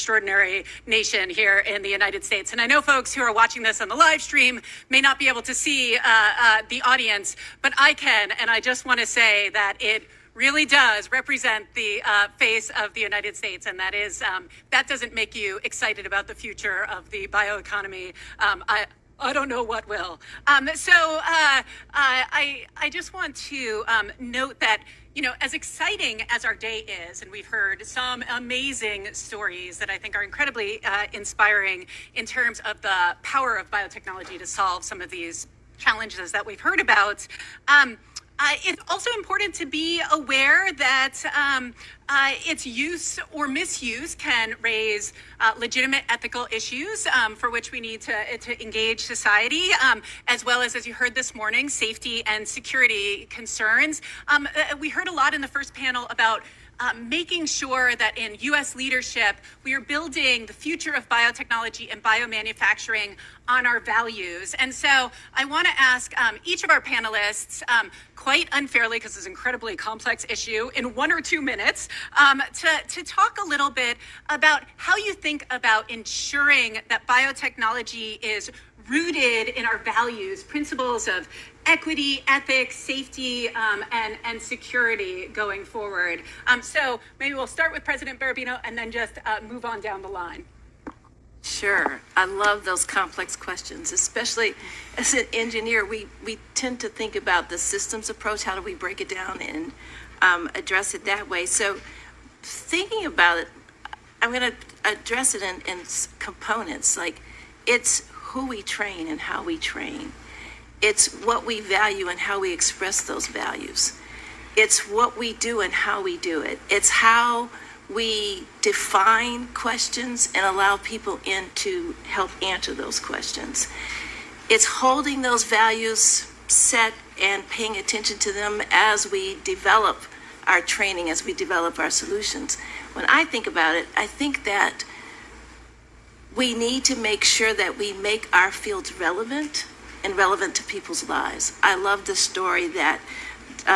extraordinary nation here in the United States. And I know folks who are watching this on the live stream may not be able to see the audience, but I can. And I just want to say that it really does represent the face of the United States. And that is, that doesn't make you excited about the future of the bioeconomy. I don't know what will. I just want to note that, you know, as exciting as our day is, and we've heard some amazing stories that I think are incredibly inspiring in terms of the power of biotechnology to solve some of these challenges that we've heard about. It's also important to be aware that its use or misuse can raise legitimate ethical issues for which we need to engage society, as well as you heard this morning, safety and security concerns. We heard a lot in the first panel about making sure that in U.S. leadership, we are building the future of biotechnology and biomanufacturing on our values. And so I want to ask each of our panelists, quite unfairly, because it's an incredibly complex issue, in 1 or 2 minutes, to talk a little bit about how you think about ensuring that biotechnology is rooted in our values, principles of equity, ethics, safety, and security going forward. So maybe we'll start with President Berardino and then just move on down the line. Sure. I love those complex questions, especially as an engineer. We tend to think about the systems approach. How do we break it down and address it that way? So thinking about it, I'm going to address it in components. Like, it's who we train and how we train. It's what we value and how we express those values. It's what we do and how we do it. It's how we define questions and allow people in to help answer those questions. It's holding those values set and paying attention to them as we develop our training, as we develop our solutions. When I think about it, I think that we need to make sure that we make our fields relevant and relevant to people's lives. I love the story that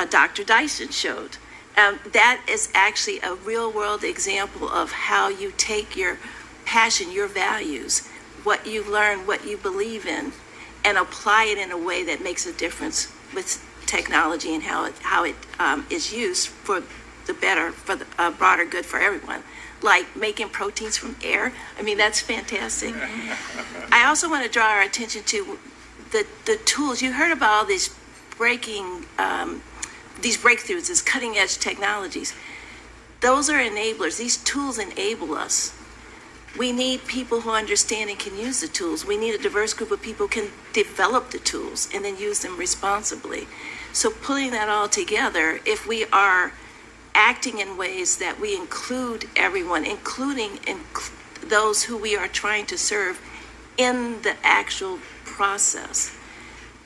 Dr. Dyson showed. That is actually a real world example of how you take your passion, your values, what you learn, what you believe in, and apply it in a way that makes a difference with technology and how it is used for the better, for the broader good for everyone. Like making proteins from air. I mean, that's fantastic. I also want to draw our attention to the tools. You heard about all these breakthroughs, these cutting edge technologies. Those are enablers. These tools enable us. We need people who understand and can use the tools. We need a diverse group of people who can develop the tools and then use them responsibly. So putting that all together, if we are acting in ways that we include everyone, including those who we are trying to serve in the actual process,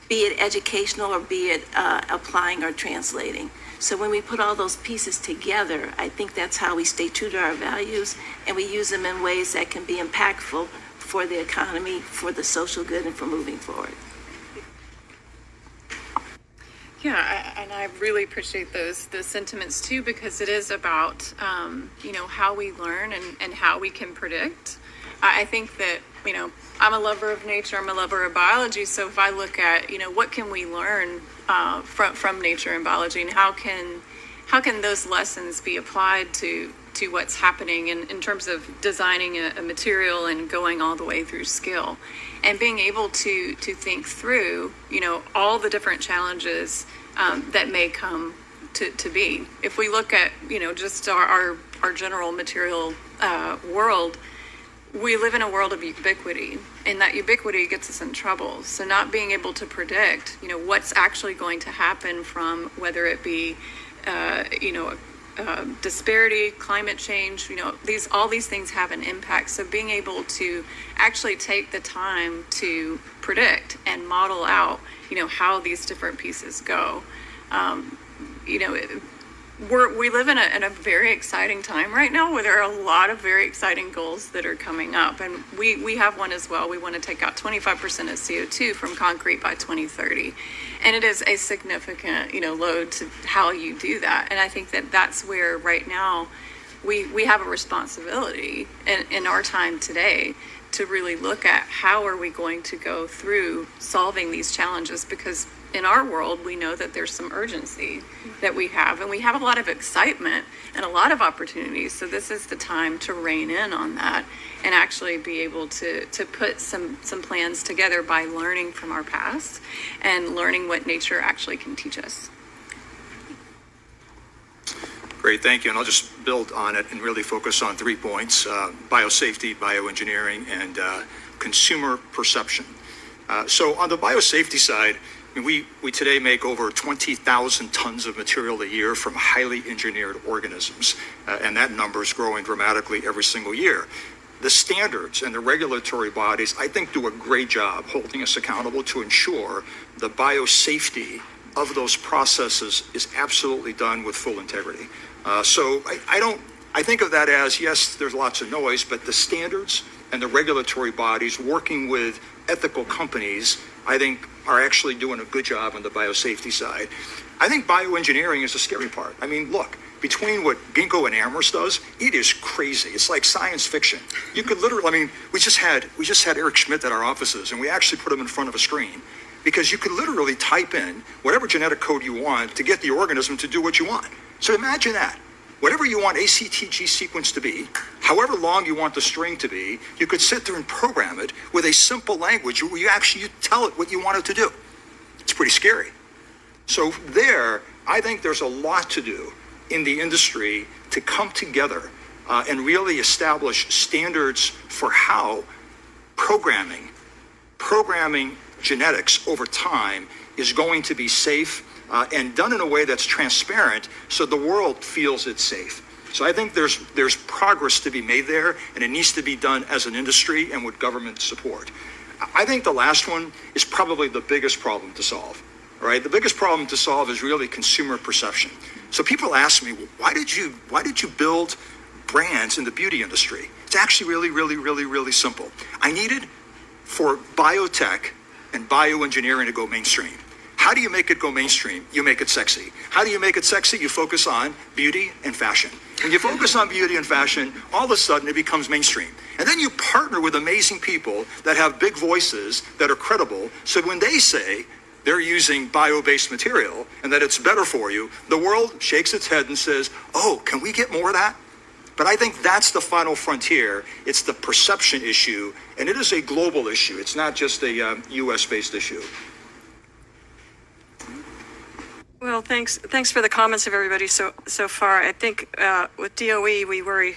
be it educational or be it applying or translating. So when we put all those pieces together, I think that's how we stay true to our values, and we use them in ways that can be impactful for the economy, for the social good, and for moving forward. Yeah, and I really appreciate those sentiments too, because it is about how we learn and how we can predict. I think that I'm a lover of nature, I'm a lover of biology. So if I look at what can we learn from nature and biology, and how can those lessons be applied to what's happening in terms of designing a material and going all the way through skill, and being able to think through all the different challenges that may come to be. If we look at just our general material world, we live in a world of ubiquity, and that ubiquity gets us in trouble. So not being able to predict what's actually going to happen, from whether it be disparity, climate change, all these things have an impact. So being able to actually take the time to predict and model out, how these different pieces go. We live in a very exciting time right now, where there are a lot of very exciting goals that are coming up, and we have one as well. We want to take out 25% of CO2 from concrete by 2030, and it is a significant load to how you do that. And I think that that's where right now we have a responsibility in our time today to really look at how are we going to go through solving these challenges, because in our world, we know that there's some urgency that we have, and we have a lot of excitement and a lot of opportunities. So this is the time to rein in on that and actually be able to put some plans together by learning from our past and learning what nature actually can teach us. Great, thank you. And I'll just build on it and really focus on 3 points: biosafety, bioengineering, and consumer perception. So on the biosafety side, I mean, we today make over 20,000 tons of material a year from highly engineered organisms, and that number is growing dramatically every single year. The standards and the regulatory bodies, I think, do a great job holding us accountable to ensure the biosafety of those processes is absolutely done with full integrity. So I think of that as, yes, there's lots of noise, but the standards and the regulatory bodies working with ethical companies, I think, are actually doing a good job on the biosafety side. I think bioengineering is the scary part. I mean, look, between what Ginkgo and Amyris does, it is crazy. It's like science fiction. You could literally, I mean, we just had Eric Schmidt at our offices, and we actually put him in front of a screen, because you could literally type in whatever genetic code you want to get the organism to do what you want. So imagine that. Whatever you want ACTG sequence to be, however long you want the string to be, you could sit there and program it with a simple language where you tell it what you want it to do. It's pretty scary. So there, I think there's a lot to do in the industry to come together and really establish standards for how programming genetics over time is going to be safe and done in a way that's transparent so the world feels it's safe. So I think there's progress to be made there, and it needs to be done as an industry and with government support. I think the last one is probably the biggest problem to solve. Right? The biggest problem to solve is really consumer perception. So people ask me, well, why did you build brands in the beauty industry? It's actually really simple. I needed for biotech and bioengineering to go mainstream. How do you make it go mainstream? You make it sexy. How do you make it sexy? You focus on beauty and fashion. When you focus on beauty and fashion, all of a sudden it becomes mainstream. And then you partner with amazing people that have big voices that are credible. So when they say they're using bio-based material and that it's better for you, the world shakes its head and says, oh, can we get more of that? But I think that's the final frontier. It's the perception issue, and it is a global issue. It's not just a U.S.-based issue. Well, thanks for the comments of everybody so far. I think with DOE, we worry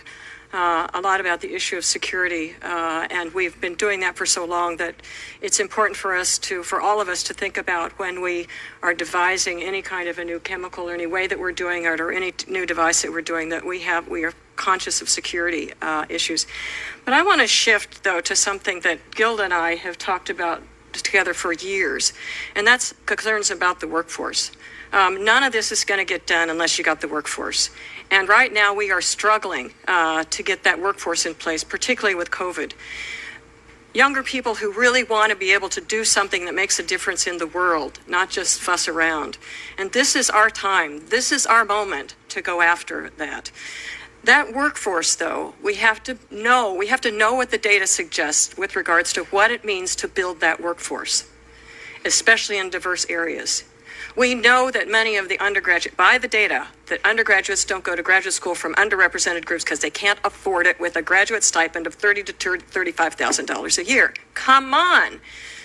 a lot about the issue of security, and we've been doing that for so long that it's important for all of us to think about when we are devising any kind of a new chemical or any way that we're doing it or any new device that we're doing, that we are conscious of security issues. But I want to shift, though, to something that Gilda and I have talked about together for years, and that's concerns about the workforce. None of this is going to get done unless you got the workforce. And right now we are struggling to get that workforce in place, particularly with COVID. Younger people who really want to be able to do something that makes a difference in the world, not just fuss around. And this is our time. This is our moment to go after that. That workforce, though, we have to know what the data suggests with regards to what it means to build that workforce, especially in diverse areas. We know that many of the by the data, that undergraduates don't go to graduate school from underrepresented groups because they can't afford it with a graduate stipend of $30,000 to $35,000 a year. Come on.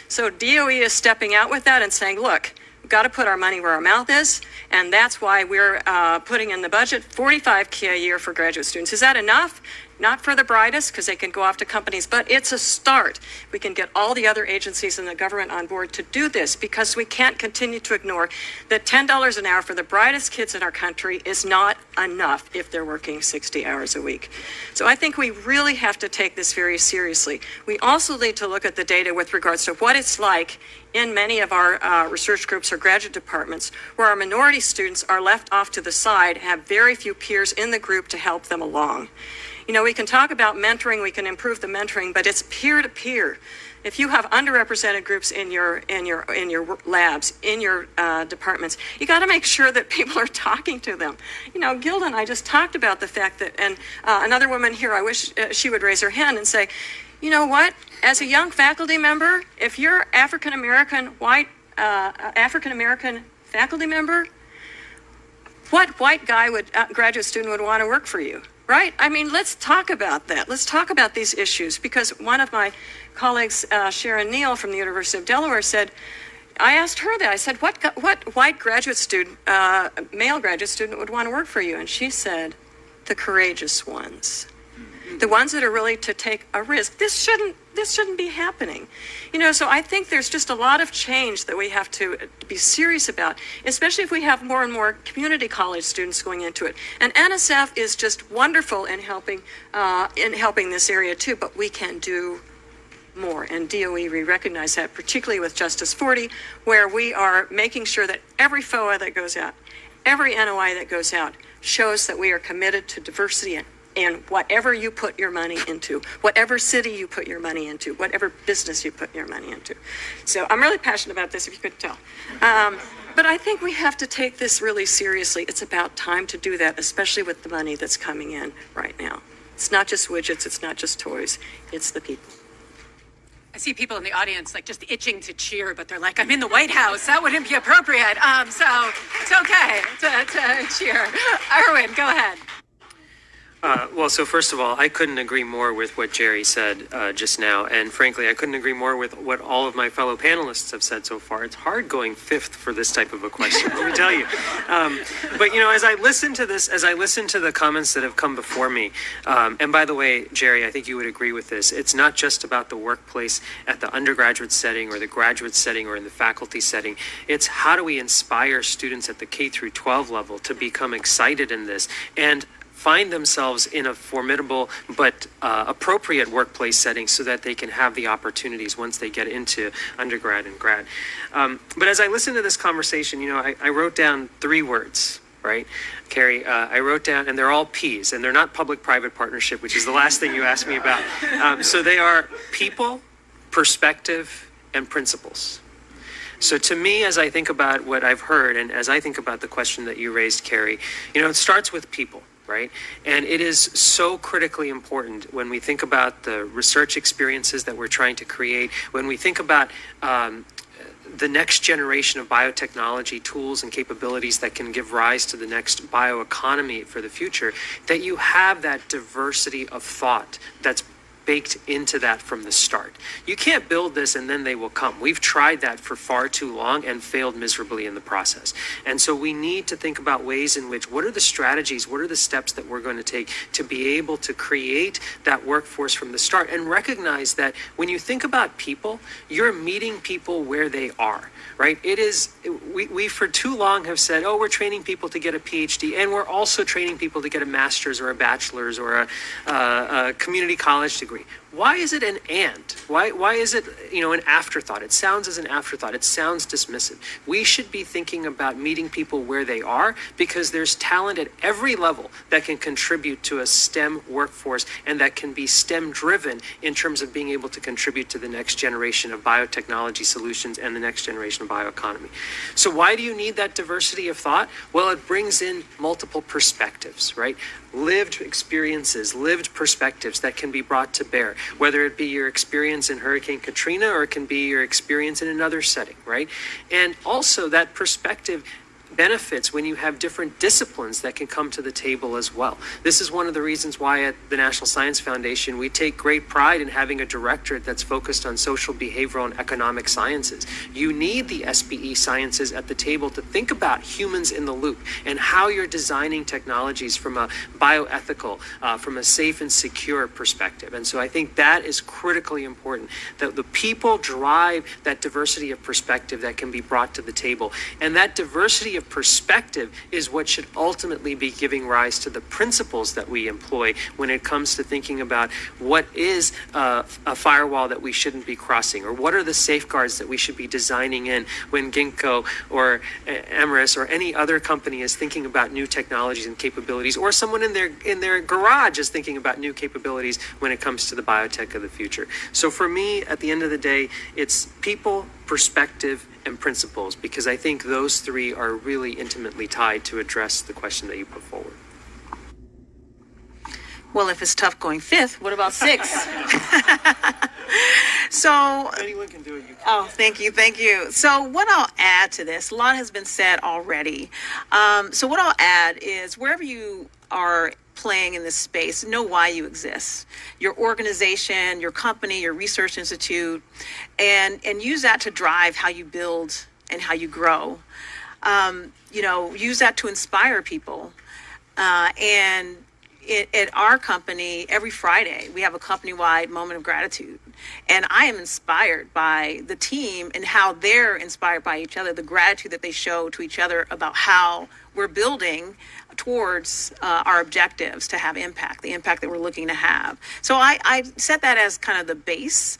So DOE is stepping out with that and saying, look, we've got to put our money where our mouth is, and that's why we're putting in the budget $45K a year for graduate students. Is that enough? Not for the brightest, because they can go off to companies, but it's a start. We can get all the other agencies and the government on board to do this, because we can't continue to ignore that $10 an hour for the brightest kids in our country is not enough if they're working 60 hours a week. So I think we really have to take this very seriously. We also need to look at the data with regards to what it's like in many of our research groups or graduate departments, where our minority students are left off to the side, have very few peers in the group to help them along. You know, we can talk about mentoring, we can improve the mentoring, but it's peer to peer. If you have underrepresented groups in your labs, in your departments, you got to make sure that people are talking to them. You know, Gilda and I just talked about the fact that, and another woman here, I wish she would raise her hand and say, you know what? As a young faculty member, if you're African American, white African American faculty member, what white guy would graduate student would want to work for you? Right? I mean, let's talk about that. Let's talk about these issues, because one of my colleagues, Sharon Neal from the University of Delaware, said, I asked her that. I said, what white graduate student, male graduate student would want to work for you? And she said, the courageous ones. The ones that are willing to take a risk. This shouldn't be happening. You know, so I think there's just a lot of change that we have to be serious about, especially if we have more and more community college students going into it. And NSF is just wonderful in helping this area too, but we can do more. And DOE, we recognize that, particularly with Justice 40, where we are making sure that every FOA that goes out, every NOI that goes out, shows that we are committed to diversity and whatever you put your money into, whatever city you put your money into, whatever business you put your money into. So I'm really passionate about this, if you could tell. But I think we have to take this really seriously. It's about time to do that, especially with the money that's coming in right now. It's not just widgets, it's not just toys, it's the people. I see people in the audience like just itching to cheer, but they're like, I'm in the White House. That wouldn't be appropriate. So it's okay to cheer. Erwin, go ahead. Well, so first of all, I couldn't agree more with what Jerry said just now. And frankly, I couldn't agree more with what all of my fellow panelists have said so far. It's hard going fifth for this type of a question, let me tell you. But, you know, as I listen to this, as I listen to the comments that have come before me, and by the way, Jerry, I think you would agree with this. It's not just about the workplace at the undergraduate setting or the graduate setting or in the faculty setting. It's how do we inspire students at the K through 12 level to become excited in this and find themselves in a formidable but appropriate workplace setting so that they can have the opportunities once they get into undergrad and grad. But as I listen to this conversation, you know, I wrote down 3 words, right? Carrie, I wrote down, and they're all P's, and they're not public-private partnership, which is the last thing you asked me about. So they are people, perspective, and principles. So to me, as I think about what I've heard, and as I think about the question that you raised, Carrie, you know, it starts with people. Right? And it is so critically important when we think about the research experiences that we're trying to create, when we think about the next generation of biotechnology tools and capabilities that can give rise to the next bioeconomy for the future, that you have that diversity of thought that's baked into that from the start. You can't build this and then they will come. We've tried that for far too long and failed miserably in the process. And so we need to think about ways in which, what are the strategies, what are the steps that we're going to take to be able to create that workforce from the start, and recognize that when you think about people, you're meeting people where they are, right? It is, we for too long have said, oh, we're training people to get a PhD, and we're also training people to get a master's or a bachelor's or a community college degree. Why is it an and? Why is it, you know, an afterthought? It sounds as an afterthought. It sounds dismissive. We should be thinking about meeting people where they are, because there's talent at every level that can contribute to a STEM workforce and that can be STEM driven in terms of being able to contribute to the next generation of biotechnology solutions and the next generation of bioeconomy. So why do you need that diversity of thought? Well, it brings in multiple perspectives, right? Lived experiences, lived perspectives that can be brought to bear, whether it be your experience in Hurricane Katrina or it can be your experience in another setting, right? And also that perspective benefits when you have different disciplines that can come to the table as well. This is one of the reasons why at the National Science Foundation we take great pride in having a directorate that's focused on social, behavioral, and economic sciences. You need the SBE sciences at the table to think about humans in the loop and how you're designing technologies from a bioethical, from a safe and secure perspective. And so I think that is critically important, that the people drive that diversity of perspective that can be brought to the table. And that diversity of perspective is what should ultimately be giving rise to the principles that we employ when it comes to thinking about what is a firewall that we shouldn't be crossing, or what are the safeguards that we should be designing in when Ginkgo or Emrys or any other company is thinking about new technologies and capabilities, or someone in their garage is thinking about new capabilities when it comes to the biotech of the future. So for me, at the end of the day, it's people, perspective, and principles, because I think those three are really intimately tied to address the question that you put forward. Well, if it's tough going fifth, what about sixth? So, Anyone can do it. oh, thank you. So what I'll add to this, a lot has been said already. So what I'll add is wherever you are playing in this space, know why you exist, your organization, your company, your research institute, and use that to drive how you build and how you grow. Use that to inspire people. And at our company, every Friday, we have a company-wide moment of gratitude. And I am inspired by the team and how they're inspired by each other, the gratitude that they show to each other about how we're building towards our objectives to have impact, the impact that we're looking to have. So I set that as kind of the base,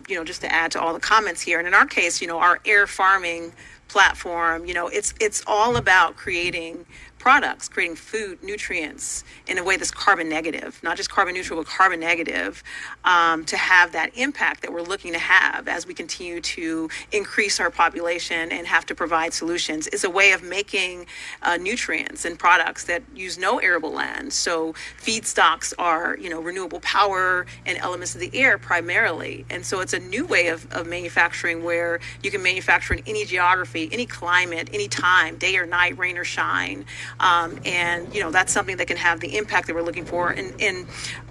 just to add to all the comments here. And in our case, our air farming platform, it's all about creating products, creating food, nutrients in a way that's carbon negative, not just carbon neutral, but carbon negative, to have that impact that we're looking to have as we continue to increase our population and have to provide solutions. It's a way of making nutrients and products that use no arable land. So feedstocks are, renewable power and elements of the air primarily. And so it's a new way of manufacturing where you can manufacture in any geography, any climate, any time, day or night, rain or shine. And that's something that can have the impact that we're looking for. And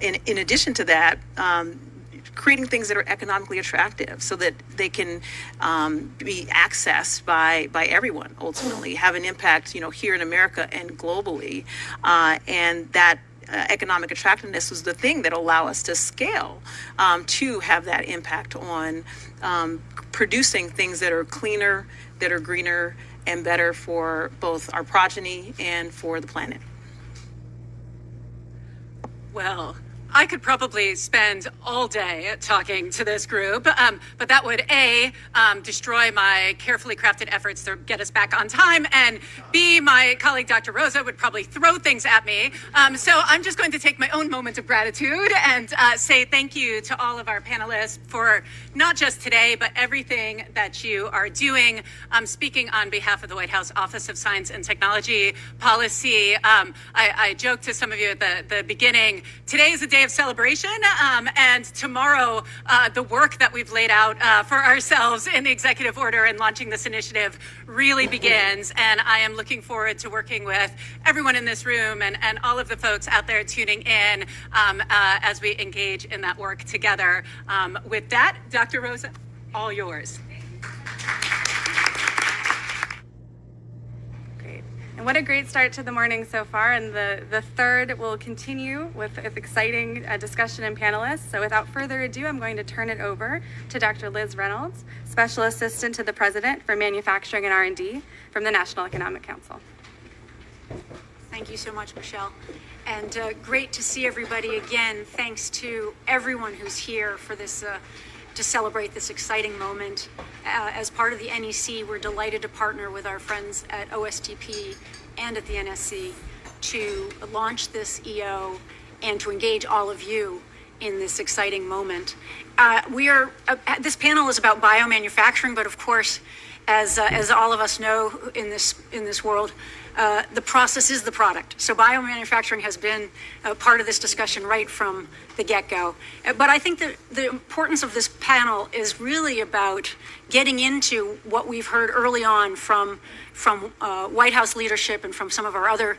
in addition to that, creating things that are economically attractive so that they can be accessed by everyone, ultimately have an impact, here in America and globally. And that economic attractiveness was the thing that allow us to scale to have that impact on producing things that are cleaner, that are greener, and better for both our progeny and for the planet. Well, I could probably spend all day talking to this group, but that would A, destroy my carefully crafted efforts to get us back on time, and B, my colleague Dr. Rosa would probably throw things at me. So I'm just going to take my own moment of gratitude and say thank you to all of our panelists for not just today, but everything that you are doing. Speaking on behalf of the White House Office of Science and Technology Policy, I joked to some of you at the beginning, today is a day of celebration, and tomorrow the work that we've laid out for ourselves in the executive order and launching this initiative really begins. And I am looking forward to working with everyone in this room and all of the folks out there tuning in as we engage in that work together. With that, Dr. Rosa, all yours. And what a great start to the morning so far. And the third will continue with exciting discussion and panelists. So without further ado, I'm going to turn it over to Dr. Liz Reynolds, Special Assistant to the President for Manufacturing and R&D from the National Economic Council. Thank you so much, Michelle. And great to see everybody again. Thanks to everyone who's here for this to celebrate this exciting moment. As part of the NEC, we're delighted to partner with our friends at OSTP and at the NSC to launch this EO and to engage all of you in this exciting moment. This panel is about biomanufacturing, but of course, as all of us know in this world, the process is the product. So biomanufacturing has been part of this discussion right from the get-go. But I think that the importance of this panel is really about getting into what we've heard early on from White House leadership and from some of our other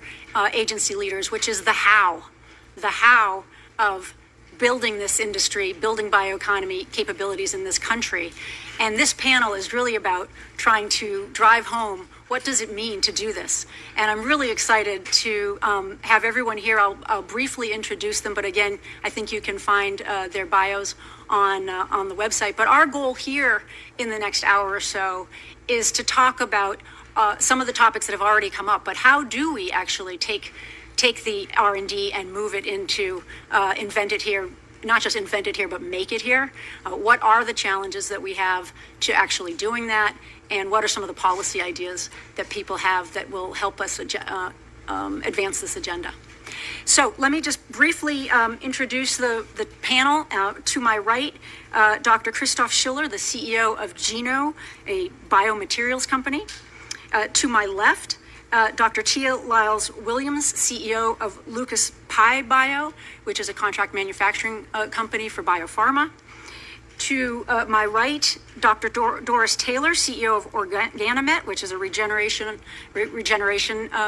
agency leaders, which is the how of building this industry, building bioeconomy capabilities in this country. And this panel is really about trying to drive home what does it mean to do this? And I'm really excited to have everyone here. I'll briefly introduce them, but again, I think you can find their bios on the website. But our goal here in the next hour or so is to talk about some of the topics that have already come up, but how do we actually take the R&D and move it into invent it here, not just invent it here, but make it here? What are the challenges that we have to actually doing that? And what are some of the policy ideas that people have that will help us advance this agenda? So let me just briefly introduce the panel. To my right, Dr. Christoph Schiller, the CEO of Geno, a biomaterials company. To my left, Dr. Tia Lyles-Williams, CEO of Lucas Pi Bio, which is a contract manufacturing company for biopharma. To my right, Dr. Doris Taylor, CEO of Organomet, which is a regeneration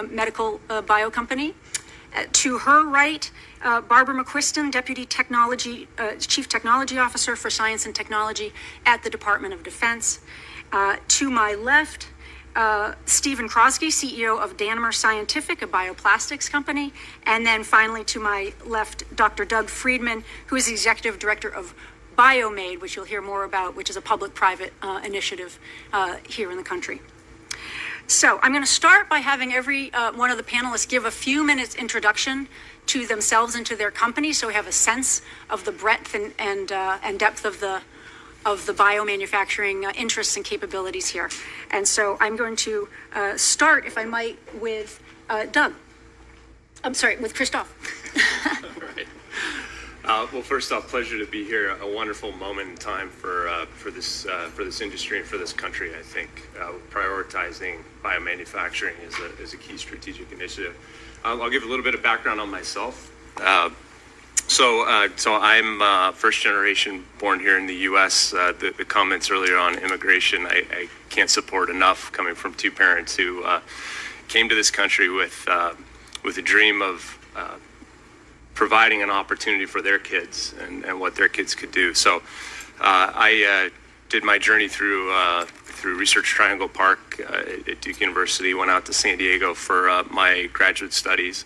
medical bio company. To her right, Barbara McQuiston, Deputy Chief Technology Officer for Science and Technology at the Department of Defense. To my left, Stephen Crosby, CEO of Danimer Scientific, a bioplastics company. And then finally, to my left, Dr. Doug Friedman, who is the Executive Director of BioMade, which you'll hear more about, which is a public-private initiative here in the country. So I'm going to start by having every one of the panelists give a few minutes introduction to themselves and to their company, so we have a sense of the breadth and depth of the biomanufacturing interests and capabilities here. And so I'm going to start, if I might, with Doug. I'm sorry, with Christoph. Right. Well, first off, pleasure to be here. A wonderful moment in time for this industry and for this country. I think prioritizing biomanufacturing is a key strategic initiative. I'll give a little bit of background on myself. So I'm first generation, born here in the U.S. The comments earlier on immigration, I can't support enough, coming from two parents who came to this country with a dream of providing an opportunity for their kids and what their kids could do. So I did my journey through Research Triangle Park at Duke University, went out to San Diego for my graduate studies,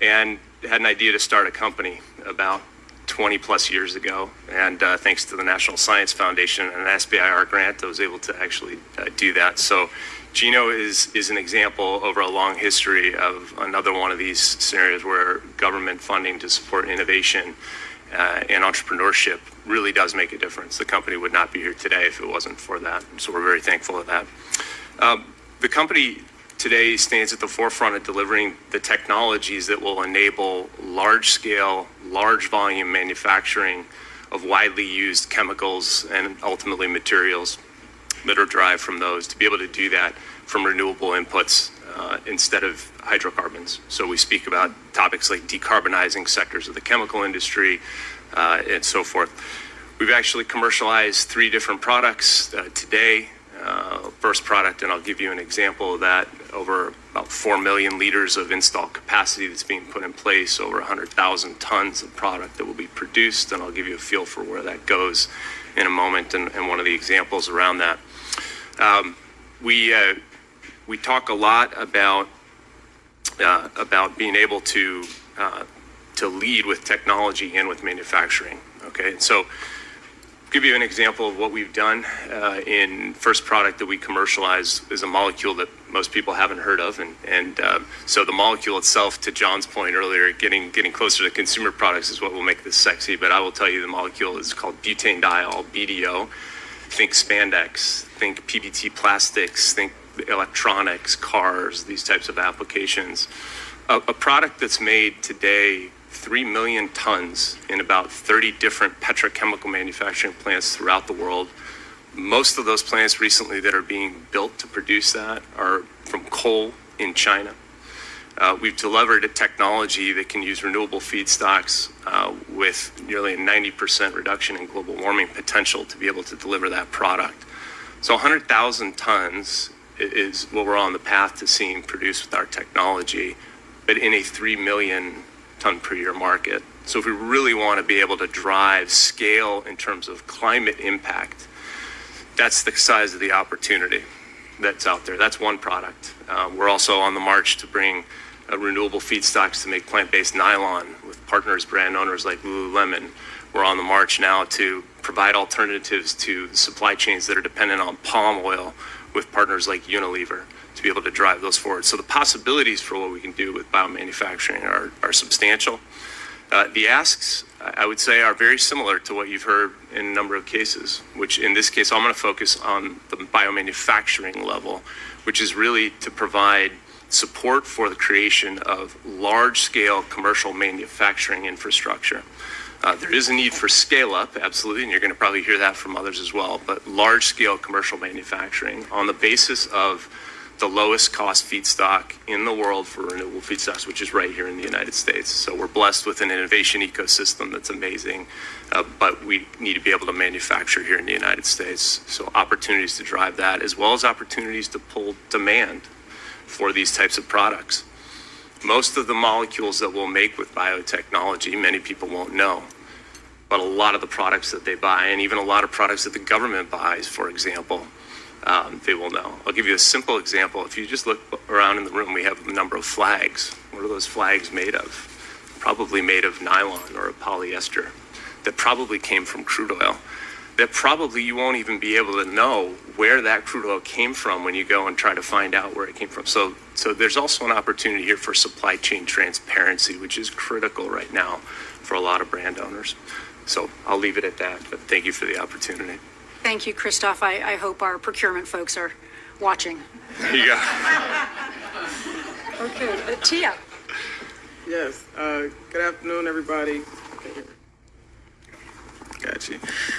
and had an idea to start a company about 20 plus years ago. And thanks to the National Science Foundation and an SBIR grant, I was able to actually do that. So Geno is an example over a long history of another one of these scenarios where government funding to support innovation and entrepreneurship really does make a difference. The company would not be here today if it wasn't for that. So we're very thankful of that. The company today stands at the forefront of delivering the technologies that will enable large-scale, large-volume manufacturing of widely used chemicals and ultimately materials that are derived from those, to be able to do that from renewable inputs instead of hydrocarbons. So we speak about topics like decarbonizing sectors of the chemical industry and so forth. We've actually commercialized 3 different products today. First product, and I'll give you an example of that, over about 4 million liters of installed capacity that's being put in place, over 100,000 tons of product that will be produced, and I'll give you a feel for where that goes in a moment and one of the examples around that. We talk a lot about being able to lead with technology and with manufacturing. Okay, so give you an example of what we've done in first product that we commercialized is a molecule that most people haven't heard of, and so the molecule itself, to John's point earlier, getting closer to consumer products is what will make this sexy. But I will tell you, the molecule is called butanediol, BDO. Think spandex, think PBT plastics, think electronics, cars, these types of applications. A product that's made today 3 million tons in about 30 different petrochemical manufacturing plants throughout the world. Most of those plants recently that are being built to produce that are from coal in China. We've delivered a technology that can use renewable feedstocks with nearly a 90% reduction in global warming potential to be able to deliver that product. So 100,000 tons is what we're on the path to seeing produced with our technology, but in a 3 million ton per year market. So if we really want to be able to drive scale in terms of climate impact, that's the size of the opportunity that's out there. That's one product. We're also on the march to bring renewable feedstocks to make plant-based nylon with partners, brand owners like Lululemon. We're on the march now to provide alternatives to supply chains that are dependent on palm oil with partners like Unilever. to be able to drive those forward. So the possibilities for what we can do with biomanufacturing are substantial. The asks, I would say, are very similar to what you've heard in a number of cases, which in this case, I'm going to focus on the biomanufacturing level, which is really to provide support for the creation of large-scale commercial manufacturing infrastructure. There is a need for scale-up, absolutely, and you're going to probably hear that from others as well, but large-scale commercial manufacturing on the basis of the lowest cost feedstock in the world for renewable feedstocks, which is right here in the United States. So we're blessed with an innovation ecosystem that's amazing, but we need to be able to manufacture here in the United States. So opportunities to drive that, as well as opportunities to pull demand for these types of products. Most of the molecules that we'll make with biotechnology, many people won't know, but a lot of the products that they buy, and even a lot of products that the government buys, for example, they will know. I'll give you a simple example. If you just look around in the room, we have a number of flags. What are those flags made of? Probably made of nylon or a polyester that probably came from crude oil. That probably you won't even be able to know where that crude oil came from when you go and try to find out where it came from. So there's also an opportunity here for supply chain transparency, which is critical right now for a lot of brand owners. So I'll leave it at that, but thank you for the opportunity. Thank you, Christoph. I hope our procurement folks are watching. There you go. Okay, Tia. Yes. Good afternoon, everybody. Got you.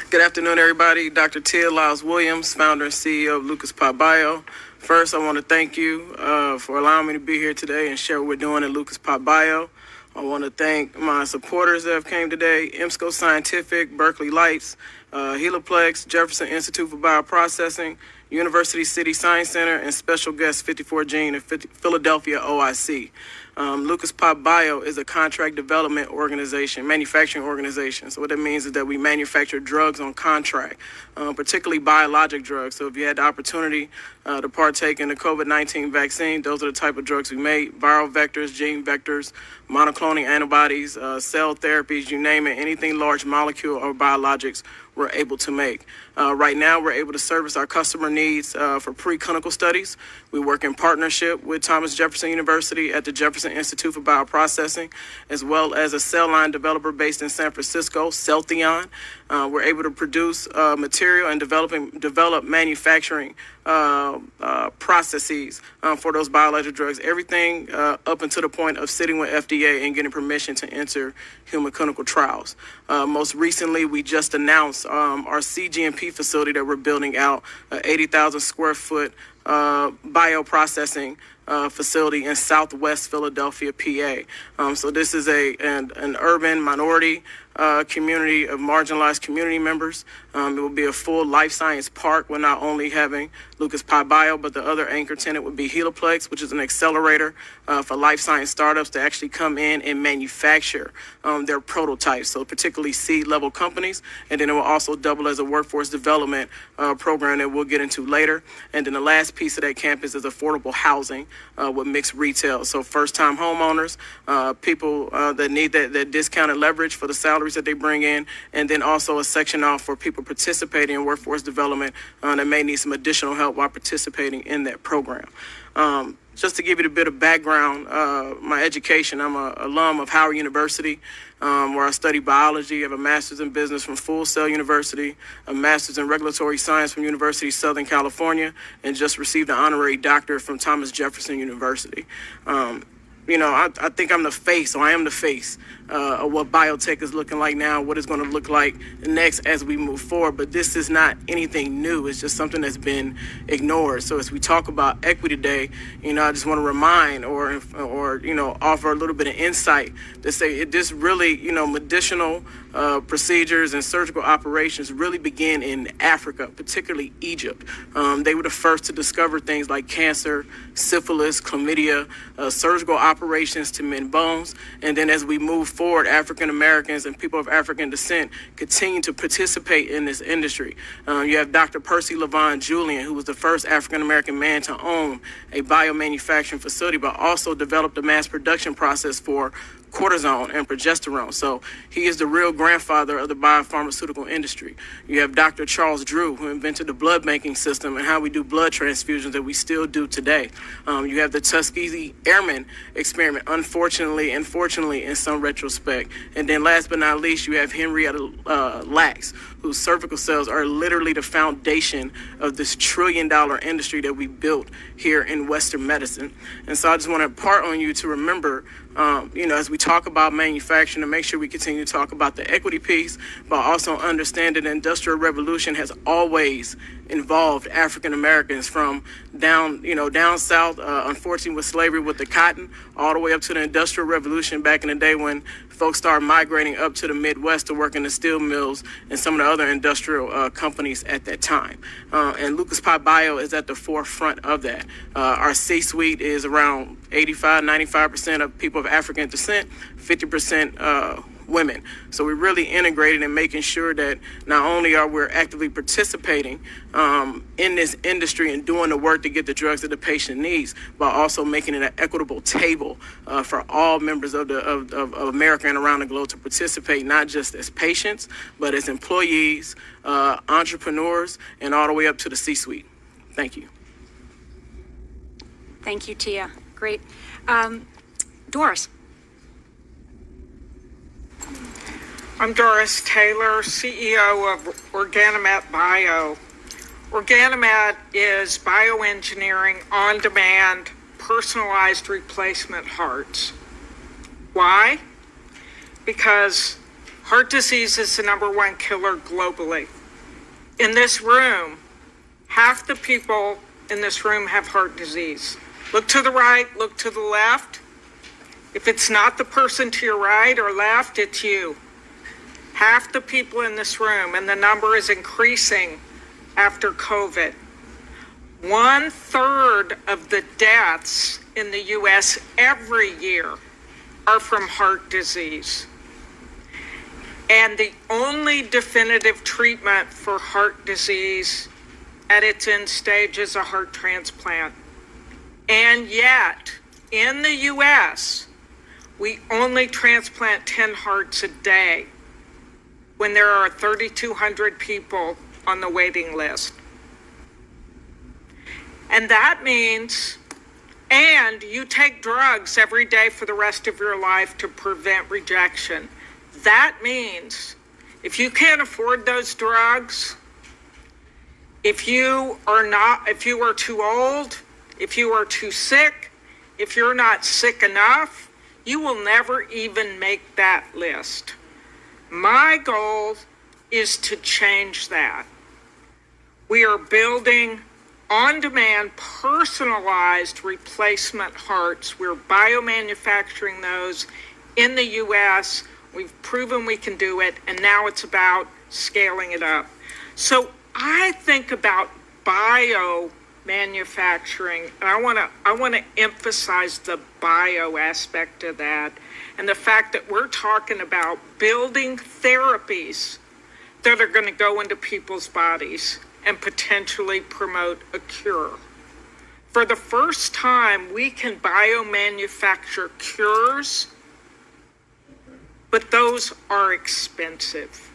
Good afternoon, everybody. Dr. Tia Lyles Williams, founder and CEO of Lucas Pop Bio. First, I want to thank you for allowing me to be here today and share what we're doing at Lucas Pop Bio. I want to thank my supporters that have came today, EMSCO Scientific, Berkeley Lights, Heliplex, Jefferson Institute for Bioprocessing, University City Science Center, and special guest 54 Gene and Philadelphia OIC. Lucas Pop Bio is a contract development organization, manufacturing organization. So what that means is that we manufacture drugs on contract, particularly biologic drugs. So if you had the opportunity to partake in the COVID-19 vaccine, those are the type of drugs we make: viral vectors, gene vectors, monoclonal antibodies, cell therapies, you name it, anything large molecule or biologics we're able to make. Right now, we're able to service our customer needs for preclinical studies. We work in partnership with Thomas Jefferson University at the Jefferson Institute for Bioprocessing, as well as a cell line developer based in San Francisco, Celtheon. We're able to produce material and develop manufacturing processes for those biologic drugs, everything up until the point of sitting with FDA and getting permission to enter human clinical trials. Most recently, we just announced our CGMP facility that we're building out, 80,000 square foot bioprocessing facility in Southwest Philadelphia, PA. So this is an urban minority community of marginalized community members. It will be a full life science park. We're not only having Lucas Pop Bio, but the other anchor tenant would be Heliplex, which is an accelerator for life science startups to actually come in and manufacture their prototypes, so particularly seed-level companies. And then it will also double as a workforce development program that we'll get into later. And then the last piece of that campus is affordable housing with mixed retail. So first-time homeowners, people that need that discounted leverage for the salaries that they bring in, and then also a section off for people participating in workforce development that may need some additional help while participating in that program. Just to give you a bit of background, my education, I'm an alum of Howard University, where I study biology. I have a master's in business from Full Sail University, a master's in regulatory science from University of Southern California, and just received an honorary doctorate from Thomas Jefferson University. I think I'm the face, or I am the face of what biotech is looking like now, what it's going to look like next as we move forward. But this is not anything new. It's just something that's been ignored. So as we talk about equity today, I just want to remind or offer a little bit of insight to say this really, medicinal procedures and surgical operations really begin in Africa, particularly Egypt. They were the first to discover things like cancer, syphilis, chlamydia, surgical operations to mend bones. And then as we move forward, African Americans and people of African descent continue to participate in this industry. You have Dr. Percy Levon Julian, who was the first African American man to own a biomanufacturing facility, but also developed a mass production process for cortisone and progesterone. So he is the real grandfather of the biopharmaceutical industry. You have Dr. Charles Drew, who invented the blood banking system and how we do blood transfusions that we still do today. You have the Tuskegee Airmen experiment, unfortunately and fortunately in some retrospect. And then last but not least, you have Henrietta Lacks, whose cervical cells are literally the foundation of this $1 trillion industry that we built here in Western medicine. And so I just want to impart on you to remember, as we talk about manufacturing, to make sure we continue to talk about the equity piece, but also understand that the Industrial Revolution has always involved African Americans from down south, unfortunately with slavery, with the cotton, all the way up to the Industrial Revolution back in the day when folks started migrating up to the Midwest to work in the steel mills and some of the other industrial companies at that time. And Lucas Pop Bio is at the forefront of that. Our C-suite is around 95% of people of African descent, 50% women. So we're really integrated and making sure that not only are we actively participating in this industry and doing the work to get the drugs that the patient needs, but also making it an equitable table for all members of America and around the globe to participate, not just as patients, but as employees, entrepreneurs, and all the way up to the C-suite. Thank you. Thank you, Tia. Great. Doris. I'm Doris Taylor, CEO of Organomet Bio. Organomet is bioengineering on-demand, personalized replacement hearts. Why? Because heart disease is the #1 killer globally. In this room, half the people in this room have heart disease. Look to the right, look to the left. If it's not the person to your right or left, it's you. Half the people in this room, and the number is increasing after COVID. 1/3 of the deaths in the U.S. every year are from heart disease. And the only definitive treatment for heart disease at its end stage is a heart transplant. And yet, in the U.S., we only transplant 10 hearts a day, when there are 3,200 people on the waiting list. And that means, and you take drugs every day for the rest of your life to prevent rejection. That means if you can't afford those drugs, if you are too old, if you are too sick, if you're not sick enough, you will never even make that list. My goal is to change that. We are building on-demand, personalized replacement hearts. We're biomanufacturing those in the U.S. We've proven we can do it, and now it's about scaling it up. So I think about biomanufacturing, and I want to emphasize the bio aspect of that. And the fact that we're talking about building therapies that are going to go into people's bodies and potentially promote a cure. For the first time, we can biomanufacture cures, but those are expensive.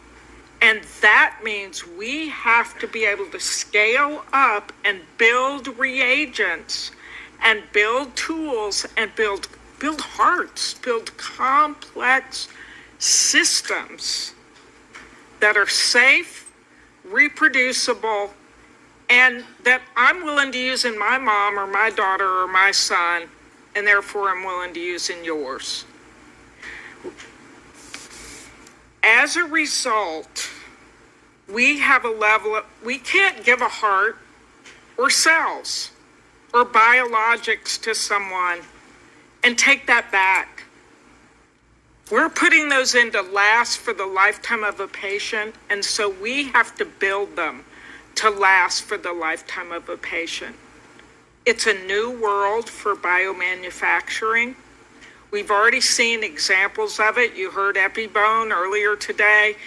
And that means we have to be able to scale up and build reagents and build tools and build hearts, build complex systems that are safe, reproducible, and that I'm willing to use in my mom or my daughter or my son, and therefore I'm willing to use in yours. As a result, we have a level of, we can't give a heart or cells or biologics to someone and take that back. We're putting those in to last for the lifetime of a patient, and so we have to build them to last for the lifetime of a patient. It's a new world for biomanufacturing. We've already seen examples of it. You heard EpiBone earlier today.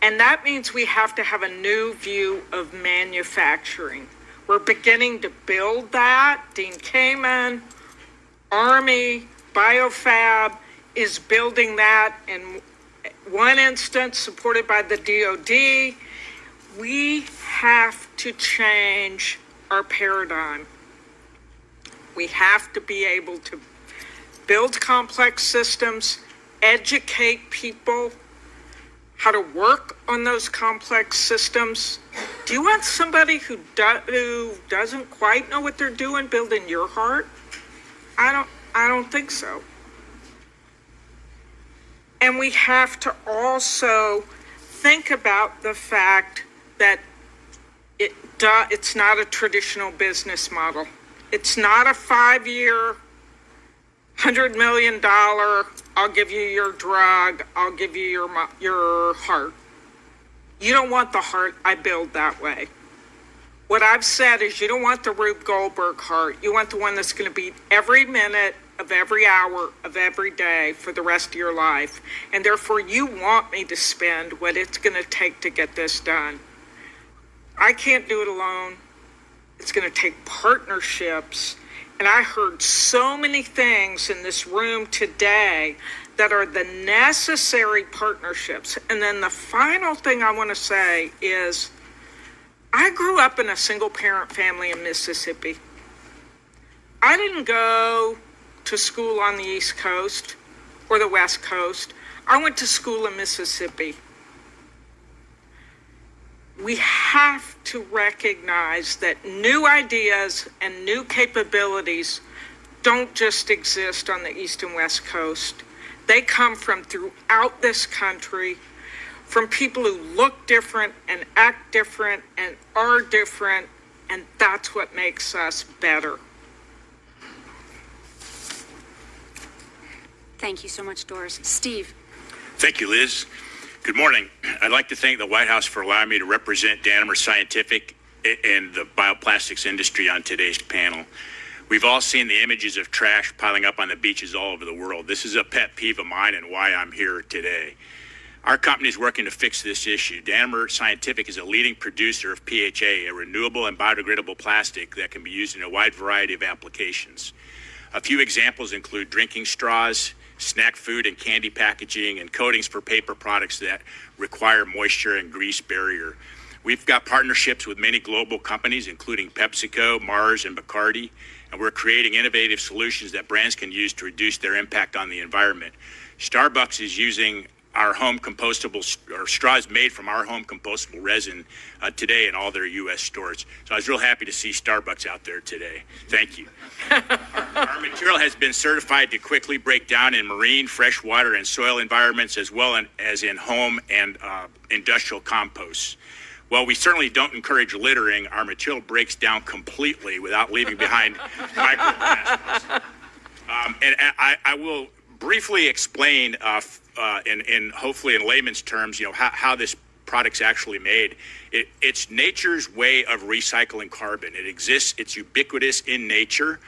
And that means we have to have a new view of manufacturing. We're beginning to build that. Dean Kamen, Army, BioFab, is building that in one instance supported by the DoD. We have to change our paradigm. We have to be able to build complex systems, educate people how to work on those complex systems. Do you want somebody who doesn't quite know what they're doing building your heart? I don't think so. And we have to think about the fact that it's not a traditional business model. It's not a 5-year, $100 million, I'll give you your drug, I'll give you your heart. You don't want the heart I build that way. What I've said is you don't want the Rube Goldberg heart. You want the one that's going to beat every minute of every hour of every day for the rest of your life. And therefore, you want me to spend what it's going to take to get this done. I can't do it alone. It's going to take partnerships. And I heard so many things in this room today that are the necessary partnerships. And then the final thing I want to say is I grew up in a single parent family in Mississippi. I didn't go to school on the East Coast or the West Coast. I went to school in Mississippi. We have to recognize that new ideas and new capabilities don't just exist on the East and West Coast. They come from throughout this country, from people who look different and act different and are different, and that's what makes us better. Thank you so much, Doris. Steve. Thank you, Liz. Good morning. I'd like to thank the White House for allowing me to represent Danimer Scientific and the bioplastics industry on today's panel. We've all seen the images of trash piling up on the beaches all over the world. This is a pet peeve of mine and why I'm here today. Our company is working to fix this issue. Danimer Scientific is a leading producer of PHA, a renewable and biodegradable plastic that can be used in a wide variety of applications. A few examples include drinking straws, snack food and candy packaging, and coatings for paper products that require moisture and grease barrier. We've got partnerships with many global companies, including PepsiCo, Mars, and Bacardi, and we're creating innovative solutions that brands can use to reduce their impact on the environment. Starbucks is using our home compostable, or straws made from our home compostable resin today in all their U.S. stores. So I was real happy to see Starbucks out there today. Thank you. Our material has been certified to quickly break down in marine, freshwater, and soil environments, as well as in home and industrial composts. While we certainly don't encourage littering, our material breaks down completely without leaving behind microplastics. And I will briefly explain, in hopefully in layman's terms, how this product's actually made. It's nature's way of recycling carbon. It exists. It's ubiquitous in nature.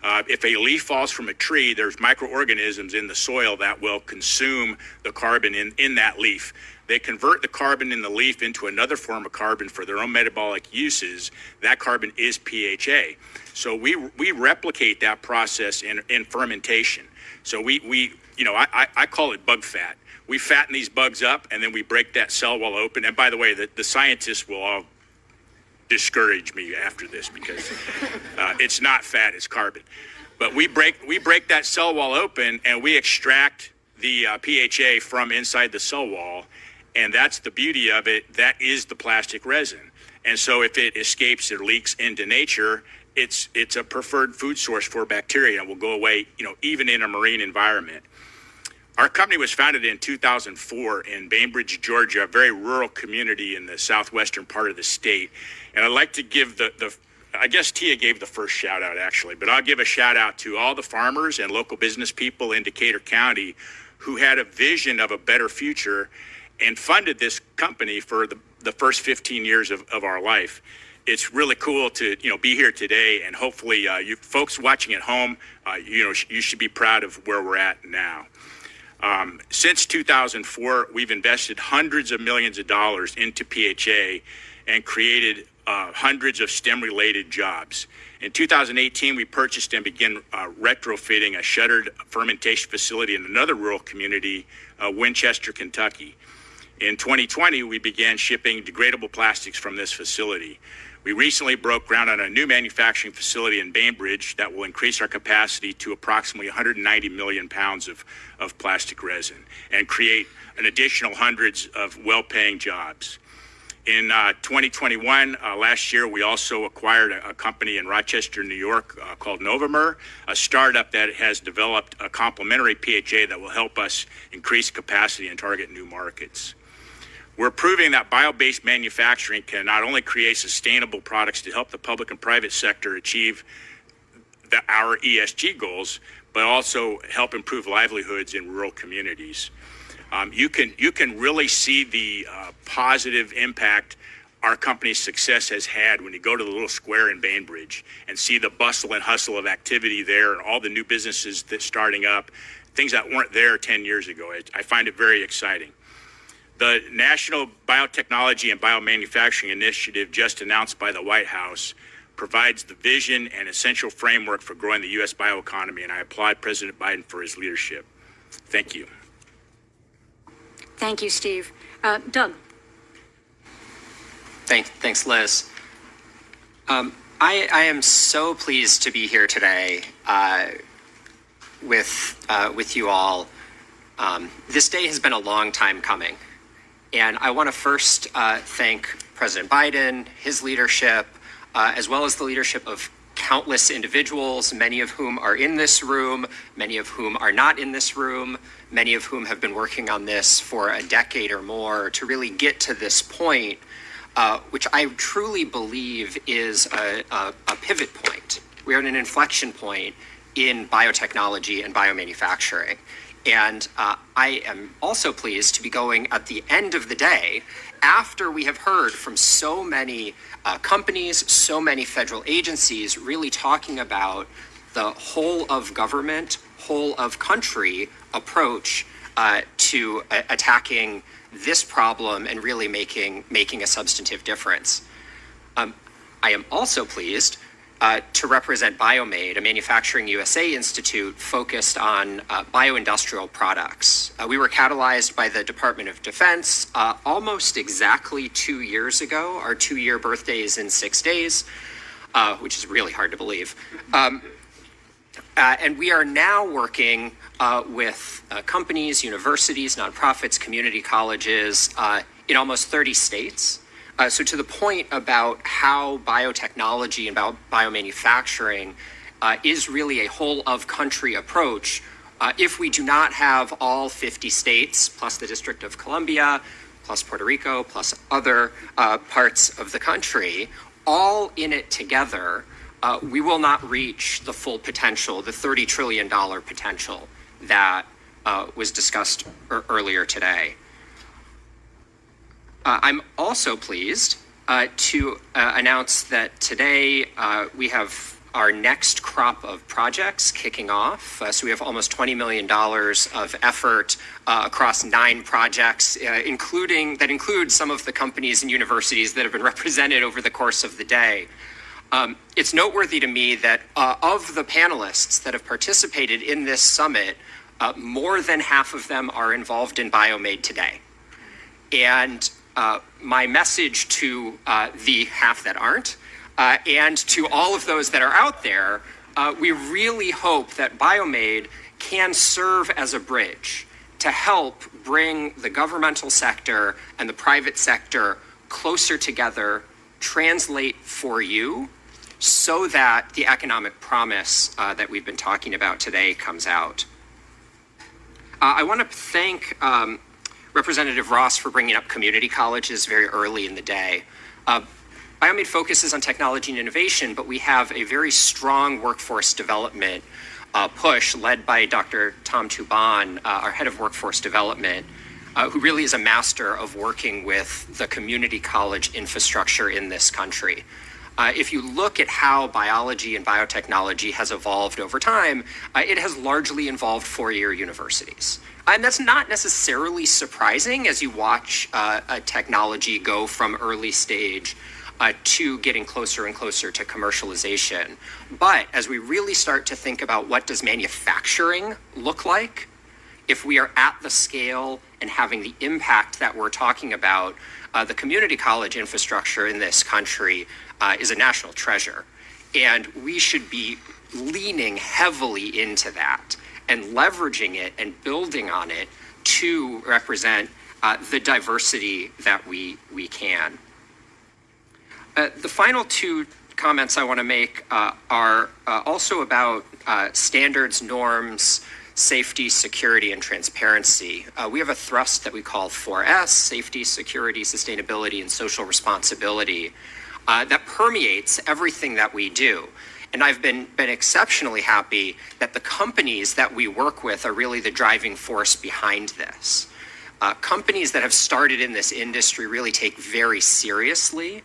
If a leaf falls from a tree, there's microorganisms in the soil that will consume the carbon in that leaf. They convert the carbon in the leaf into another form of carbon for their own metabolic uses. That carbon is PHA. So we replicate that process in fermentation. So I call it bug fat. We fatten these bugs up, and then we break that cell wall open. And by the way, the scientists will all discourage me after this because it's not fat, it's carbon. But we break that cell wall open, and we extract the PHA from inside the cell wall. And that's the beauty of it. That is the plastic resin. And so if it escapes or leaks into nature, it's a preferred food source for bacteria and will go away, even in a marine environment. Our company was founded in 2004 in Bainbridge, Georgia, a very rural community in the southwestern part of the state. And I'd like to give I guess Tia gave the first shout out actually, but I'll give a shout out to all the farmers and local business people in Decatur County who had a vision of a better future and funded this company for the first 15 years of our life. It's really cool to be here today, and hopefully you folks watching at home, you should be proud of where we're at now. Since 2004, we've invested hundreds of millions of dollars into PHA and created hundreds of STEM-related jobs. In 2018, we purchased and began retrofitting a shuttered fermentation facility in another rural community, Winchester, Kentucky. In 2020, we began shipping degradable plastics from this facility. We recently broke ground on a new manufacturing facility in Bainbridge that will increase our capacity to approximately 190 million pounds of plastic resin and create an additional hundreds of well-paying jobs. In 2021, last year, we also acquired a company in Rochester, New York called Novomer, a startup that has developed a complementary PHA that will help us increase capacity and target new markets. We're proving that bio-based manufacturing can not only create sustainable products to help the public and private sector achieve our ESG goals, but also help improve livelihoods in rural communities. You can really see the positive impact our company's success has had when you go to the little square in Bainbridge and see the bustle and hustle of activity there and all the new businesses that's starting up, things that weren't there 10 years ago. I find it very exciting. The National Biotechnology and Biomanufacturing Initiative, just announced by the White House, provides the vision and essential framework for growing the U.S. bioeconomy, and I applaud President Biden for his leadership. Thank you. Thank you, Steve. Doug. Thanks, Liz. I am so pleased to be here today with you all. This day has been a long time coming. And I want to first thank President Biden, his leadership, as well as the leadership of countless individuals, many of whom are in this room, many of whom are not in this room, many of whom have been working on this for a decade or more to really get to this point, which I truly believe is a pivot point. We are at an inflection point in biotechnology and biomanufacturing. And I am also pleased to be going at the end of the day after we have heard from so many companies, so many federal agencies really talking about the whole of government, whole of country approach to attacking this problem and really making a substantive difference. I am also pleased to represent BioMade, a Manufacturing USA institute focused on bioindustrial products. We were catalyzed by the Department of Defense almost exactly 2 years ago. Our 2-year birthday is in 6 days, which is really hard to believe. And we are now working with companies, universities, nonprofits, community colleges in almost 30 states. So to the point about how biotechnology and biomanufacturing is really a whole of country approach, if we do not have all 50 states, plus the District of Columbia, plus Puerto Rico, plus other parts of the country, all in it together, we will not reach the full potential, the $30 trillion potential that was discussed earlier today. I'm also pleased to announce that today we have our next crop of projects kicking off. So we have almost $20 million of effort across 9 projects, that include some of the companies and universities that have been represented over the course of the day. It's noteworthy to me that of the panelists that have participated in this summit, more than half of them are involved in BioMade today. And my message to the half that aren't, and to all of those that are out there, we really hope that BioMade can serve as a bridge to help bring the governmental sector and the private sector closer together, translate for you, so that the economic promise that we've been talking about today comes out. I want to thank Representative Ross for bringing up community colleges very early in the day. BioMade focuses on technology and innovation, but we have a very strong workforce development push led by Dr. Tom Tuban, our head of workforce development, who really is a master of working with the community college infrastructure in this country. If you look at how biology and biotechnology has evolved over time, it has largely involved 4-year universities. And that's not necessarily surprising as you watch a technology go from early stage to getting closer and closer to commercialization. But as we really start to think about what does manufacturing look like, if we are at the scale and having the impact that we're talking about, the community college infrastructure in this country is a national treasure. And we should be leaning heavily into that and leveraging it and building on it to represent the diversity that we can. The final two comments I want to make are also about standards, norms, safety, security, and transparency. We have a thrust that we call 4S, safety, security, sustainability, and social responsibility, that permeates everything that we do. And I've been exceptionally happy that the companies that we work with are really the driving force behind this. Companies that have started in this industry really take very seriously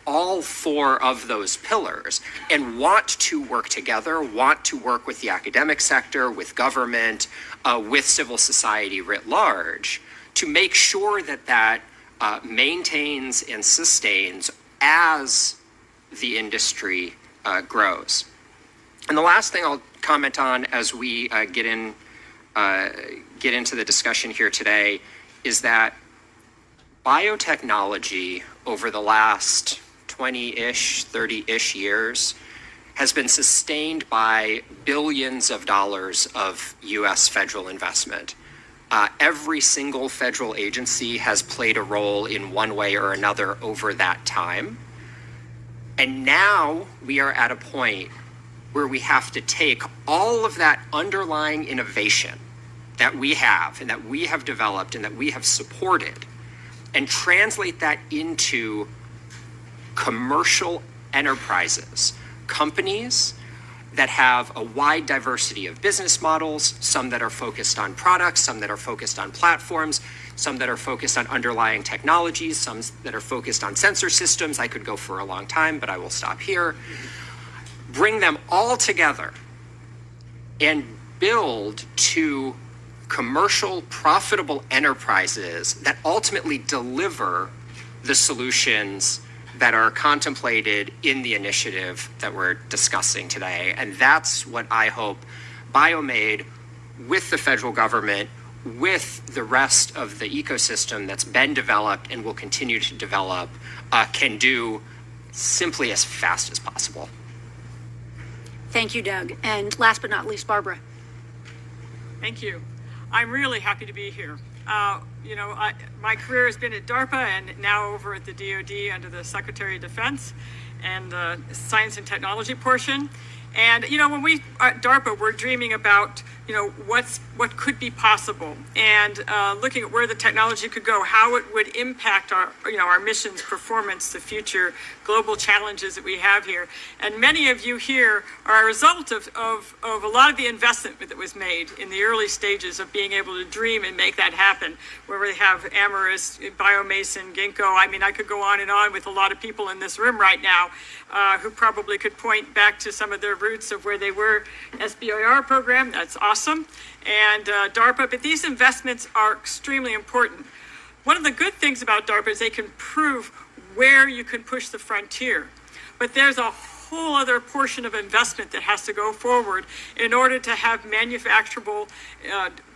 all four of those pillars and want to work together, want to work with the academic sector, with government, with civil society writ large, to make sure that that maintains and sustains as the industry grows. And the last thing I'll comment on as we get into the discussion here today is that biotechnology over the last 20-ish, 30-ish years has been sustained by billions of dollars of U.S. federal investment. Every single federal agency has played a role in one way or another over that time. And now we are at a point where we have to take all of that underlying innovation that we have and that we have developed and that we have supported and translate that into commercial enterprises, companies that have a wide diversity of business models, some that are focused on products, some that are focused on platforms, some that are focused on underlying technologies, some that are focused on sensor systems. I could go for a long time, but I will stop here. Bring them all together and build to commercial, profitable enterprises that ultimately deliver the solutions that are contemplated in the initiative that we're discussing today. And that's what I hope BioMade, with the federal government, with the rest of the ecosystem that's been developed and will continue to develop, can do simply as fast as possible. Thank you, Doug. And last but not least, Barbara. Thank you. I'm really happy to be here. My career has been at DARPA and now over at the DoD under the Secretary of Defense and the Science and Technology portion. And, when we at DARPA, we're dreaming about, what could be possible and looking at where the technology could go, how it would impact our mission's performance, the future global challenges that we have here. And many of you here are a result of a lot of the investment that was made in the early stages of being able to dream and make that happen, where we have Amyris, Biomason, Ginkgo. I mean, I could go on and on with a lot of people in this room right now who probably could point back to some of their roots of where they were. SBIR program, that's awesome, and DARPA, but these investments are extremely important. One of the good things about DARPA is they can prove where you can push the frontier, but there's a whole other portion of investment that has to go forward in order to have manufacturable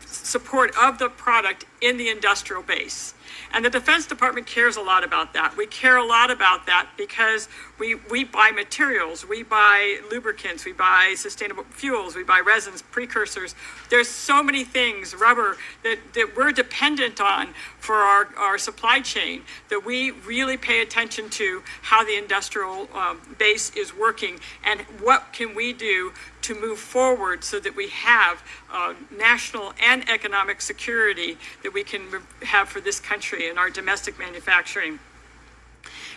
support of the product in the industrial base. And the Defense Department cares a lot about that. We care a lot about that because we buy materials, we buy lubricants, we buy sustainable fuels, we buy resins, precursors. There's so many things, rubber, that we're dependent on for our supply chain, that we really pay attention to how the industrial base is working and what can we do to move forward so that we have national and economic security that we can have for this country and our domestic manufacturing.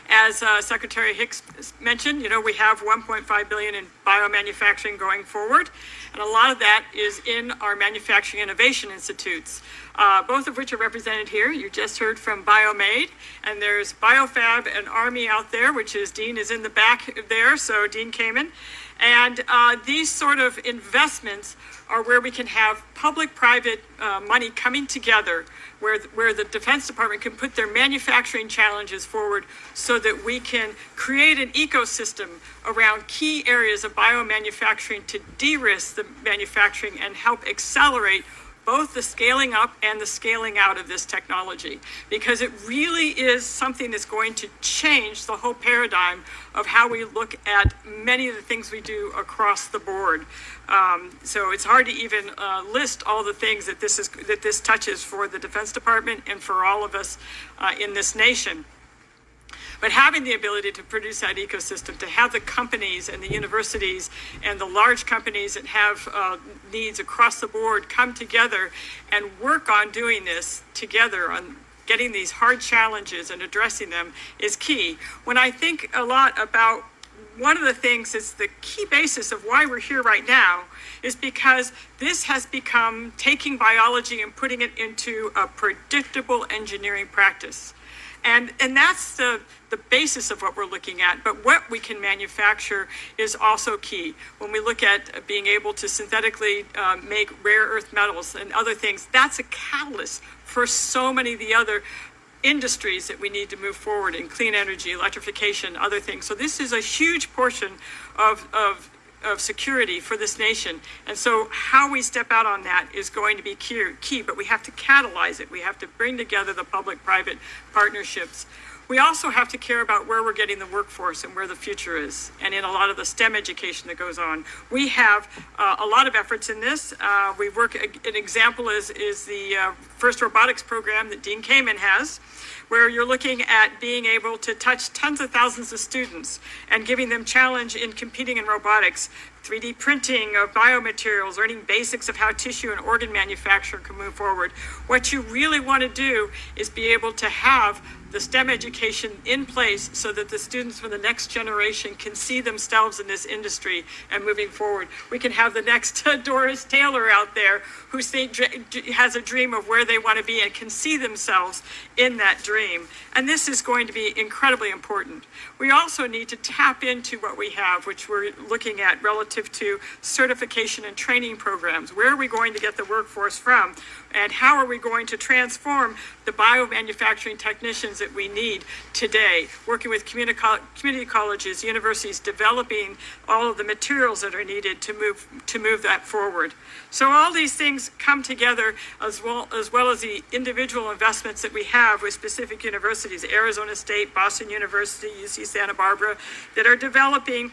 As Secretary Hicks mentioned, we have $1.5 billion in biomanufacturing going forward, and a lot of that is in our manufacturing innovation institutes, both of which are represented here. You just heard from BioMade, and there's BioFab and Army out there, which is Dean is in the back there, so Dean Kamen. And these sort of investments are where we can have public-private money coming together, where the Defense Department can put their manufacturing challenges forward so that we can create an ecosystem around key areas of biomanufacturing to de-risk the manufacturing and help accelerate both the scaling up and the scaling out of this technology, because it really is something that's going to change the whole paradigm of how we look at many of the things we do across the board. So it's hard to even list all the things that this touches for the Defense Department and for all of us in this nation. But having the ability to produce that ecosystem, to have the companies and the universities and the large companies that have needs across the board come together and work on doing this together, on getting these hard challenges and addressing them, is key. When I think a lot about one of the things that's the key basis of why we're here right now is because this has become taking biology and putting it into a predictable engineering practice. And that's the basis of what we're looking at. But what we can manufacture is also key. When we look at being able to synthetically make rare earth metals and other things, that's a catalyst for so many of the other industries that we need to move forward in clean energy, electrification, other things. So this is a huge portion of security for this nation. And so how we step out on that is going to be key, but we have to catalyze it. We have to bring together the public-private partnerships. We also have to care about where we're getting the workforce and where the future is, and in a lot of the STEM education that goes on. We have a lot of efforts in this. We work, an example is the FIRST Robotics program that Dean Kamen has, where you're looking at being able to touch tens of thousands of students and giving them challenge in competing in robotics, 3D printing of biomaterials, learning basics of how tissue and organ manufacture can move forward. What you really want to do is be able to have the STEM education in place so that the students from the next generation can see themselves in this industry and moving forward. We can have the next Doris Taylor out there who has a dream of where they want to be and can see themselves in that dream. And this is going to be incredibly important. We also need to tap into what we have, which we're looking at relative to certification and training programs. Where are we going to get the workforce from? And how are we going to transform the biomanufacturing technicians that we need today, working with community colleges, universities, developing all of the materials that are needed to move that forward. So all these things come together as well as the individual investments that we have with specific universities, Arizona State, Boston University, UC Santa Barbara, that are developing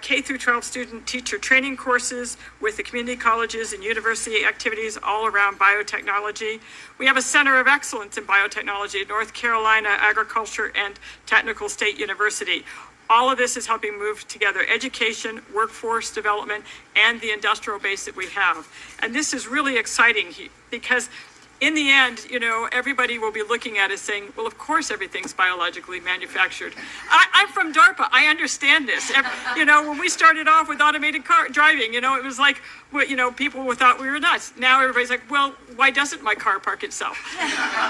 K through 12 student teacher training courses with the community colleges and university activities all around biotechnology. We have a center of excellence in biotechnology at North Carolina Agriculture and Technical State University. All of this is helping move together education, workforce development, and the industrial base that we have. And this is really exciting because in the end, everybody will be looking at us saying, well, of course everything's biologically manufactured. I'm from DARPA. I understand this. When we started off with automated car driving, it was like, people thought we were nuts. Now everybody's like, well, why doesn't my car park itself?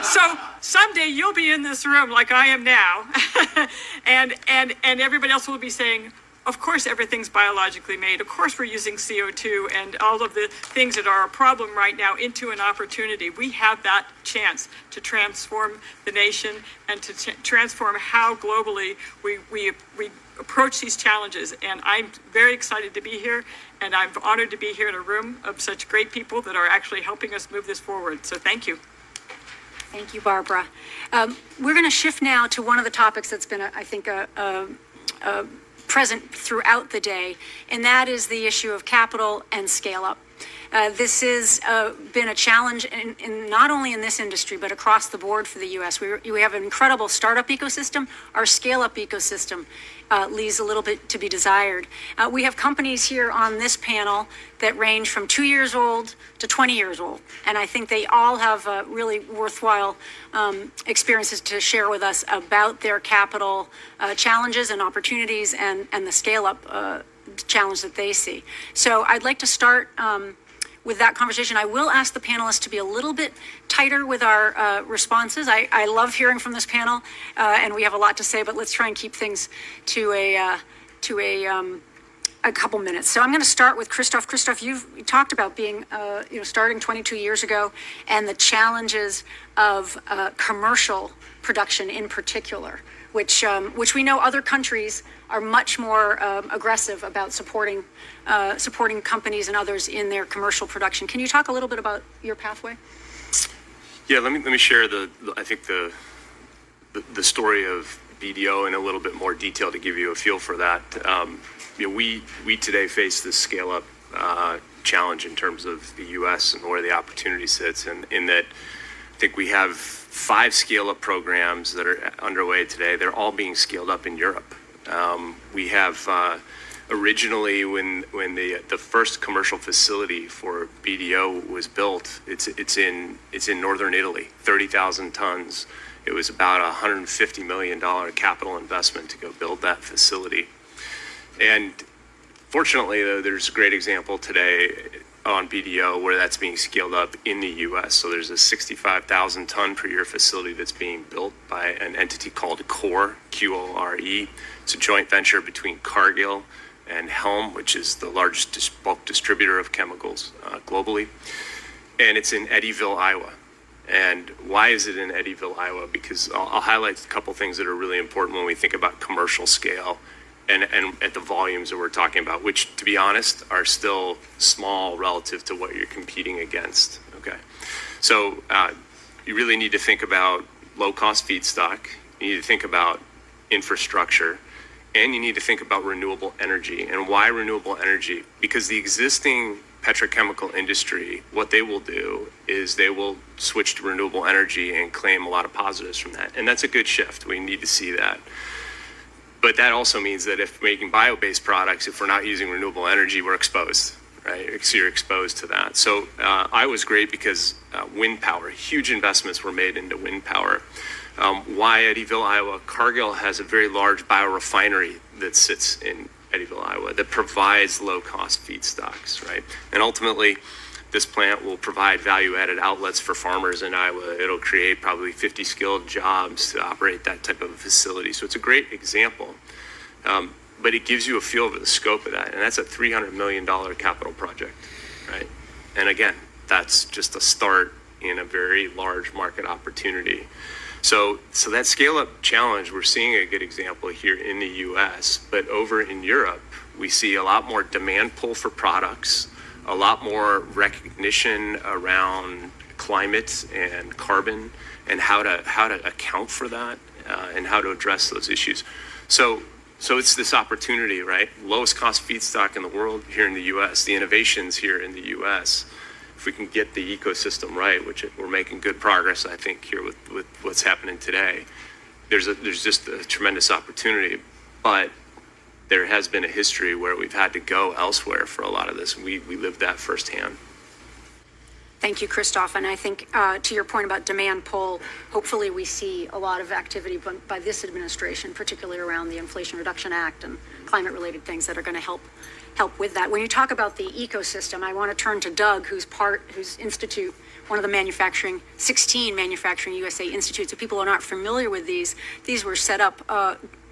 So someday you'll be in this room like I am now, and everybody else will be saying, of course, everything's biologically made. Of course, we're using CO2 and all of the things that are a problem right now into an opportunity. We have that chance to transform the nation and to transform how globally we approach these challenges. And I'm very excited to be here, and I'm honored to be here in a room of such great people that are actually helping us move this forward. So thank you. Thank you, Barbara. We're going to shift now to one of the topics that's been, I think, present throughout the day, and that is the issue of capital and scale up. This has been a challenge in not only in this industry, but across the board for the U.S. We have an incredible startup ecosystem. Our scale-up ecosystem leaves a little bit to be desired. We have companies here on this panel that range from 2 years old to 20 years old, and I think they all have really worthwhile experiences to share with us about their capital challenges and opportunities and the scale-up challenge that they see. So I'd like to start with that conversation. I will ask the panelists to be a little bit tighter with our responses. I love hearing from this panel, and we have a lot to say, but let's try and keep things to a a couple minutes. So I'm going to start with Christoph. Christoph, you talked about being, starting 22 years ago and the challenges of commercial production in particular, which we know other countries are much more aggressive about supporting companies and others in their commercial production. Can you talk a little bit about your pathway? Yeah, let me share I think the story of BDO in a little bit more detail to give you a feel for that. We today face this scale up challenge in terms of the U.S. and where the opportunity sits, and in that I think we have 5 scale up programs that are underway today. They're all being scaled up in Europe. We have originally when the first commercial facility for BDO was built, it's in northern Italy, 30,000 tons. It was about a $150 million capital investment to go build that facility. And fortunately, though, there's a great example today on BDO where that's being scaled up in the U.S. So there's a 65,000 ton per year facility that's being built by an entity called Core, Q-O-R-E. It's a joint venture between Cargill and Helm, which is the largest bulk distributor of chemicals globally. And it's in Eddyville, Iowa. And why is it in Eddyville, Iowa? Because I'll highlight a couple things that are really important when we think about commercial scale and at the volumes that we're talking about, which, to be honest, are still small relative to what you're competing against. Okay, so you really need to think about low-cost feedstock. You need to think about infrastructure, and you need to think about renewable energy. And why renewable energy? Because the existing petrochemical industry, what they will do is they will switch to renewable energy and claim a lot of positives from that. And that's a good shift. We need to see that. But that also means that if making bio-based products, if we're not using renewable energy, we're exposed, right? So you're exposed to that. So I was great because wind power, huge investments were made into wind power. Why Eddyville, Iowa? Cargill has a very large biorefinery that sits in Eddyville, Iowa, that provides low-cost feedstocks, right? And ultimately, this plant will provide value-added outlets for farmers in Iowa. It'll create probably 50 skilled jobs to operate that type of a facility. So it's a great example, but it gives you a feel of the scope of that. And that's a $300 million capital project, right? And again, that's just a start in a very large market opportunity. So that scale-up challenge, we're seeing a good example here in the U.S., but over in Europe, we see a lot more demand pull for products, a lot more recognition around climate and carbon and how to account for that and how to address those issues. So it's this opportunity, right? Lowest cost feedstock in the world here in the U.S., the innovations here in the U.S., if we can get the ecosystem right, which we're making good progress, I think, here with what's happening today, there's just a tremendous opportunity. But there has been a history where we've had to go elsewhere for a lot of this. We lived that firsthand. Thank you, Christoph. And I think to your point about demand pull, hopefully we see a lot of activity by this administration, particularly around the Inflation Reduction Act and climate-related things that are going to help with that. When you talk about the ecosystem, I want to turn to Doug, whose institute, one of the 16 Manufacturing USA institutes. If people are not familiar with these were set up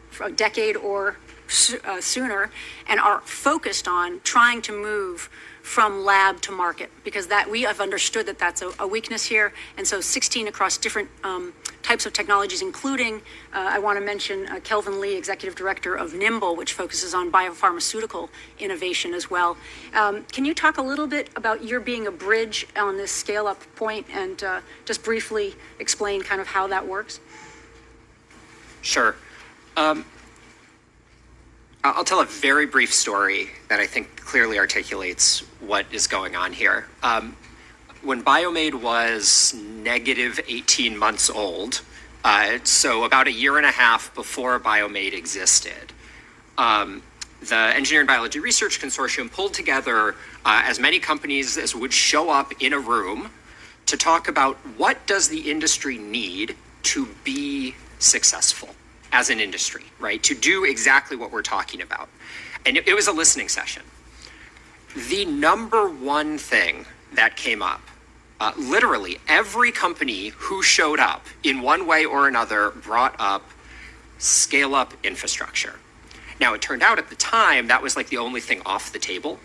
for a decade or sooner and are focused on trying to move from lab to market, because that we have understood that that's a weakness here. And so 16 across different types of technologies, including I want to mention Kelvin Lee, Executive Director of Nimble, which focuses on biopharmaceutical innovation as well. Can you talk a little bit about your being a bridge on this scale up point and just briefly explain kind of how that works? Sure. I'll tell a very brief story that I think clearly articulates what is going on here. When Biomade was negative 18 months old, so about a year and a half before Biomade existed, the Engineering Biology Research Consortium pulled together as many companies as would show up in a room to talk about what does the industry need to be successful as an industry, right? To do exactly what we're talking about. And it was a listening session. The number one thing that came up, literally every company who showed up in one way or another brought up scale up infrastructure. Now, it turned out at the time that was like the only thing off the table.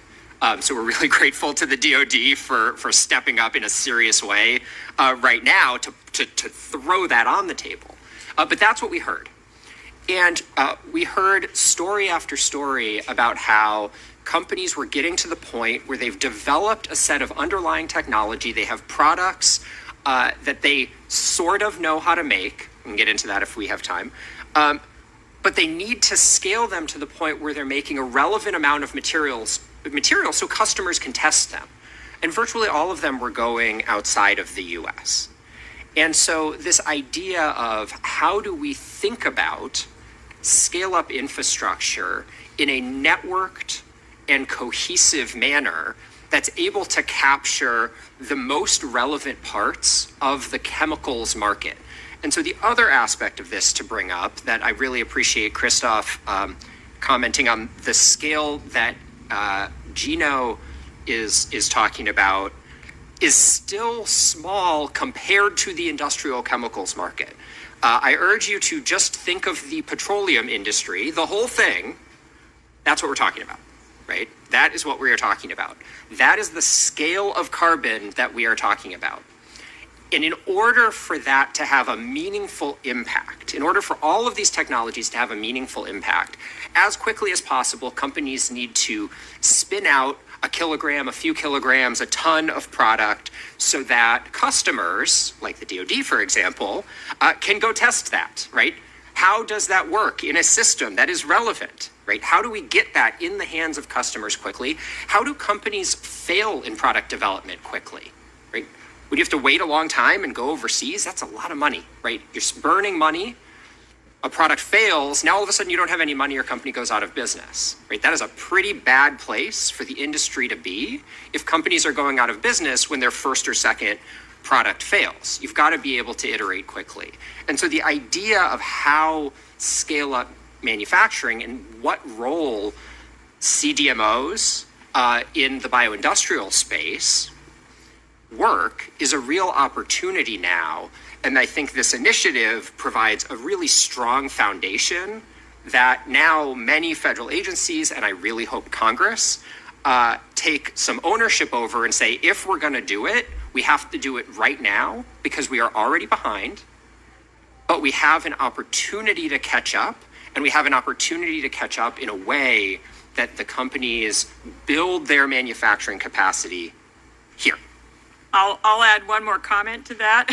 So we're really grateful to the DoD for stepping up in a serious way right now to throw that on the table. But that's what we heard. And we heard story after story about how companies were getting to the point where they've developed a set of underlying technology. They have products that they sort of know how to make. We can get into that if we have time. But they need to scale them to the point where they're making a relevant amount of materials so customers can test them. And virtually all of them were going outside of the US. And so this idea of how do we think about scale up infrastructure in a networked and cohesive manner that's able to capture the most relevant parts of the chemicals market. And so the other aspect of this to bring up that I really appreciate Christoph commenting on the scale that Gino is talking about is still small compared to the industrial chemicals market. I urge you to just think of the petroleum industry, the whole thing. That's what we're talking about, right? That is what we are talking about. That is the scale of carbon that we are talking about. And in order for that to have a meaningful impact, in order for all of these technologies to have a meaningful impact, as quickly as possible, companies need to spin out a kilogram, a few kilograms, a ton of product so that customers, like the DoD, for example, can go test that, right? How does that work in a system that is relevant, right? How do we get that in the hands of customers quickly? How do companies fail in product development quickly, right? Would you have to wait a long time and go overseas? That's a lot of money, right? You're burning money. A product fails. Now all of a sudden you don't have any money, your company goes out of business, right? That is a pretty bad place for the industry to be if companies are going out of business when their first or second product fails. You've got to be able to iterate quickly. And so the idea of how scale up manufacturing and what role CDMOs in the bioindustrial space work is a real opportunity now. And I think this initiative provides a really strong foundation that now many federal agencies, and I really hope Congress, take some ownership over and say, if we're going to do it, we have to do it right now because we are already behind, but we have an opportunity to catch up, and we have an opportunity to catch up in a way that the companies build their manufacturing capacity here. I'll add one more comment to that,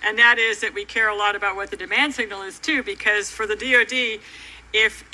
and that is that we care a lot about what the demand signal is too, because for the DoD, if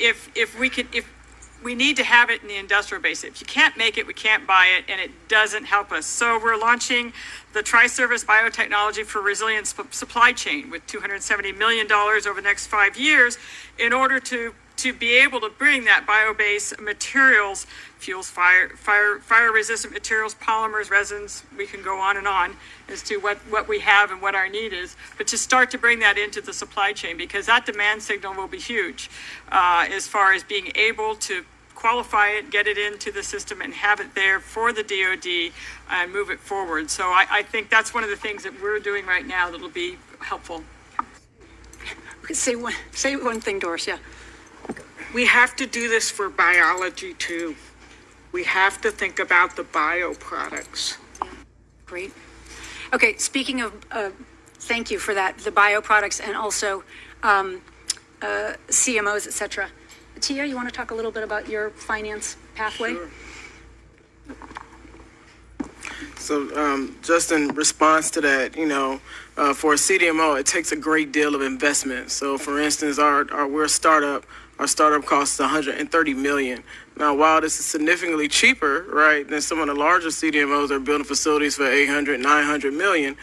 we need to have it in the industrial base. If you can't make it, we can't buy it, and it doesn't help us. So we're launching the Tri-Service Biotechnology for Resilience Supply Chain with $270 million over the next 5 years in order to be able to bring that bio-based materials, fuels, fire-resistant materials, polymers, resins, we can go on and on as to what we have and what our need is, but to start to bring that into the supply chain, because that demand signal will be huge as far as being able to qualify it, get it into the system, and have it there for the DoD and move it forward. So I think that's one of the things that we're doing right now that'll be helpful. Say one thing, Doris, yeah. We have to do this for biology too. We have to think about the bioproducts. Great. Okay, speaking of, thank you for that, the bioproducts and also CMOs, et cetera. Tia, you want to talk a little bit about your finance pathway? Sure. So just in response to that, for a CDMO, it takes a great deal of investment. So for instance, we're a startup. Our startup costs $130 million. Now, while this is significantly cheaper, right, than some of the larger CDMOs that are building facilities for $800, $900 million,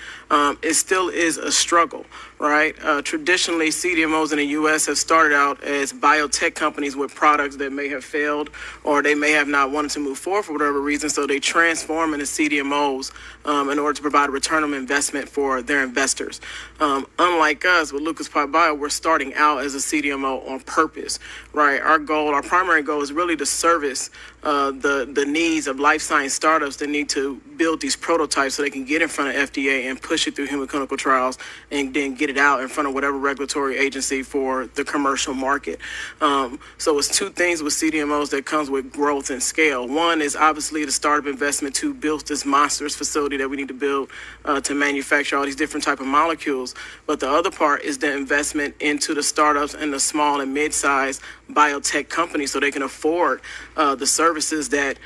it still is a struggle, right? Traditionally, CDMOs in the U.S. have started out as biotech companies with products that may have failed or they may have not wanted to move forward for whatever reason, so they transform into CDMOs in order to provide a return on investment for their investors. Unlike us, with Lucas Pot Bio, we're starting out as a CDMO on purpose, right? Our primary goal is really to service the needs of life science startups that need to build these prototypes so they can get in front of FDA and push it through human clinical trials and then get it out in front of whatever regulatory agency for the commercial market. So it's two things with CDMOs that comes with growth and scale. One is obviously the startup investment to build this monstrous facility that we need to build to manufacture all these different type of molecules. But the other part is the investment into the startups and the small and mid-sized biotech companies so they can afford the services that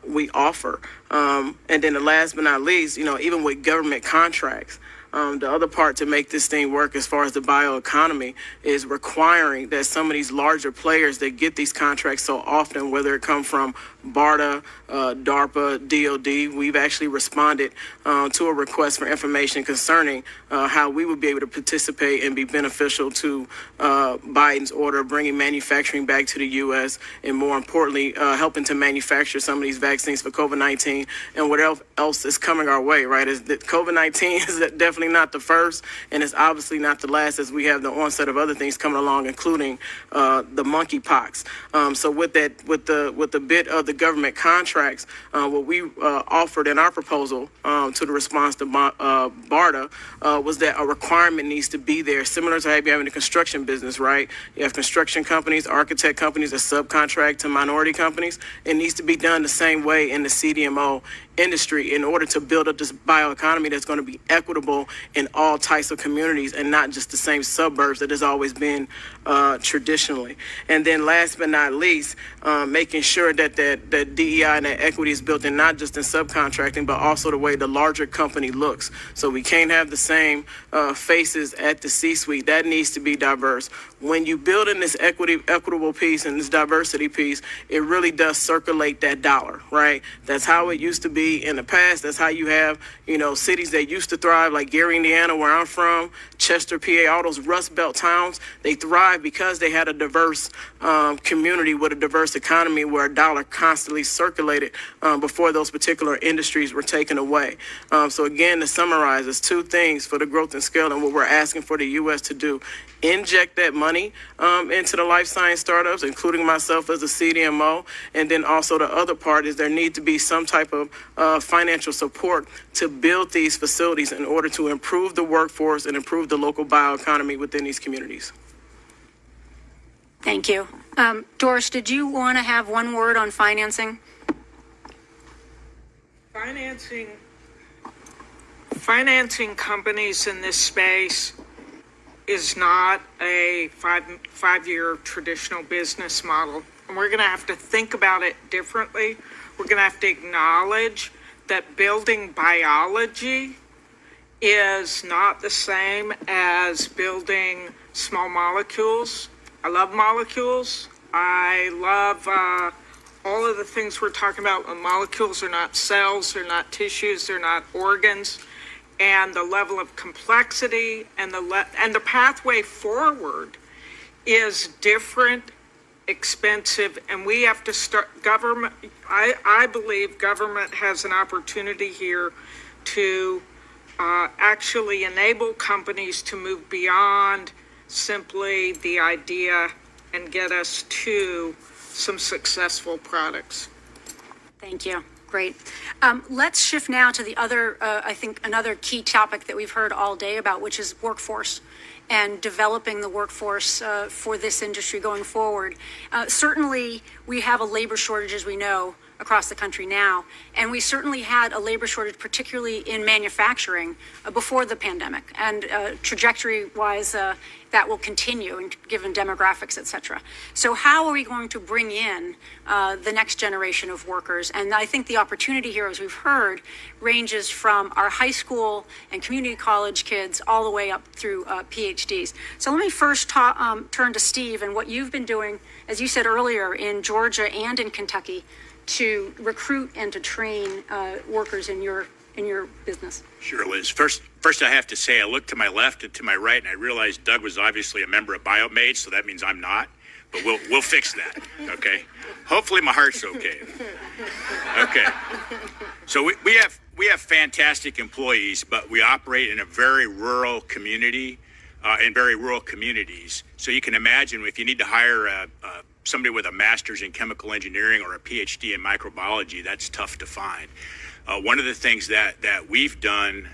we offer. And then the last but not least, even with government contracts, the other part to make this thing work as far as the bioeconomy is requiring that some of these larger players that get these contracts so often, whether it come from BARDA, DARPA, DOD, we've actually responded to a request for information concerning how we would be able to participate and be beneficial to Biden's order, bringing manufacturing back to the U.S. and more importantly, helping to manufacture some of these vaccines for COVID-19 and what else is coming our way, right? Is that COVID-19 is definitely not the first, and it's obviously not the last as we have the onset of other things coming along, including the monkeypox. So with the bit of the government contracts, what we offered in our proposal to the response to BARDA was that a requirement needs to be there, similar to how you have in the construction business, right? You have construction companies, architect companies that subcontract to minority companies. It needs to be done the same way in the CDMO industry in order to build up this bioeconomy that's going to be equitable in all types of communities and not just the same suburbs that has always been traditionally. And then last but not least, making sure that DEI and that equity is built in not just in subcontracting, but also the way the larger company looks. So we can't have the same faces at the C-suite. That needs to be diverse. When you build in this equitable piece and this diversity piece, it really does circulate that dollar, right? That's how it used to be in the past. That's how you have, cities that used to thrive, like Gary, Indiana, where I'm from, Chester, PA, all those Rust Belt towns. They thrive because they had a diverse community with a diverse economy where a dollar constantly circulated before those particular industries were taken away. So again, to summarize, there's two things for the growth and scale and what we're asking for the U.S. to do. Inject that money into the life science startups, including myself as a CDMO. And then also the other part is there need to be some type of financial support to build these facilities in order to improve the workforce and improve the local bioeconomy within these communities. Thank you. Doris, did you want to have one word on financing? Financing companies in this space is not a five-year traditional business model. And we're going to have to think about it differently. We're going to have to acknowledge that building biology is not the same as building small molecules. I love molecules. I love all of the things we're talking about. Molecules are not cells, they're not tissues, they're not organs. And the level of complexity and the pathway forward is different, expensive, and we have to start government. I believe government has an opportunity here to actually enable companies to move beyond simply the idea and get us to some successful products. Thank you. Great. Let's shift now to the other, I think, another key topic that we've heard all day about, which is workforce and developing the workforce for this industry going forward. Certainly, we have a labor shortage, as we know, across the country now, and we certainly had a labor shortage, particularly in manufacturing, before the pandemic. And trajectory-wise, that will continue, and given demographics, et cetera. So how are we going to bring in the next generation of workers? And I think the opportunity here, as we've heard, ranges from our high school and community college kids all the way up through PhDs. So let me first turn to Steve and what you've been doing, as you said earlier, in Georgia and in Kentucky to recruit and to train workers in your business. Sure, Liz. First, I have to say I looked to my left and to my right, and I realized Doug was obviously a member of BioMaid, so that means I'm not. But we'll fix that. Okay. Hopefully, my heart's okay. Okay. So we have fantastic employees, but we operate in a very rural community. in very rural communities. So you can imagine if you need to hire somebody with a master's in chemical engineering or a PhD in microbiology, that's tough to find. One of the things that we've done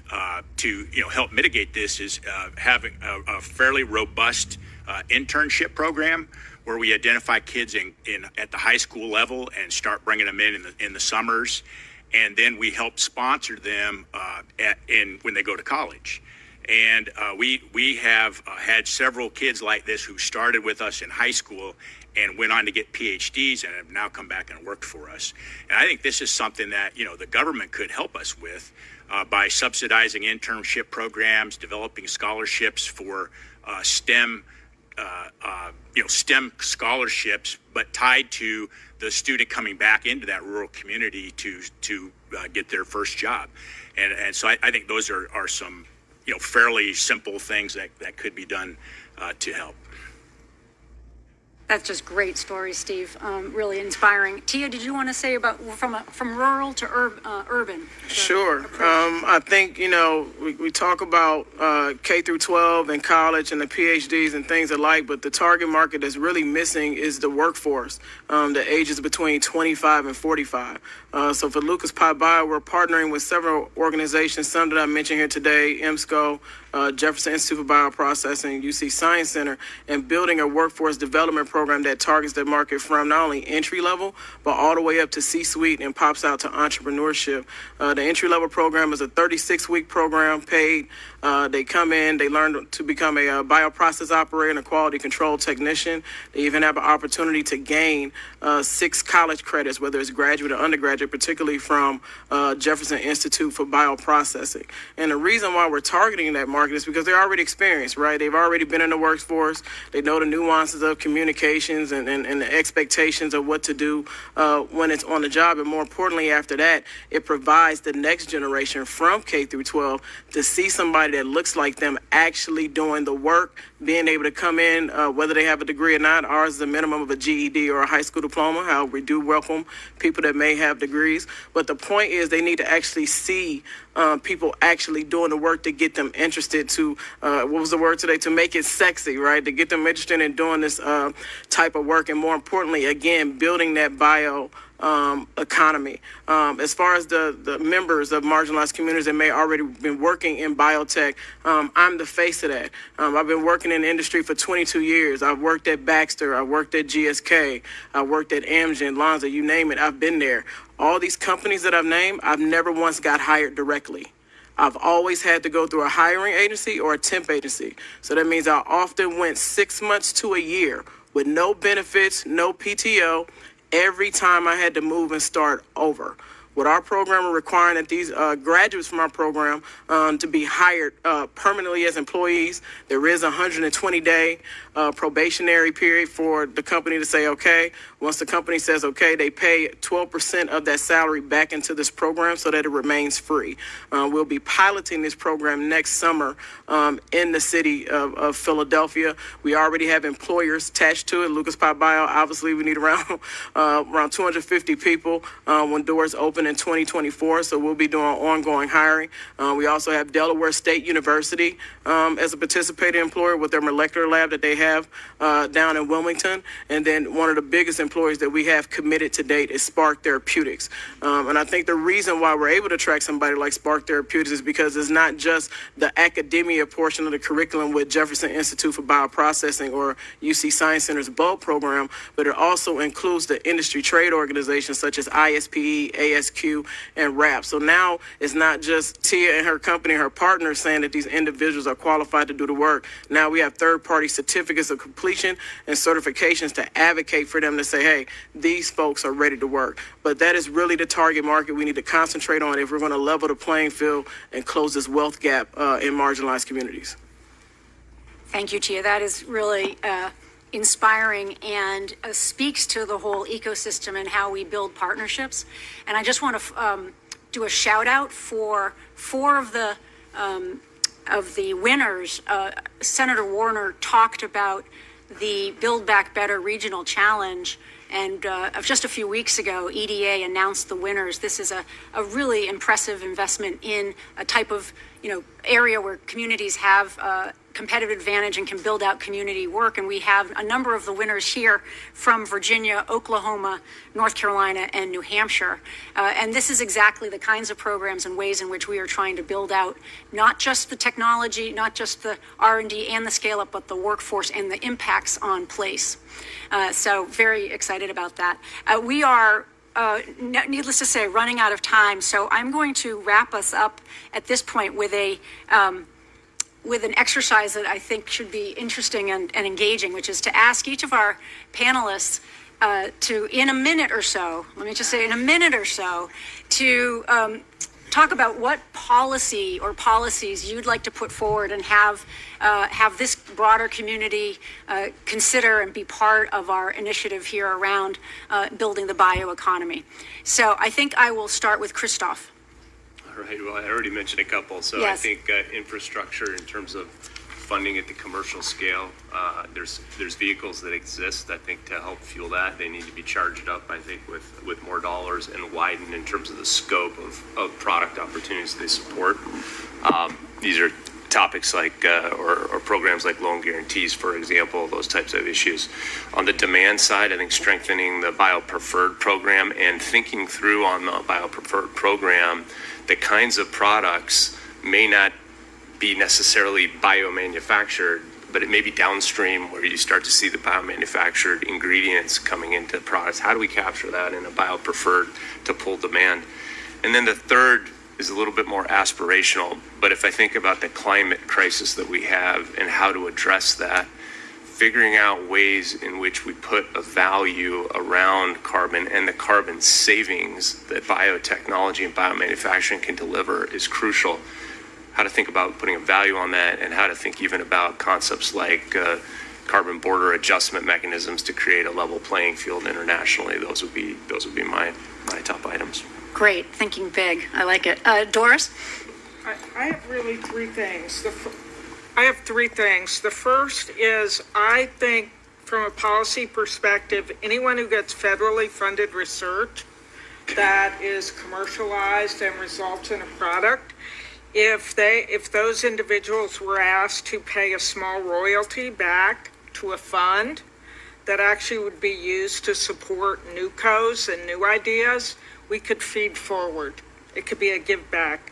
to help mitigate this is having a fairly robust internship program where we identify kids at the high school level and start bringing them in the summers, and then we help sponsor them when they go to college. And we have had several kids like this who started with us in high school and went on to get PhDs and have now come back and worked for us. And I think this is something that the government could help us with by subsidizing internship programs, developing scholarships for STEM scholarships, but tied to the student coming back into that rural community to get their first job. And so I think those are some fairly simple things that could be done to help. That's just great stories, Steve. Really inspiring. Tia, did you want to say about from rural to urban? Sure. I think, we talk about K through 12 and college and the PhDs and things alike, but the target market that's really missing is the workforce, the ages between 25 and 45. So for Lucas Pi Bio, we're partnering with several organizations, some that I mentioned here today, EMSCO, Jefferson Institute for Bioprocessing, UC Science Center, and building a workforce development program that targets the market from not only entry level, but all the way up to C-suite and pops out to entrepreneurship. The entry level program is a 36-week program, paid. They come in, they learn to become a bioprocess operator and a quality control technician. They even have an opportunity to gain 6 college credits, whether it's graduate or undergraduate, particularly from Jefferson Institute for Bioprocessing. And the reason why we're targeting that market is because they're already experienced, right? They've already been in the workforce. They know the nuances of communications and the expectations of what to do when it's on the job. And more importantly, after that, it provides the next generation from K through 12 to see somebody that looks like them actually doing the work, being able to come in, whether they have a degree or not. Ours is a minimum of a GED or a high school diploma. However, we do welcome people that may have degrees. But the point is they need to actually see people actually doing the work to get them interested to, what was the word today, to make it sexy, right? To get them interested in doing this type of work. And more importantly, again, building that bio economy. As far as the members of marginalized communities that may already been working in biotech, I'm the face of that. I've been working in the industry for 22 years. I've worked at Baxter, I worked at GSK, I worked at Amgen, Lonza, you name it, I've been there. All these companies that I've named, I've never once got hired directly. I've always had to go through a hiring agency or a temp agency. So that means I often went 6 months to a year with no benefits, no PTO, every time I had to move and start over. With our program, we're requiring that these graduates from our program to be hired permanently as employees. There is a 120-day probationary period for the company to say, okay. Once the company says, okay, they pay 12% of that salary back into this program so that it remains free. We'll be piloting this program next summer in the city of Philadelphia. We already have employers attached to it. Lucas Pi Bio, obviously, we need around 250 people when doors open in 2024, so we'll be doing ongoing hiring. We also have Delaware State University as a participating employer with their molecular lab that they have down in Wilmington. And then one of the biggest employers that we have committed to date is Spark Therapeutics. And I think the reason why we're able to attract somebody like Spark Therapeutics is because it's not just the academia portion of the curriculum with Jefferson Institute for Bioprocessing or UC Science Center's BULB program, but it also includes the industry trade organizations such as ISPE, ASQ, and RAP. So now it's not just Tia and her company, her partners saying that these individuals are qualified to do the work. Now we have third-party certificates of completion and certifications to advocate for them to say, hey, these folks are ready to work. But that is really the target market we need to concentrate on if we're going to level the playing field and close this wealth gap in marginalized communities. Thank you, Tia. That is really inspiring and speaks to the whole ecosystem and how we build partnerships. And I just want to do a shout out for 4 of the winners. Senator Warner talked about the Build Back Better Regional Challenge. And just a few weeks ago, EDA announced the winners. This is a really impressive investment in a type of area where communities have competitive advantage and can build out community work. And we have a number of the winners here from Virginia, Oklahoma, North Carolina, and New Hampshire. And this is exactly the kinds of programs and ways in which we are trying to build out not just the technology, not just the R&D and the scale up, but the workforce and the impacts on place. So very excited about that. We are needless to say, running out of time. So I'm going to wrap us up at this point with with an exercise that I think should be interesting and engaging, which is to ask each of our panelists to, in a minute or so, let me just say in a minute or so, to talk about what policy or policies you'd like to put forward and have this broader community consider and be part of our initiative here around building the bioeconomy. So I think I will start with Christoph. All right, well, I already mentioned a couple. So Yes. I think infrastructure in terms of funding at the commercial scale, there's vehicles that exist, I think, to help fuel that. They need to be charged up, I think, with more dollars and widened in terms of the scope of product opportunities they support. These are topics like, or programs like loan guarantees, for example, those types of issues. On the demand side, I think strengthening the BioPreferred program and thinking through on the BioPreferred program, the kinds of products may not be necessarily biomanufactured, but it may be downstream where you start to see the biomanufactured ingredients coming into products. How do we capture that in a BioPreferred to pull demand? And then the third is a little bit more aspirational, but if I think about the climate crisis that we have and how to address that, figuring out ways in which we put a value around carbon and the carbon savings that biotechnology and biomanufacturing can deliver is crucial. How to think about putting a value on that and how to think even about concepts like carbon border adjustment mechanisms to create a level playing field internationally. Those would be my top items. Great, thinking big. I like it. Doris? I have really three things. I have three things. The first is, I think from a policy perspective, anyone who gets federally funded research that is commercialized and results in a product, if those individuals were asked to pay a small royalty back to a fund that actually would be used to support new codes and new ideas, we could feed forward. It could be a give back.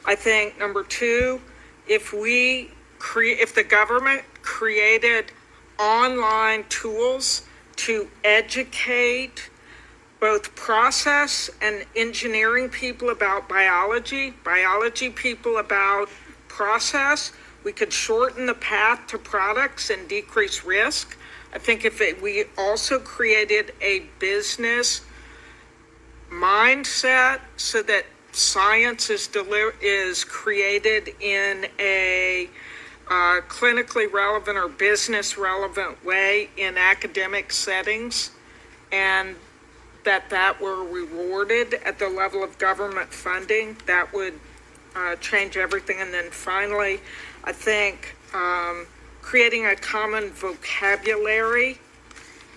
I think number two, if the government created online tools to educate both process and engineering people about biology people about process, we could shorten the path to products and decrease risk. I think if we also created a business mindset so that science is created in a clinically relevant or business relevant way in academic settings, and that were rewarded at the level of government funding, that would change everything. And then finally, I think creating a common vocabulary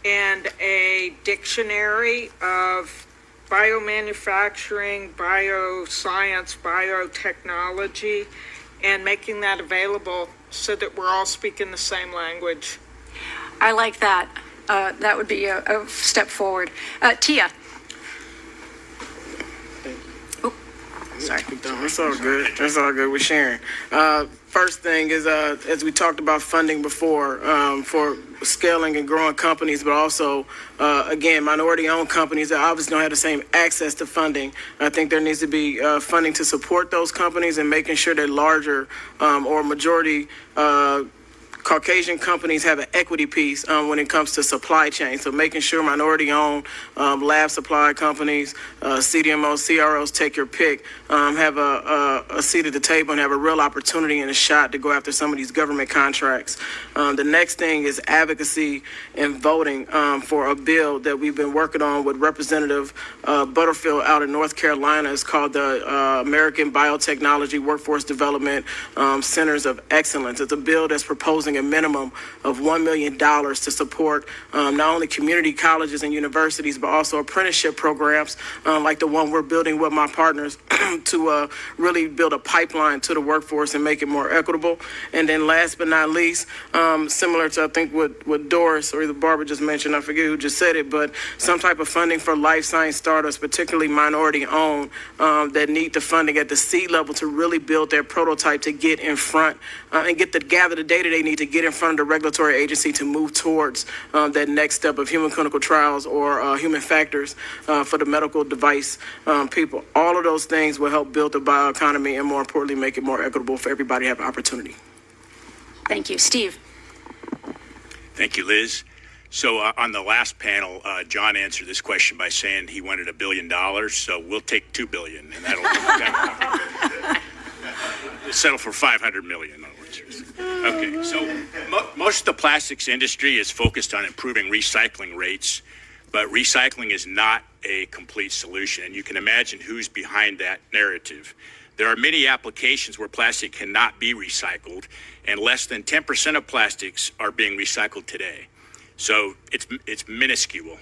and a dictionary of biomanufacturing, bioscience, biotechnology, and making that available so that we're all speaking the same language. I like that. That would be a step forward. Tia. Oh, sorry. That's all good. That's all good. We're sharing. First thing is, as we talked about funding before, for scaling and growing companies, but also, again, minority-owned companies that obviously don't have the same access to funding. I think there needs to be funding to support those companies and making sure that larger or majority Caucasian companies have an equity piece when it comes to supply chain. So making sure minority-owned lab supply companies, CDMOs, CROs, take your pick, have a seat at the table and have a real opportunity and a shot to go after some of these government contracts. The next thing is advocacy and voting for a bill that we've been working on with Representative Butterfield out in North Carolina. It's called the American Biotechnology Workforce Development Centers of Excellence. It's a bill that's proposing proposing a minimum of $1 million to support not only community colleges and universities, but also apprenticeship programs like the one we're building with my partners to really build a pipeline to the workforce and make it more equitable. And then last but not least, similar to I think what Doris or either Barbara just mentioned, I forget who just said it, but some type of funding for life science startups, particularly minority owned, that need the funding at the seed level to really build their prototype to get in front and gather the data they need to get in front of the regulatory agency to move towards that next step of human clinical trials or human factors for the medical device people. All of those things will help build the bioeconomy and, more importantly, make it more equitable for everybody to have opportunity. Thank you. Steve. Thank you, Liz. So on the last panel, John answered this question by saying he wanted $1 billion. So we'll take $2 billion, and that'll settle for $500 million. Okay, so most of the plastics industry is focused on improving recycling rates, but recycling is not a complete solution, and you can imagine who's behind that narrative. There are many applications where plastic cannot be recycled, and less than 10% of plastics are being recycled today. So it's minuscule.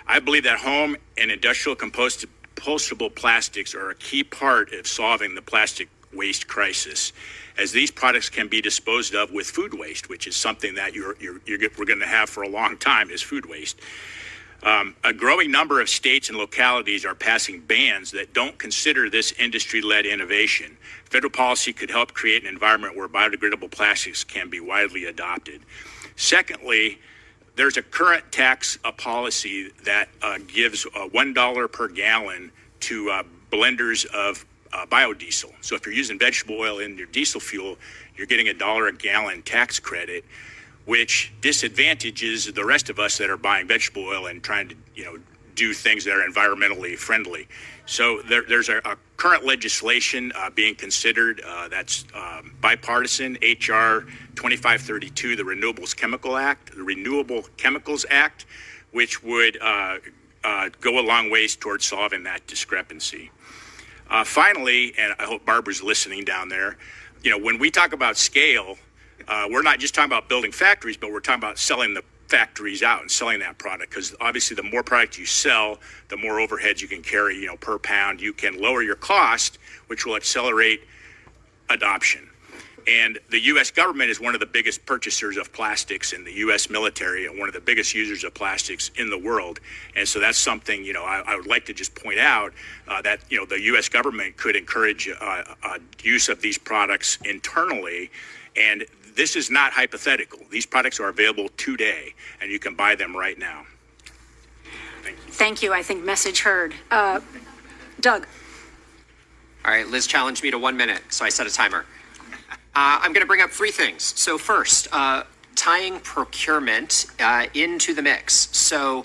I believe that home and industrial compostable plastics are a key part of solving the plastic waste crisis, as these products can be disposed of with food waste, which is something that we're going to have for a long time, is food waste. A growing number of states and localities are passing bans that don't consider this industry-led innovation. Federal policy could help create an environment where biodegradable plastics can be widely adopted. Secondly, there's a current tax policy that gives $1 per gallon to blenders of biodiesel. So if you're using vegetable oil in your diesel fuel, you're getting $1 a gallon tax credit, which disadvantages the rest of us that are buying vegetable oil and trying to, do things that are environmentally friendly. So there's a current legislation being considered that's bipartisan, HR 2532, the Renewable Chemicals Act, which would go a long ways towards solving that discrepancy. Finally, and I hope Barbara's listening down there, when we talk about scale, we're not just talking about building factories, but we're talking about selling the factories out and selling that product, because obviously the more product you sell, the more overheads you can carry, per pound. You can lower your cost, which will accelerate adoption. And the U.S. government is one of the biggest purchasers of plastics in the U.S. military and one of the biggest users of plastics in the world. And so that's something, I would like to just point out that, the U.S. government could encourage use of these products internally. And this is not hypothetical. These products are available today, and you can buy them right now. Thank you. Thank you. I think message heard. Doug. All right, Liz challenged me to 1 minute, so I set a timer. I'm going to bring up three things. So first, tying procurement into the mix. So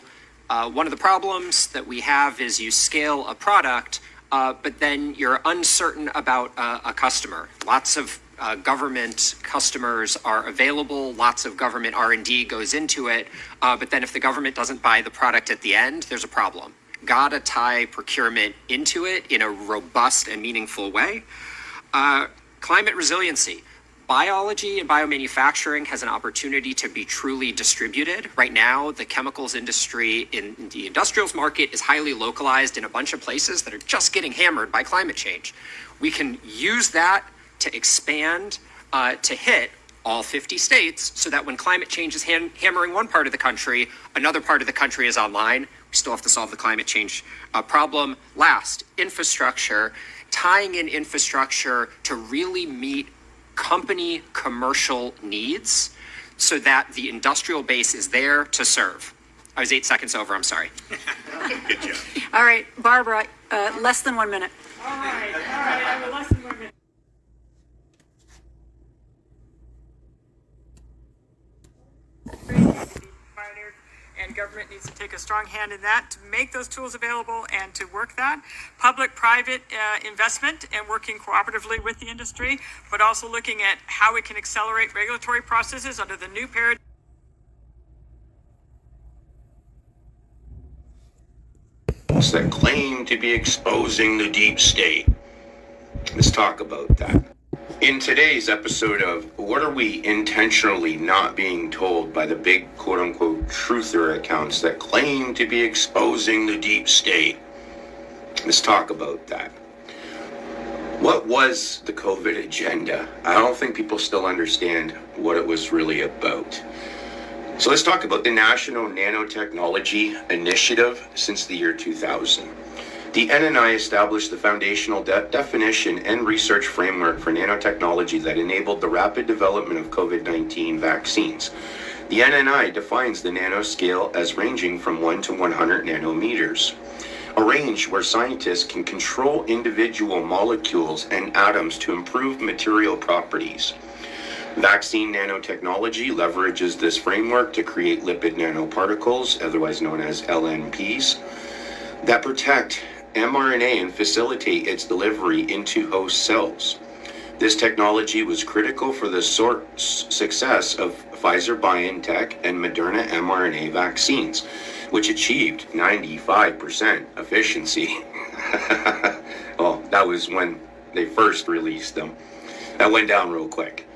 one of the problems that we have is you scale a product, but then you're uncertain about a customer. Lots of government customers are available. Lots of government R&D goes into it. But then if the government doesn't buy the product at the end, there's a problem. Gotta tie procurement into it in a robust and meaningful way. Climate resiliency. Biology and biomanufacturing has an opportunity to be truly distributed. Right now, the chemicals industry in the industrials market is highly localized in a bunch of places that are just getting hammered by climate change. We can use that to expand to hit all 50 states so that when climate change is hammering one part of the country, another part of the country is online. We still have to solve the climate change problem. Last, infrastructure. Tying in infrastructure to really meet company commercial needs so that the industrial base is there to serve. I was 8 seconds over, I'm sorry. Good job. All right, Barbara, less than 1 minute. All right, I have less than 1 minute. And government needs to take a strong hand in that to make those tools available and to work that. Public-private investment and working cooperatively with the industry, but also looking at how we can accelerate regulatory processes under the new paradigm. That claim to be exposing the deep state. Let's talk about that. In today's episode of What Are We Intentionally Not Being Told by the Big Quote-Unquote Truther accounts that claim to be exposing the deep state, let's talk about that. What was the COVID agenda? I don't think people still understand what it was really about. So let's talk about the National Nanotechnology Initiative since the year 2000. The NNI established the foundational definition and research framework for nanotechnology that enabled the rapid development of COVID-19 vaccines. The NNI defines the nanoscale as ranging from 1 to 100 nanometers, a range where scientists can control individual molecules and atoms to improve material properties. Vaccine nanotechnology leverages this framework to create lipid nanoparticles, otherwise known as LNPs, that protect mRNA and facilitate its delivery into host cells. This technology was critical for the success of Pfizer-BioNTech and Moderna mRNA vaccines, which achieved 95% efficiency. Well, that was when they first released them. That went down real quick.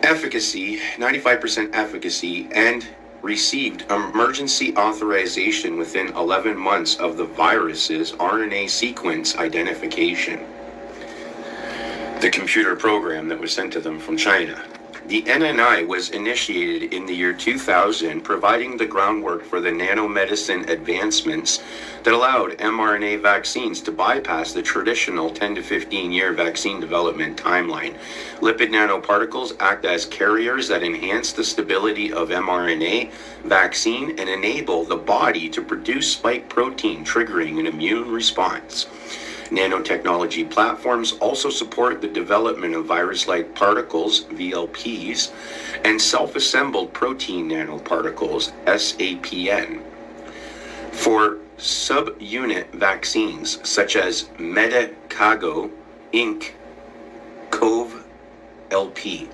Efficacy, 95% efficacy, and received emergency authorization within 11 months of the virus's RNA sequence identification. The computer program that was sent to them from China. The NNI was initiated in the year 2000, providing the groundwork for the nanomedicine advancements that allowed mRNA vaccines to bypass the traditional 10 to 15 year vaccine development timeline. Lipid nanoparticles act as carriers that enhance the stability of mRNA vaccine and enable the body to produce spike protein, triggering an immune response. Nanotechnology platforms also support the development of virus-like particles, VLPs, and self-assembled protein nanoparticles, SAPN, for subunit vaccines such as Medicago, Inc., COV-LP.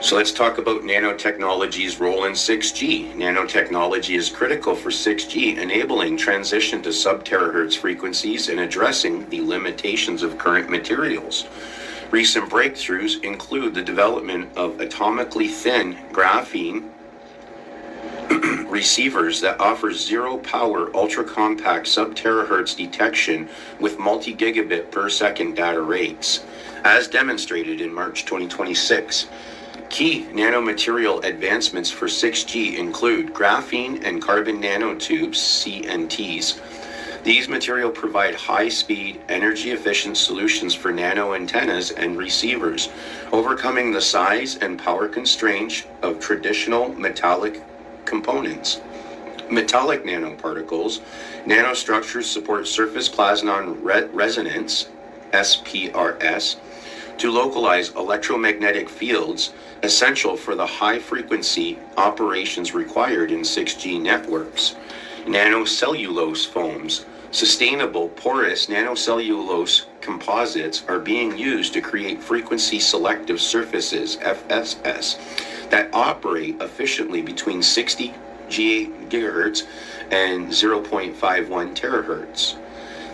So let's talk about nanotechnology's role in 6G. Nanotechnology is critical for 6G, enabling transition to sub-terahertz frequencies and addressing the limitations of current materials. Recent breakthroughs include the development of atomically thin graphene receivers that offer zero-power, ultra-compact sub-terahertz detection with multi-gigabit per second data rates, as demonstrated in March 2026. Key nanomaterial advancements for 6G include graphene and carbon nanotubes, CNTs. These materials provide high-speed, energy-efficient solutions for nano antennas and receivers, overcoming the size and power constraints of traditional metallic components. Metallic nanoparticles, nanostructures support surface plasmon resonance, SPRS, to localize electromagnetic fields essential for the high-frequency operations required in 6G networks. Nanocellulose foams, sustainable porous nanocellulose composites, are being used to create frequency-selective surfaces, FSS, that operate efficiently between 60 GHz and 0.51 terahertz.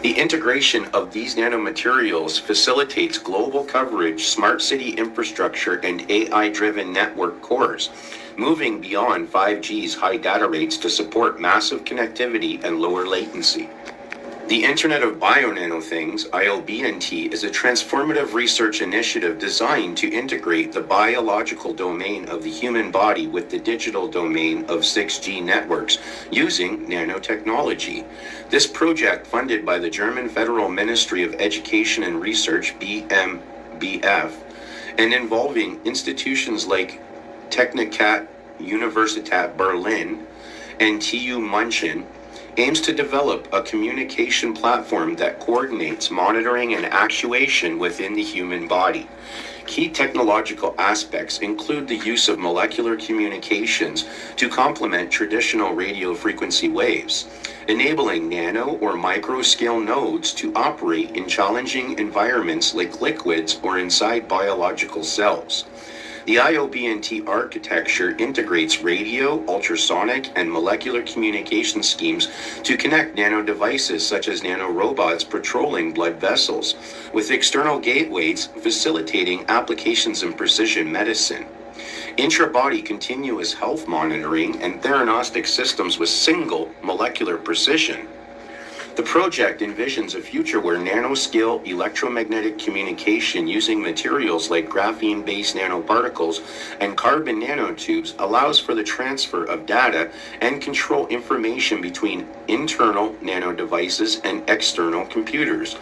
The integration of these nanomaterials facilitates global coverage, smart city infrastructure, and AI-driven network cores, moving beyond 5G's high data rates to support massive connectivity and lower latency. The Internet of Bio-Nanothings, IOBNT, is a transformative research initiative designed to integrate the biological domain of the human body with the digital domain of 6G networks using nanotechnology. This project, funded by the German Federal Ministry of Education and Research, BMBF, and involving institutions like Technikat Universität Berlin and TU München, aims to develop a communication platform that coordinates monitoring and actuation within the human body. Key technological aspects include the use of molecular communications to complement traditional radio frequency waves, enabling nano or micro-scale nodes to operate in challenging environments like liquids or inside biological cells. The IOBNT architecture integrates radio, ultrasonic, and molecular communication schemes to connect nano devices such as nanorobots patrolling blood vessels, with external gateways facilitating applications in precision medicine. Intra-body continuous health monitoring and theranostic systems with single molecular precision. The project envisions a future where nanoscale electromagnetic communication using materials like graphene-based nanoparticles and carbon nanotubes allows for the transfer of data and control information between internal nanodevices and external computers.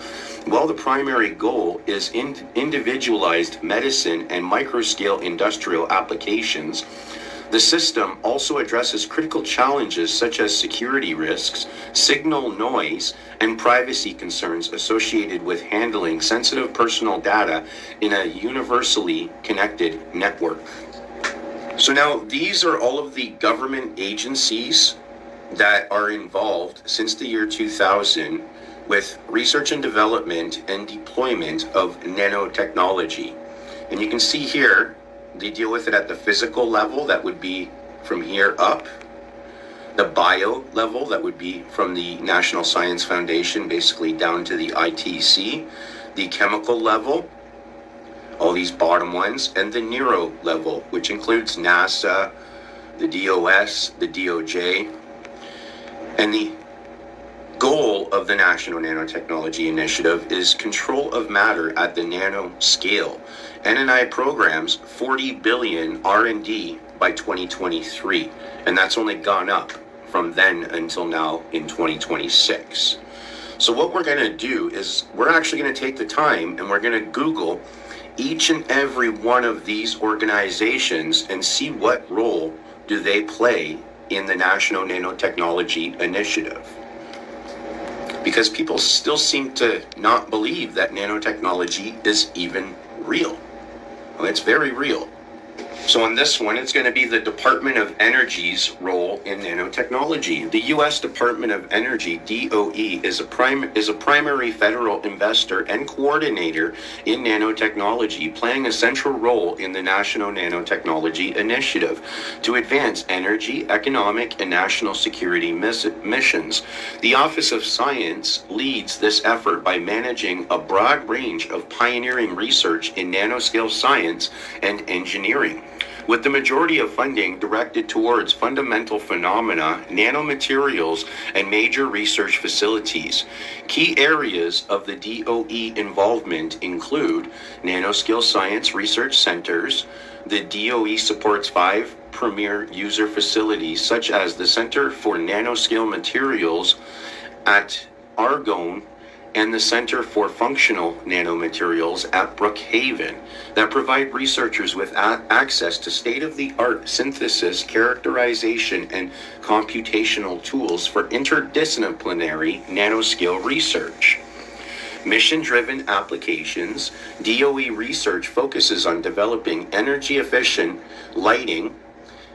While the primary goal is individualized medicine and microscale industrial applications, the system also addresses critical challenges such as security risks, signal noise, and privacy concerns associated with handling sensitive personal data in a universally connected network. So now these are all of the government agencies that are involved since the year 2000 with research and development and deployment of nanotechnology. And you can see here, they deal with it at the physical level, that would be from here up. The bio level, that would be from the National Science Foundation, basically down to the ITC. The chemical level, all these bottom ones, and the neuro level, which includes NASA, the DOS, the DOJ. And the goal of the National Nanotechnology Initiative is control of matter at the nano scale. NNI programs 40 billion R&D by 2023, and that's only gone up from then until now in 2026. So what we're going to do is we're actually going to take the time and we're going to Google each and every one of these organizations and see what role do they play in the National Nanotechnology Initiative. Because people still seem to not believe that nanotechnology is even real. Well, it's very real. So on this one, it's going to be the Department of Energy's role in nanotechnology. The U.S. Department of Energy, DOE, is a primary federal investor and coordinator in nanotechnology, playing a central role in the National Nanotechnology Initiative to advance energy, economic, and national security missions. The Office of Science leads this effort by managing a broad range of pioneering research in nanoscale science and engineering, with the majority of funding directed towards fundamental phenomena, nanomaterials, and major research facilities. Key areas of the DOE involvement include nanoscale science research centers. The DOE supports 5 premier user facilities, such as the Center for Nanoscale Materials at Argonne and the Center for Functional Nanomaterials at Brookhaven, that provide researchers with access to state-of-the-art synthesis, characterization, and computational tools for interdisciplinary nanoscale research. Mission-driven applications. DOE research focuses on developing energy-efficient lighting,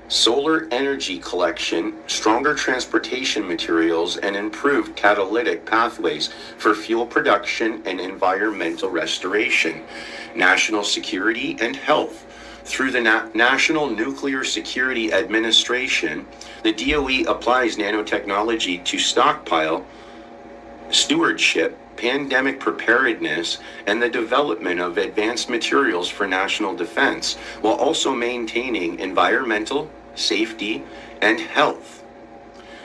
solar energy collection, stronger transportation materials, and improved catalytic pathways for fuel production and environmental restoration. National security and health. Through the National Nuclear Security Administration, the DOE applies nanotechnology to stockpile, stewardship, pandemic preparedness, and the development of advanced materials for national defense, while also maintaining environmental, safety, and health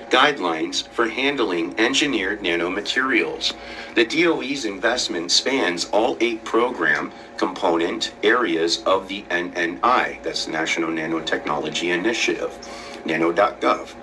guidelines for handling engineered nanomaterials. The DOE's investment spans all 8 program component areas of the NNI, that's the National Nanotechnology Initiative, nano.gov,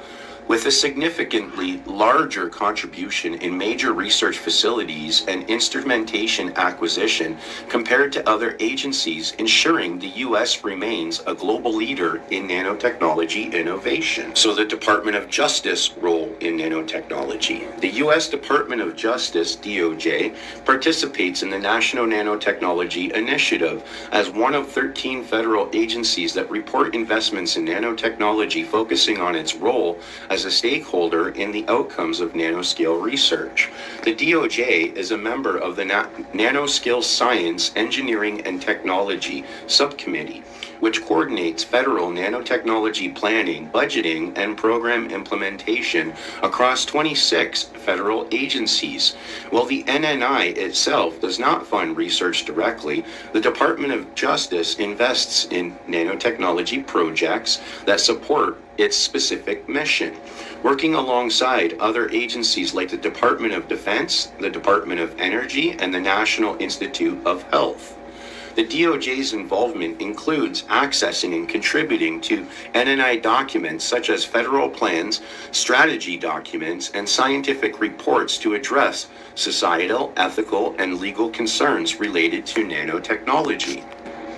with a significantly larger contribution in major research facilities and instrumentation acquisition compared to other agencies, ensuring the U.S. remains a global leader in nanotechnology innovation. So the Department of Justice role in nanotechnology. The U.S. Department of Justice, DOJ, participates in the National Nanotechnology Initiative as one of 13 federal agencies that report investments in nanotechnology, focusing on its role as as a stakeholder in the outcomes of nanoscale research. The DOJ is a member of the Nanoscale Science, Engineering, and Technology Subcommittee, which coordinates federal nanotechnology planning, budgeting, and program implementation across 26 federal agencies. While the NNI itself does not fund research directly, the Department of Justice invests in nanotechnology projects that support its specific mission, working alongside other agencies like the Department of Defense, the Department of Energy, and the National Institute of Health. The DOJ's involvement includes accessing and contributing to NNI documents such as federal plans, strategy documents, and scientific reports to address societal, ethical, and legal concerns related to nanotechnology.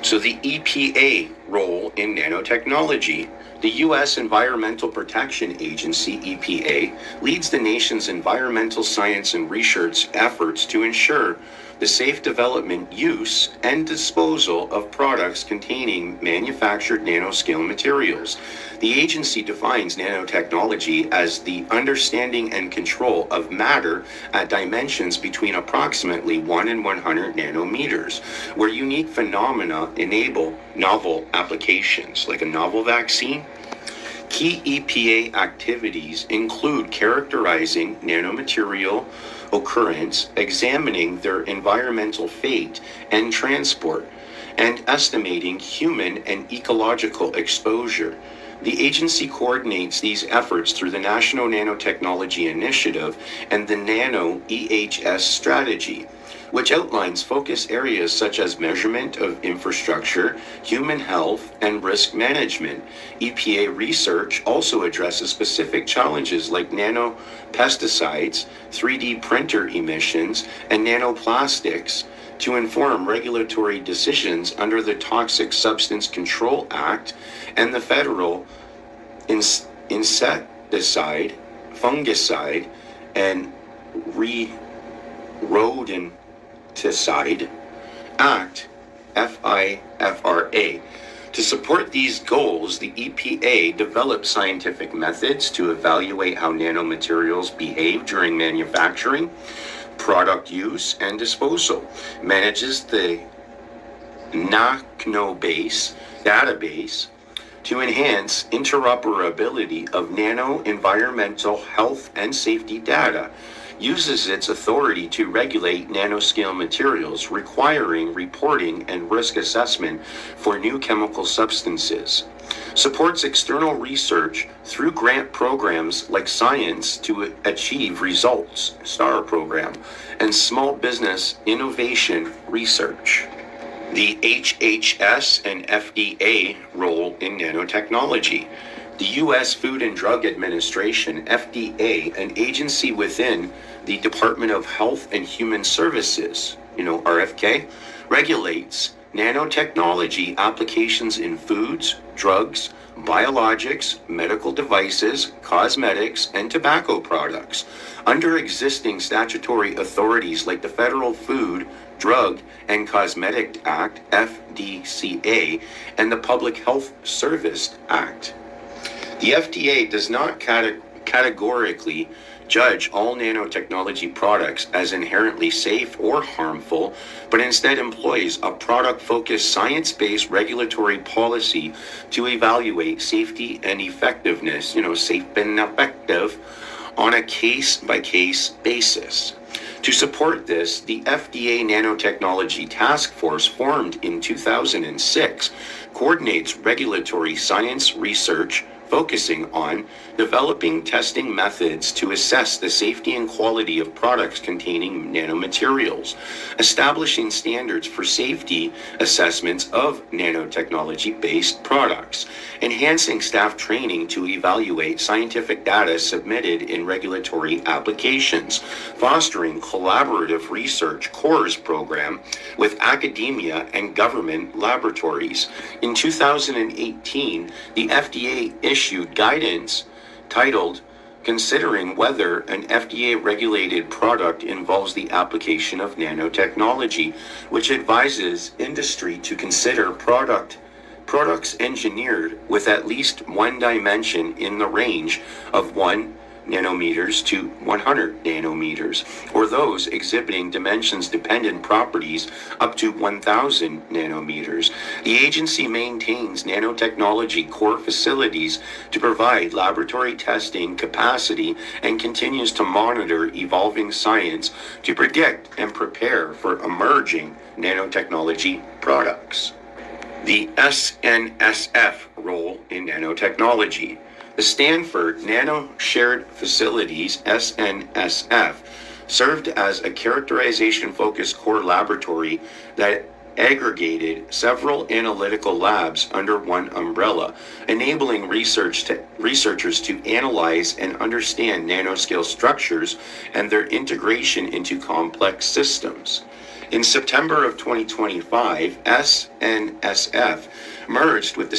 So the EPA role in nanotechnology. The U.S. Environmental Protection Agency, EPA, leads the nation's environmental science and research efforts to ensure the safe development, use, and disposal of products containing manufactured nanoscale materials. The agency defines nanotechnology as the understanding and control of matter at dimensions between approximately 1 and 100 nanometers, where unique phenomena enable novel applications, like a novel vaccine. Key EPA activities include characterizing nanomaterial occurrence, examining their environmental fate and transport, and estimating human and ecological exposure. The agency coordinates these efforts through the National Nanotechnology Initiative and the Nano EHS strategy, which outlines focus areas such as measurement of infrastructure, human health, and risk management. EPA research also addresses specific challenges like nanopesticides, 3D printer emissions, and nanoplastics to inform regulatory decisions under the Toxic Substance Control Act and the Federal Insecticide, Fungicide, and Rodenticide Act, FIFRA. To support these goals, the EPA develops scientific methods to evaluate how nanomaterials behave during manufacturing, product use, and disposal, manages the NACNOBASE database to enhance interoperability of nano-environmental health and safety data, uses its authority to regulate nanoscale materials, requiring reporting and risk assessment for new chemical substances, supports external research through grant programs like Science to Achieve Results, STAR program, and Small Business Innovation Research. The HHS and FDA role in nanotechnology. The U.S. Food and Drug Administration, FDA, an agency within the Department of Health and Human Services, RFK, regulates nanotechnology applications in foods, drugs, biologics, medical devices, cosmetics, and tobacco products under existing statutory authorities like the Federal Food, Drug, and Cosmetic Act, FDCA, and the Public Health Service Act. The FDA does not categorically judge all nanotechnology products as inherently safe or harmful, but instead employs a product-focused, science-based regulatory policy to evaluate safety and effectiveness, safe and effective, on a case-by-case basis. To support this, the FDA Nanotechnology Task Force, formed in 2006, coordinates regulatory science research focusing on developing testing methods to assess the safety and quality of products containing nanomaterials, establishing standards for safety assessments of nanotechnology-based products, enhancing staff training to evaluate scientific data submitted in regulatory applications, fostering collaborative research CORES program with academia and government laboratories. In 2018, the FDA issued guidance titled Considering Whether an FDA-Regulated Product Involves the Application of Nanotechnology, which advises industry to consider product products engineered with at least one dimension in the range of 1 nanometers to 100 nanometers, or those exhibiting dimensions-dependent properties up to 1,000 nanometers. The agency maintains nanotechnology core facilities to provide laboratory testing capacity and continues to monitor evolving science to predict and prepare for emerging nanotechnology products. The SNSF role in nanotechnology. The Stanford Nano Shared Facilities, SNSF, served as a characterization-focused core laboratory that aggregated several analytical labs under one umbrella, enabling researchers to analyze and understand nanoscale structures and their integration into complex systems. In September of 2025, SNSF merged with the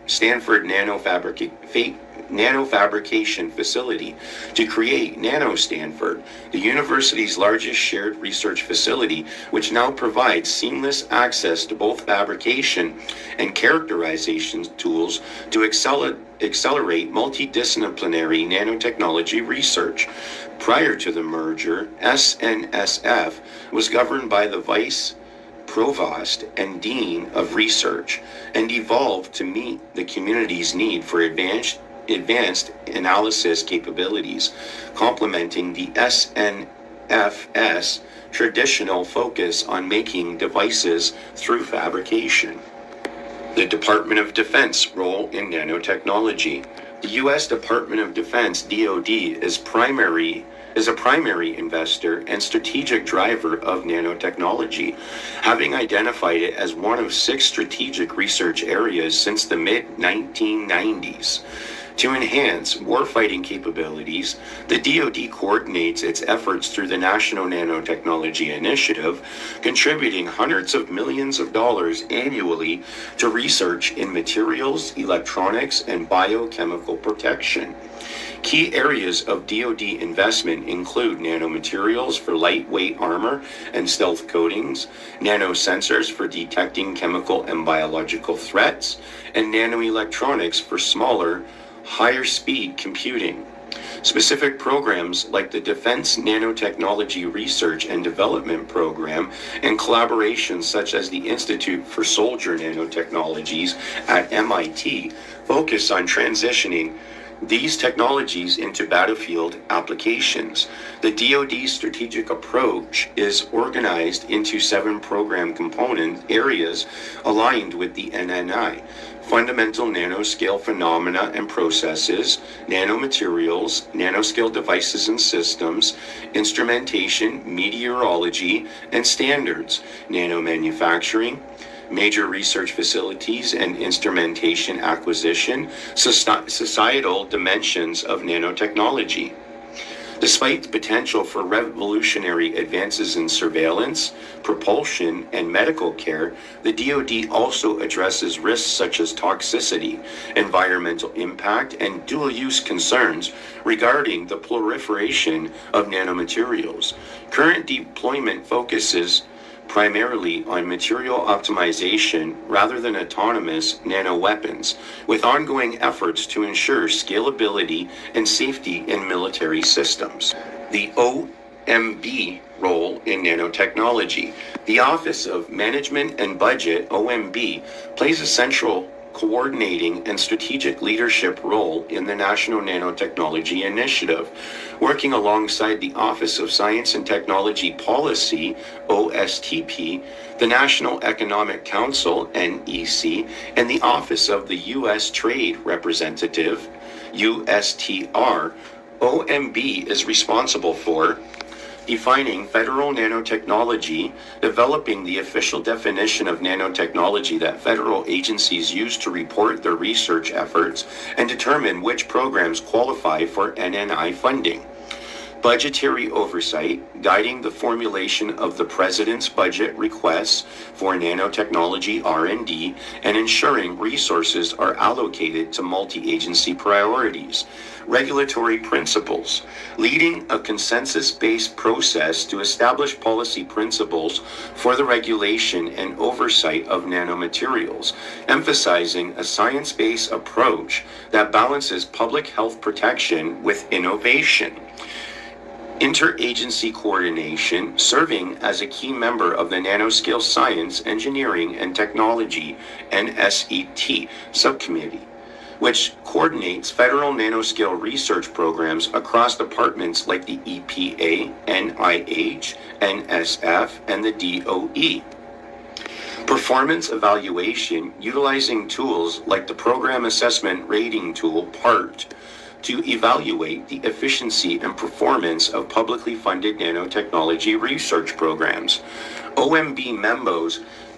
Stanford Nanofabrication Facility to create Nano Stanford, the university's largest shared research facility, which now provides seamless access to both fabrication and characterization tools to accelerate multidisciplinary nanotechnology research. Prior to the merger, SNSF was governed by the Vice Provost and Dean of Research and evolved to meet the community's need for advanced analysis capabilities, complementing the SNFS traditional focus on making devices through fabrication. The Department of Defense role in nanotechnology. The U.S. Department of Defense, DoD, is a primary investor and strategic driver of nanotechnology, having identified it as one of 6 strategic research areas since the mid-1990s. To enhance warfighting capabilities, the DoD coordinates its efforts through the National Nanotechnology Initiative, contributing hundreds of millions of dollars annually to research in materials, electronics, and biochemical protection. Key areas of DoD investment include nanomaterials for lightweight armor and stealth coatings, nanosensors for detecting chemical and biological threats, and nanoelectronics for smaller, higher speed computing. Specific programs like the Defense Nanotechnology Research and Development Program and collaborations such as the Institute for Soldier Nanotechnologies at MIT focus on transitioning these technologies into battlefield applications. The DoD strategic approach is organized into 7 program component areas aligned with the NNI: fundamental nanoscale phenomena and processes, nanomaterials, nanoscale devices and systems, instrumentation, meteorology, and standards, nanomanufacturing, major research facilities and instrumentation acquisition, societal dimensions of nanotechnology. Despite the potential for revolutionary advances in surveillance, propulsion, and medical care, the DoD also addresses risks such as toxicity, environmental impact, and dual-use concerns regarding the proliferation of nanomaterials. Current deployment focuses primarily on material optimization rather than autonomous nanoweapons, with ongoing efforts to ensure scalability and safety in military systems. The OMB role in nanotechnology. The Office of Management and Budget, OMB, plays a central coordinating and strategic leadership role in the National Nanotechnology Initiative, working alongside the Office of Science and Technology Policy, OSTP, the National Economic Council, NEC, and the Office of the U.S. Trade Representative, USTR. OMB is responsible for defining federal nanotechnology, developing the official definition of nanotechnology that federal agencies use to report their research efforts, and determine which programs qualify for NNI funding. budgetary oversight, guiding the formulation of the President's budget requests for nanotechnology R&D, and ensuring resources are allocated to multi-agency priorities. Regulatory principles, leading a consensus-based process to establish policy principles for the regulation and oversight of nanomaterials, emphasizing a science-based approach that balances public health protection with innovation. Interagency coordination, serving as a key member of the Nanoscale Science, Engineering, and Technology NSET subcommittee, which coordinates federal nanoscale research programs across departments like the EPA, NIH, NSF, and the DOE. Performance evaluation, utilizing tools like the Program Assessment Rating Tool, PART, to evaluate the efficiency and performance of publicly funded nanotechnology research programs. OMB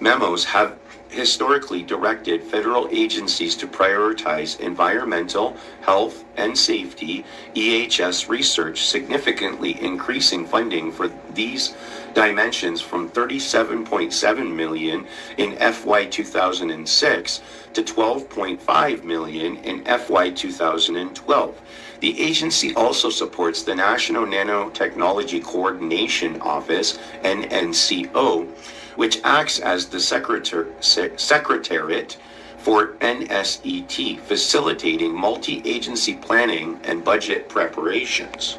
memos have historically directed federal agencies to prioritize environmental, health, and safety EHS research, significantly increasing funding for these dimensions from $37.7 million in FY 2006 to $12.5 million in FY 2012. The agency also supports the National Nanotechnology Coordination Office, NNCO, which acts as the secretariat for NSET, facilitating multi-agency planning and budget preparations.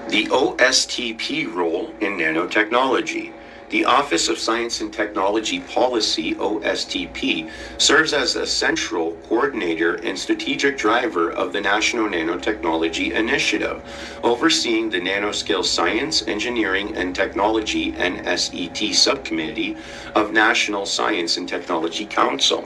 The OSTP role in nanotechnology. The Office of Science and Technology Policy, OSTP, serves as a central coordinator and strategic driver of the National Nanotechnology Initiative, overseeing the Nanoscale Science, Engineering, and Technology NSET subcommittee of National Science and Technology Council.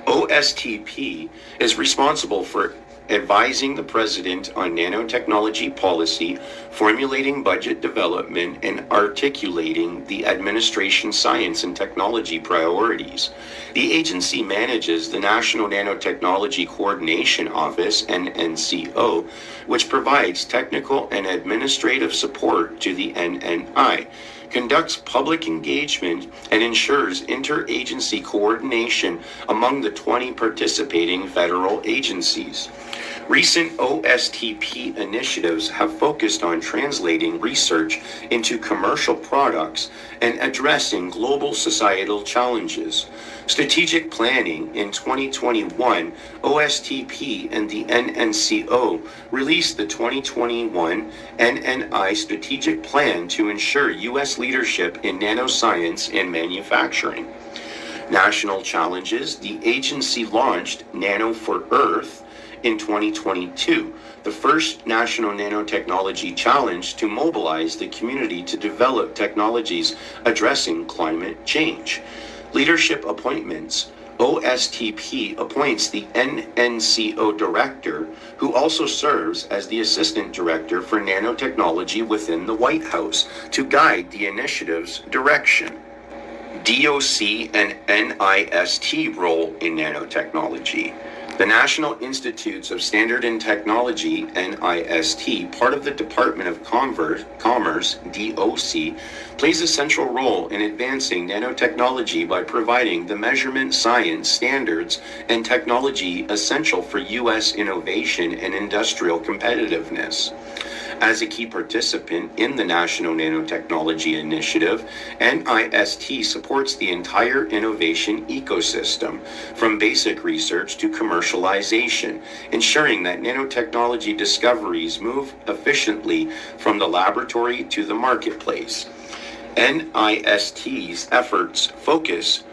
OSTP is responsible for advising the President on nanotechnology policy, formulating budget development, and articulating the administration's science and technology priorities. The agency manages the National Nanotechnology Coordination Office, NNCO, which provides technical and administrative support to the NNI, conducts public engagement, and ensures interagency coordination among the 20 participating federal agencies. Recent OSTP initiatives have focused on translating research into commercial products and addressing global societal challenges. Strategic planning in 2021, OSTP and the NNCO released the 2021 NNI Strategic Plan to ensure U.S. leadership in nanoscience and manufacturing. National challenges, the agency launched Nano for Earth in 2022, the first national nanotechnology challenge to mobilize the community to develop technologies addressing climate change. Leadership appointments. OSTP appoints the NNCO director, who also serves as the assistant director for nanotechnology within the White House, to guide the initiative's direction. DOC and NIST role in nanotechnology. The National Institutes of Standard and Technology, NIST, part of the Department of Commerce, DOC, plays a central role in advancing nanotechnology by providing the measurement science, standards, and technology essential for U.S. innovation and industrial competitiveness. As a key participant in the National Nanotechnology Initiative, NIST supports the entire innovation ecosystem, from basic research to commercialization, ensuring that nanotechnology discoveries move efficiently from the laboratory to the marketplace. NIST's efforts focus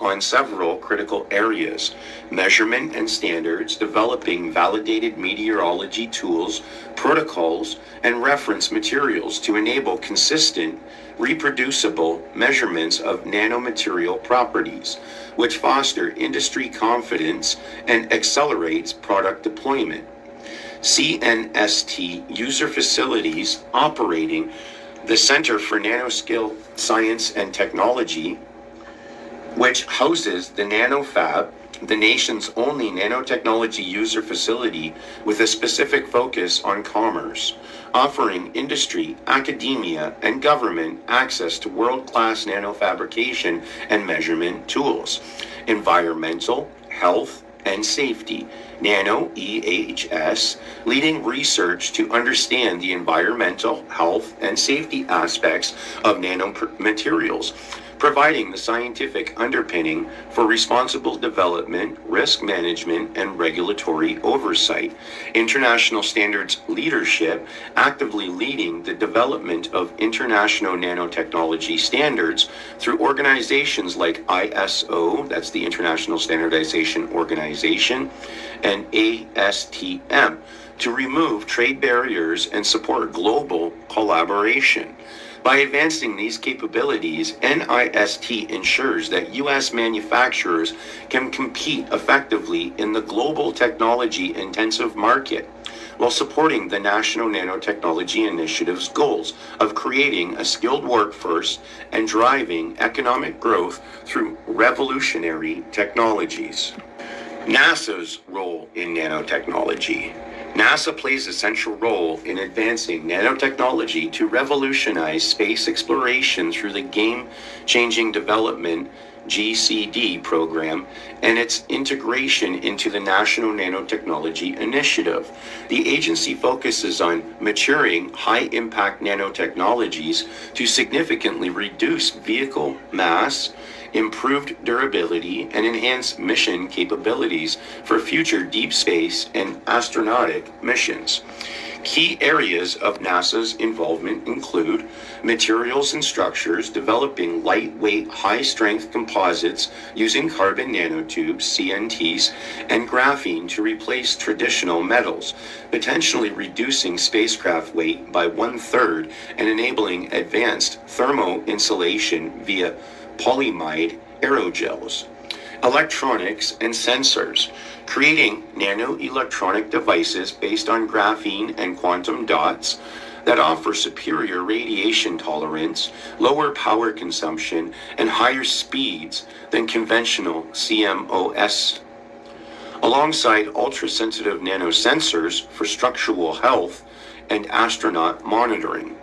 on several critical areas: measurement and standards, developing validated meteorology tools, protocols, and reference materials to enable consistent, reproducible measurements of nanomaterial properties, which foster industry confidence and accelerates product deployment. CNST user facilities operating the Center for Nanoscale Science and Technology, which houses the NanoFab, the nation's only nanotechnology user facility with a specific focus on commerce, offering industry, academia, and government access to world-class nanofabrication and measurement tools, environmental, health, and safety, Nano EHS, leading research to understand the environmental, health, and safety aspects of nanomaterials, providing the scientific underpinning for responsible development, risk management, and regulatory oversight. International standards leadership, actively leading the development of international nanotechnology standards through organizations like ISO, that's the International Standardization Organization, and ASTM, to remove trade barriers and support global collaboration. By advancing these capabilities, NIST ensures that U.S. manufacturers can compete effectively in the global technology-intensive market, while supporting the National Nanotechnology Initiative's goals of creating a skilled workforce and driving economic growth through revolutionary technologies. NASA's role in nanotechnology. NASA plays a central role in advancing nanotechnology to revolutionize space exploration through the Game-Changing Development GCD program and its integration into the National Nanotechnology Initiative. The agency focuses on maturing high-impact nanotechnologies to significantly reduce vehicle mass, improved durability, and enhanced mission capabilities for future deep space and astronautic missions. Key areas of NASA's involvement include materials and structures, developing lightweight, high-strength composites using carbon nanotubes, CNTs, and graphene to replace traditional metals, potentially reducing spacecraft weight by 1/3 and enabling advanced thermo-insulation via polyimide aerogels. Electronics and sensors, creating nano-electronic devices based on graphene and quantum dots that offer superior radiation tolerance, lower power consumption, and higher speeds than conventional CMOS, alongside ultra-sensitive nanosensors for structural health and astronaut monitoring.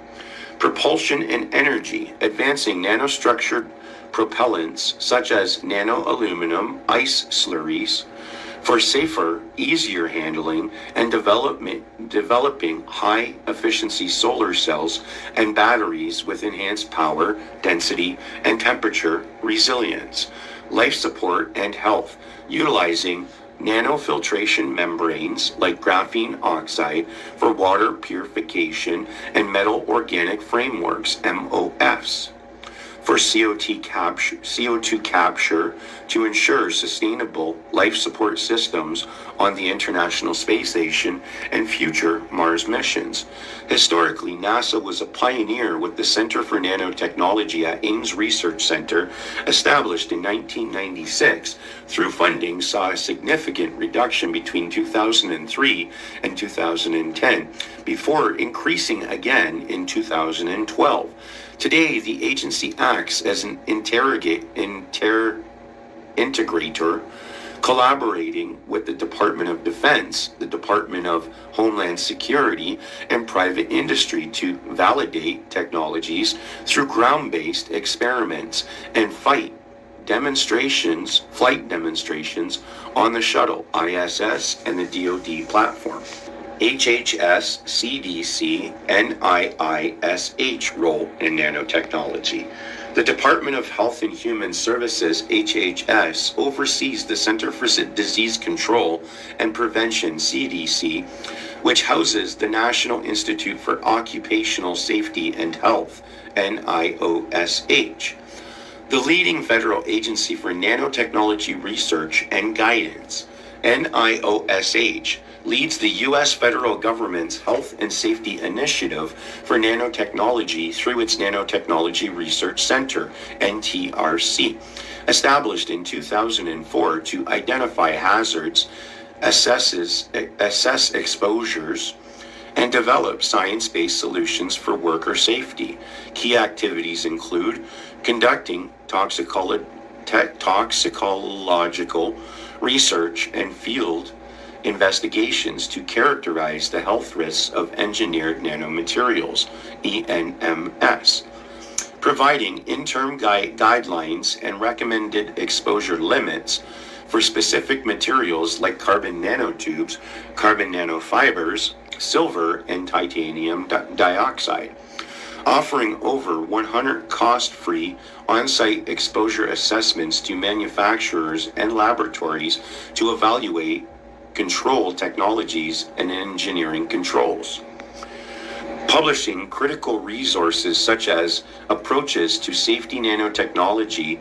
Propulsion and energy, advancing nanostructured propellants such as nano-aluminum ice slurries for safer, easier handling, and developing high-efficiency solar cells and batteries with enhanced power, density, and temperature resilience. Life support and health, utilizing nanofiltration membranes like graphene oxide for water purification and metal organic frameworks, MOFs, for CO2 capture to ensure sustainable life support systems on the International Space Station and future Mars missions. Historically, NASA was a pioneer with the Center for Nanotechnology at Ames Research Center, established in 1996. Through funding, saw a significant reduction between 2003 and 2010, before increasing again in 2012. Today, the agency acts as an integrator, collaborating with the Department of Defense, the Department of Homeland Security, and private industry to validate technologies through ground-based experiments and flight demonstrations on the shuttle, ISS, and the DoD platform. HHS, CDC, and NIISH role in nanotechnology. The Department of Health and Human Services, HHS, oversees the Center for Disease Control and Prevention, CDC, which houses the National Institute for Occupational Safety and Health, NIOSH, the leading federal agency for nanotechnology research and guidance. NIOSH leads the U.S. federal government's Health and Safety Initiative for Nanotechnology through its Nanotechnology Research Center, NTRC, established in 2004 to identify hazards, assess exposures, and develop science-based solutions for worker safety. Key activities include conducting toxicological research and field investigations to characterize the health risks of engineered nanomaterials, ENMS, providing interim guidelines and recommended exposure limits for specific materials like carbon nanotubes, carbon nanofibers, silver, and titanium dioxide, offering over 100 cost-free on-site exposure assessments to manufacturers and laboratories to evaluate control technologies and engineering controls. Publishing critical resources such as approaches to safe nanotechnology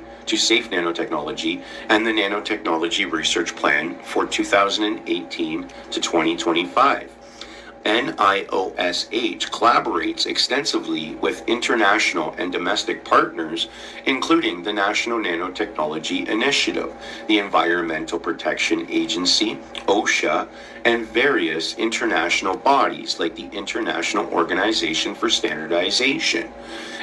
and the Nanotechnology Research Plan for 2018 to 2025. NIOSH collaborates extensively with international and domestic partners, including the National Nanotechnology Initiative, the Environmental Protection Agency, OSHA, and various international bodies like the International Organization for Standardization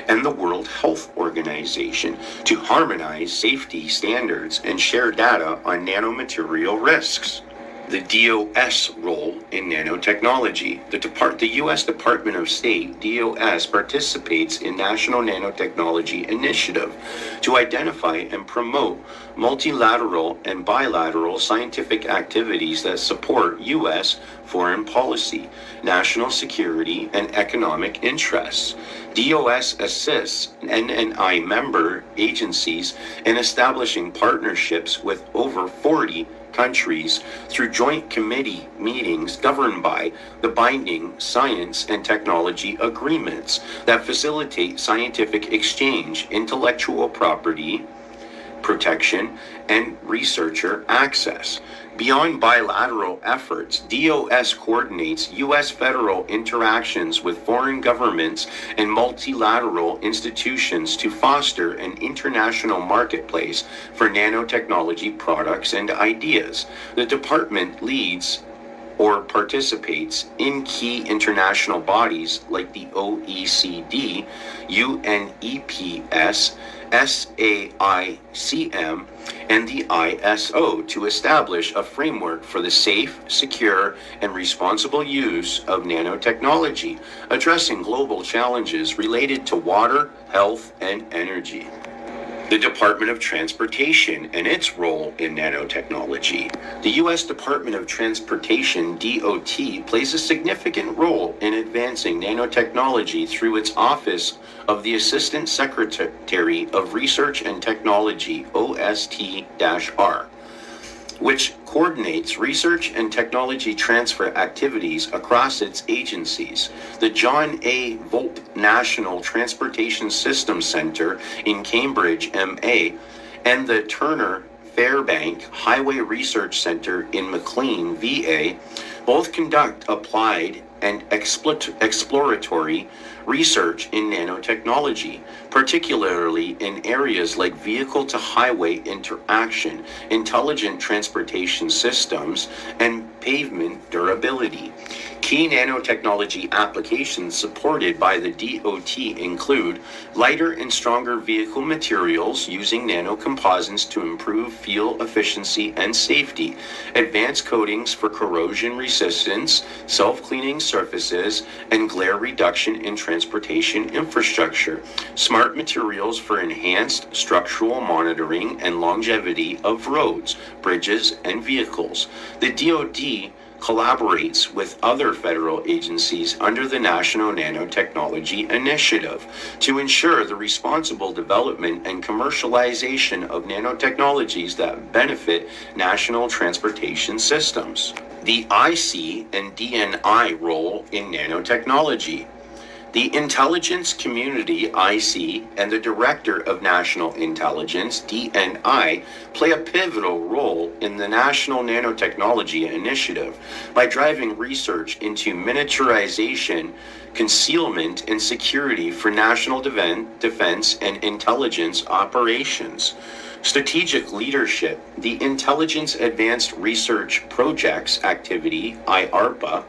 and the World Health Organization to harmonize safety standards and share data on nanomaterial risks. The DOS role in nanotechnology. The U.S. Department of State, DOS, participates in National Nanotechnology Initiative to identify and promote multilateral and bilateral scientific activities that support U.S. foreign policy, national security, and economic interests. DOS assists NNI member agencies in establishing partnerships with over 40 countries through joint committee meetings governed by the binding science and technology agreements that facilitate scientific exchange, intellectual property protection, and researcher access. Beyond bilateral efforts, DOS coordinates U.S. federal interactions with foreign governments and multilateral institutions to foster an international marketplace for nanotechnology products and ideas. The department leads or participates in key international bodies like the OECD, UNEPS, SAICM, and the ISO to establish a framework for the safe, secure, and responsible use of nanotechnology, addressing global challenges related to water, health, and energy. The Department of Transportation and its role in nanotechnology. The U.S. Department of Transportation, DOT, plays a significant role in advancing nanotechnology through its Office of the Assistant Secretary of Research and Technology, OST-R, which coordinates research and technology transfer activities across its agencies. The John A. Volpe National Transportation Systems Center in Cambridge, MA, and the Turner Fairbank Highway Research Center in McLean, VA, both conduct applied and exploratory research in nanotechnology, particularly in areas like vehicle-to-highway interaction, intelligent transportation systems, and pavement durability. Key nanotechnology applications supported by the DOT include lighter and stronger vehicle materials using nanocomposites to improve fuel efficiency and safety, advanced coatings for corrosion resistance, self-cleaning surfaces, and glare reduction in transportation infrastructure, smart materials for enhanced structural monitoring and longevity of roads, bridges, and vehicles. The DoD collaborates with other federal agencies under the National Nanotechnology Initiative to ensure the responsible development and commercialization of nanotechnologies that benefit national transportation systems. The IC and DNI role in nanotechnology. The Intelligence Community, IC, and the Director of National Intelligence, DNI, play a pivotal role in the National Nanotechnology Initiative by driving research into miniaturization, concealment, and security for national defense and intelligence operations. Strategic leadership. The Intelligence Advanced Research Projects Activity, IARPA,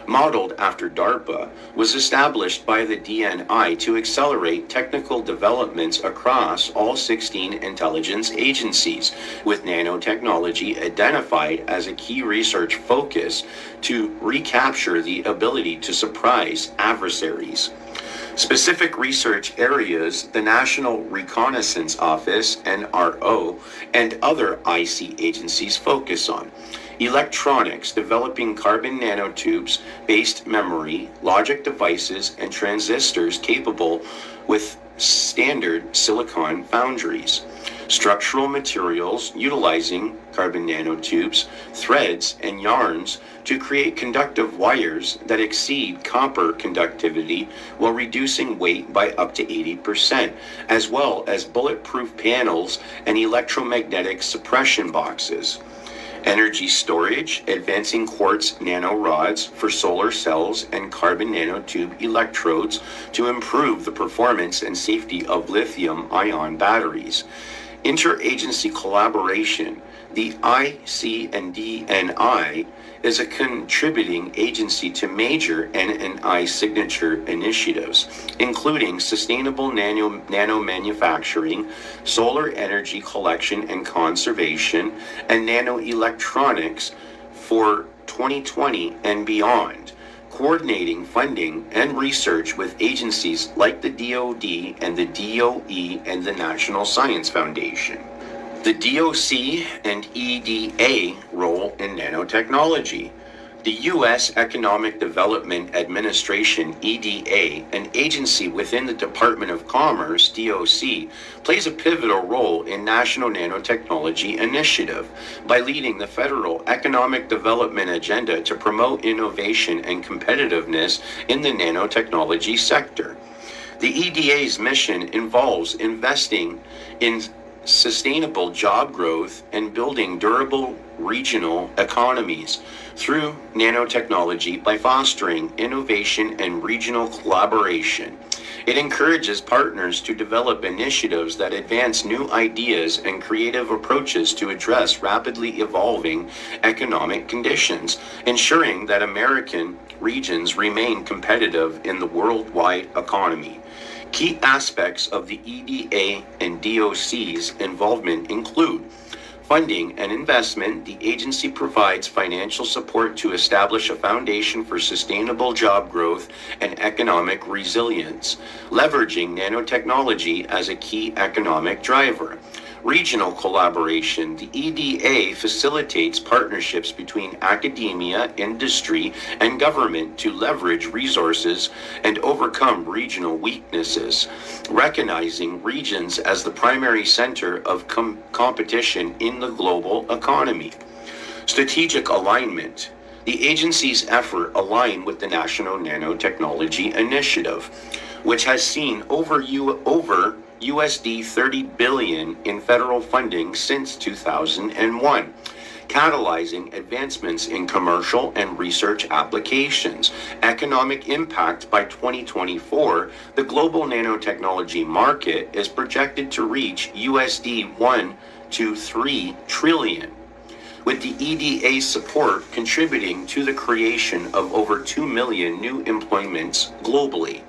modeled after DARPA, was established by the DNI to accelerate technical developments across all 16 intelligence agencies, with nanotechnology identified as a key research focus to recapture the ability to surprise adversaries. Specific research areas the National Reconnaissance Office, NRO, and other IC agencies focus on: electronics, developing carbon nanotubes, based memory, logic devices, and transistors capable with standard silicon foundries; structural materials, utilizing carbon nanotubes, threads, and yarns to create conductive wires that exceed copper conductivity while reducing weight by up to 80%, as well as bulletproof panels and electromagnetic suppression boxes; energy storage, advancing quartz nanorods for solar cells and carbon nanotube electrodes to improve the performance and safety of lithium-ion batteries; interagency collaboration. The IC and DNI is a contributing agency to major NNI signature initiatives, including sustainable nano manufacturing, solar energy collection and conservation, and nanoelectronics for 2020 and beyond, coordinating funding and research with agencies like the DoD and the DOE and the National Science Foundation. The DOC and EDA role in nanotechnology. The U.S. Economic Development Administration, EDA, an agency within the Department of Commerce, DOC, plays a pivotal role in National Nanotechnology Initiative by leading the federal economic development agenda to promote innovation and competitiveness in the nanotechnology sector. The EDA's mission involves investing in sustainable job growth and building durable regional economies through nanotechnology by fostering innovation and regional collaboration. It encourages partners to develop initiatives that advance new ideas and creative approaches to address rapidly evolving economic conditions, ensuring that American regions remain competitive in the worldwide economy. Key aspects of the EDA and DOC's involvement include funding and investment. The agency provides financial support to establish a foundation for sustainable job growth and economic resilience, leveraging nanotechnology as a key economic driver. Regional collaboration. The EDA facilitates partnerships between academia, industry, and government to leverage resources and overcome regional weaknesses, recognizing regions as the primary center of competition in the global economy. Strategic alignment. The agency's effort align with the National Nanotechnology Initiative, which has seen over USD 30 billion in federal funding since 2001, catalyzing advancements in commercial and research applications. Economic impact. By 2024, the global nanotechnology market is projected to reach USD 1 to 3 trillion, with the EDA support contributing to the creation of over 2 million new employments globally.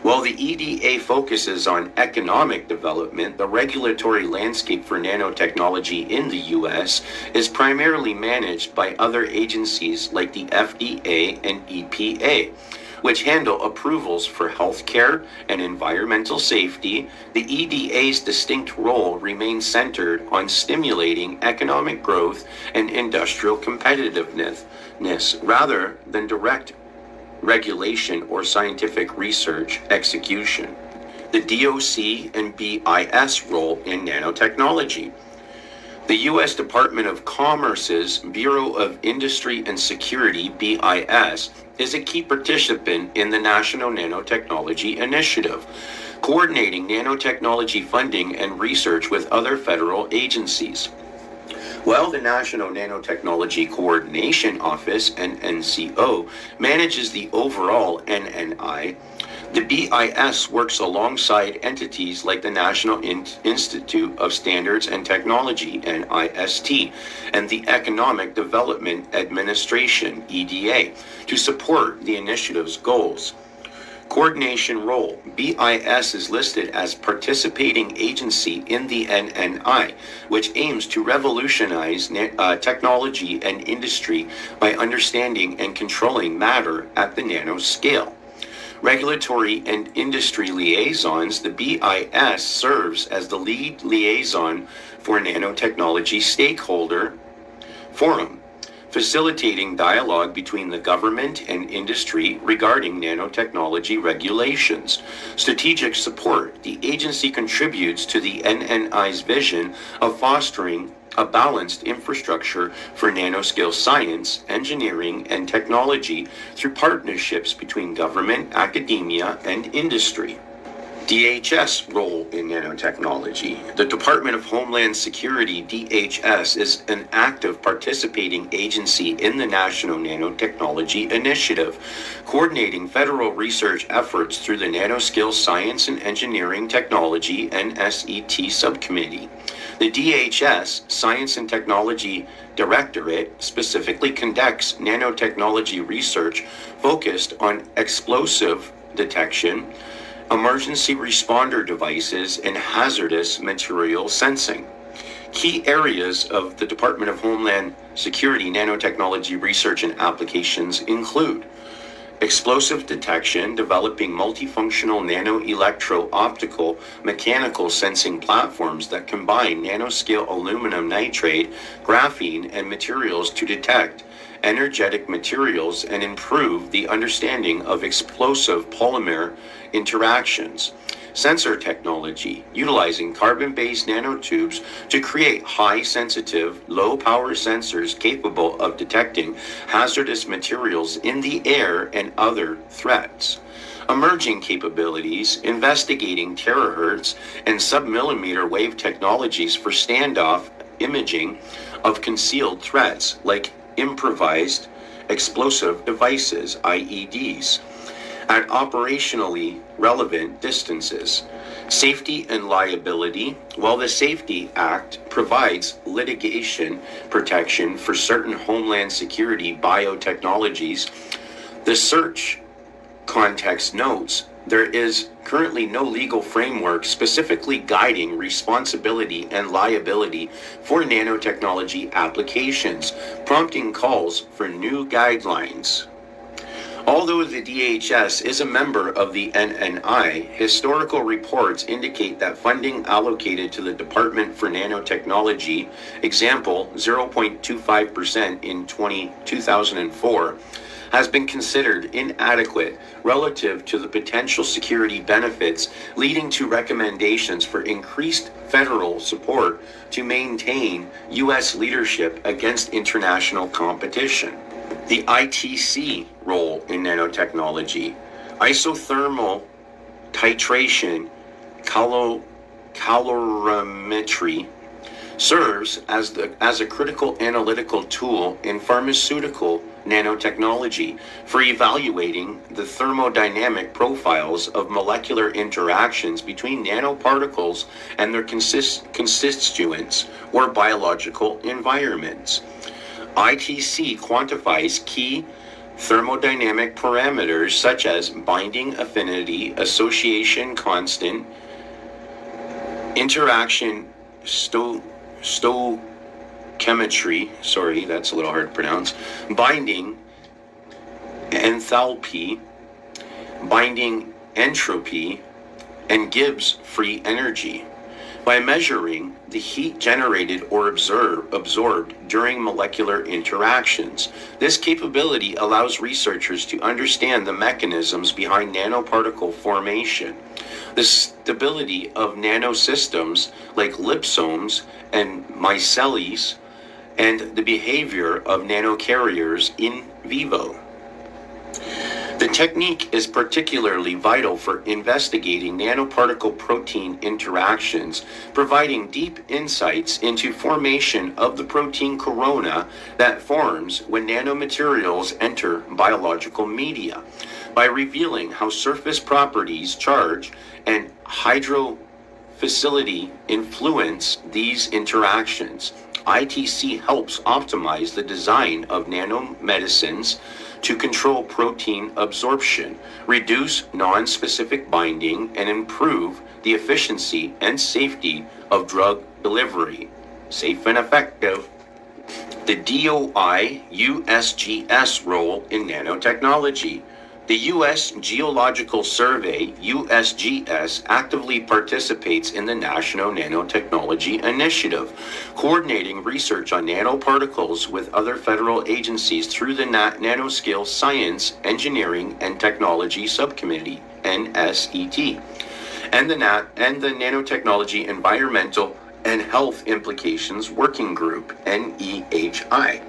While the EDA focuses on economic development, the regulatory landscape for nanotechnology in the U.S. is primarily managed by other agencies like the FDA and EPA, which handle approvals for healthcare and environmental safety. The EDA's distinct role remains centered on stimulating economic growth and industrial competitiveness rather than direct regulation or scientific research execution. The DOC and BIS role in nanotechnology. The U.S. Department of Commerce's Bureau of Industry and Security, BIS, is a key participant in the National Nanotechnology Initiative, coordinating nanotechnology funding and research with other federal agencies. While the National Nanotechnology Coordination Office, NNCO, manages the overall NNI, The BIS works alongside entities like the National Institute of Standards and Technology, NIST, and the Economic Development Administration, EDA, to support the initiative's goals. Coordination role. BIS is listed as participating agency in the NNI, which aims to revolutionize technology and industry by understanding and controlling matter at the nanoscale. Regulatory and industry liaisons, the BIS serves as the lead liaison for nanotechnology stakeholder forum, facilitating dialogue between the government and industry regarding nanotechnology regulations. Strategic support. The agency contributes to the NNI's vision of fostering a balanced infrastructure for nanoscale science, engineering, and technology through partnerships between government, academia, and industry. DHS role in nanotechnology. The Department of Homeland Security, DHS, is an active participating agency in the National Nanotechnology Initiative, coordinating federal research efforts through the Nanoscale Science and Engineering Technology NSET Subcommittee. The DHS Science and Technology Directorate specifically conducts nanotechnology research focused on explosive detection, emergency responder devices, and hazardous material sensing. Key areas of the Department of Homeland Security nanotechnology research and applications include explosive detection, developing multifunctional nano-electro-optical mechanical sensing platforms that combine nanoscale aluminum nitride, graphene, and materials to detect energetic materials and improve the understanding of explosive polymer interactions. Sensor technology, utilizing carbon-based nanotubes to create high-sensitive, low-power sensors capable of detecting hazardous materials in the air and other threats. Emerging capabilities, investigating terahertz and sub-millimeter wave technologies for standoff imaging of concealed threats like improvised explosive devices, IEDs, at operationally relevant distances. Safety and liability. While the Safety Act provides litigation protection for certain homeland security biotechnologies, the search context notes there is currently no legal framework specifically guiding responsibility and liability for nanotechnology applications, prompting calls for new guidelines. Although the DHS is a member of the NNI, historical reports indicate that funding allocated to the Department for Nanotechnology, example 0.25% in 2004, has been considered inadequate relative to the potential security benefits, leading to recommendations for increased federal support to maintain U.S. leadership against international competition. The ITC role in nanotechnology. Isothermal titration calorimetry serves as a critical analytical tool in pharmaceutical nanotechnology for evaluating the thermodynamic profiles of molecular interactions between nanoparticles and their constituents or biological environments. ITC quantifies key thermodynamic parameters such as binding affinity, association constant, interaction stoichiometry, sorry, that's a little hard to pronounce, binding enthalpy, binding entropy, and Gibbs free energy. By measuring the heat generated or absorbed during molecular interactions. This capability allows researchers to understand the mechanisms behind nanoparticle formation, the stability of nanosystems like liposomes and micelles, and the behavior of nanocarriers in vivo. The technique is particularly vital for investigating nanoparticle protein interactions, providing deep insights into formation of the protein corona that forms when nanomaterials enter biological media. by revealing how surface properties, charge, and hydrophilicity influence these interactions. ITC helps optimize the design of nanomedicines to control protein absorption, reduce non-specific binding, and improve the efficiency and safety of drug delivery. Safe and effective. The DOI USGS role in nanotechnology. The U.S. Geological Survey, USGS, actively participates in the National Nanotechnology Initiative, coordinating research on nanoparticles with other federal agencies through the Nanoscale Science, Engineering, and Technology Subcommittee, NSET, and the Nanotechnology Environmental and Health Implications Working Group, NEHI.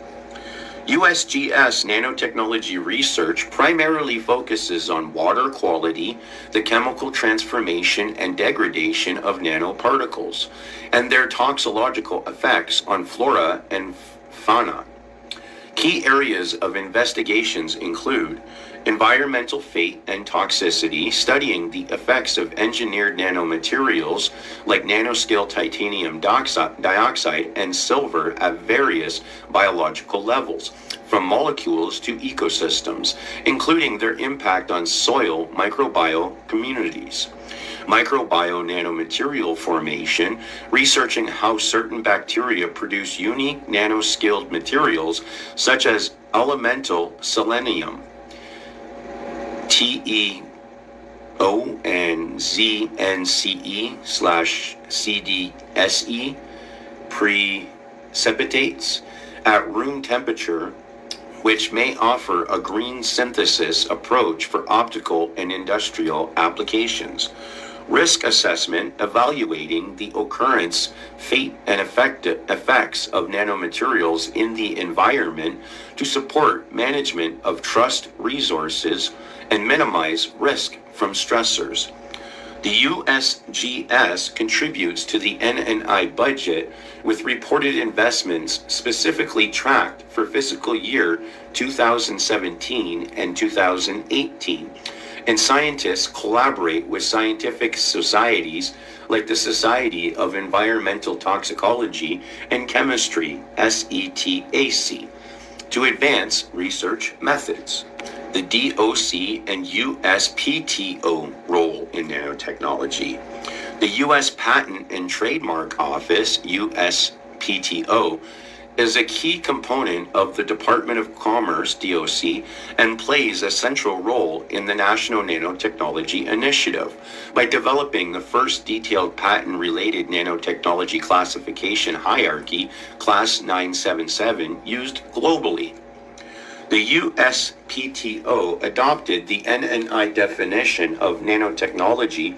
USGS nanotechnology research primarily focuses on water quality, the chemical transformation and degradation of nanoparticles, and their toxicological effects on flora and fauna. Key areas of investigations include environmental fate and toxicity, studying the effects of engineered nanomaterials like nanoscale titanium dioxide and silver at various biological levels, from molecules to ecosystems, including their impact on soil microbiome communities. Microbiome nanomaterial formation, researching how certain bacteria produce unique nanoscaled materials such as elemental selenium, TeONZNCE/CDSE precipitates at room temperature, which may offer a green synthesis approach for optical and industrial applications. Risk assessment, evaluating the occurrence, fate, and effects of nanomaterials in the environment to support management of trust resources and minimize risk from stressors. The USGS contributes to the NNI budget with reported investments specifically tracked for fiscal year 2017 and 2018. And scientists collaborate with scientific societies like the Society of Environmental Toxicology and Chemistry, SETAC, to advance research methods. The DOC and USPTO role in nanotechnology. The U.S. Patent and Trademark Office, USPTO, is a key component of the Department of Commerce, DOC, and plays a central role in the National Nanotechnology Initiative by developing the first detailed patent-related nanotechnology classification hierarchy, Class 977, used globally. The USPTO adopted the NNI definition of nanotechnology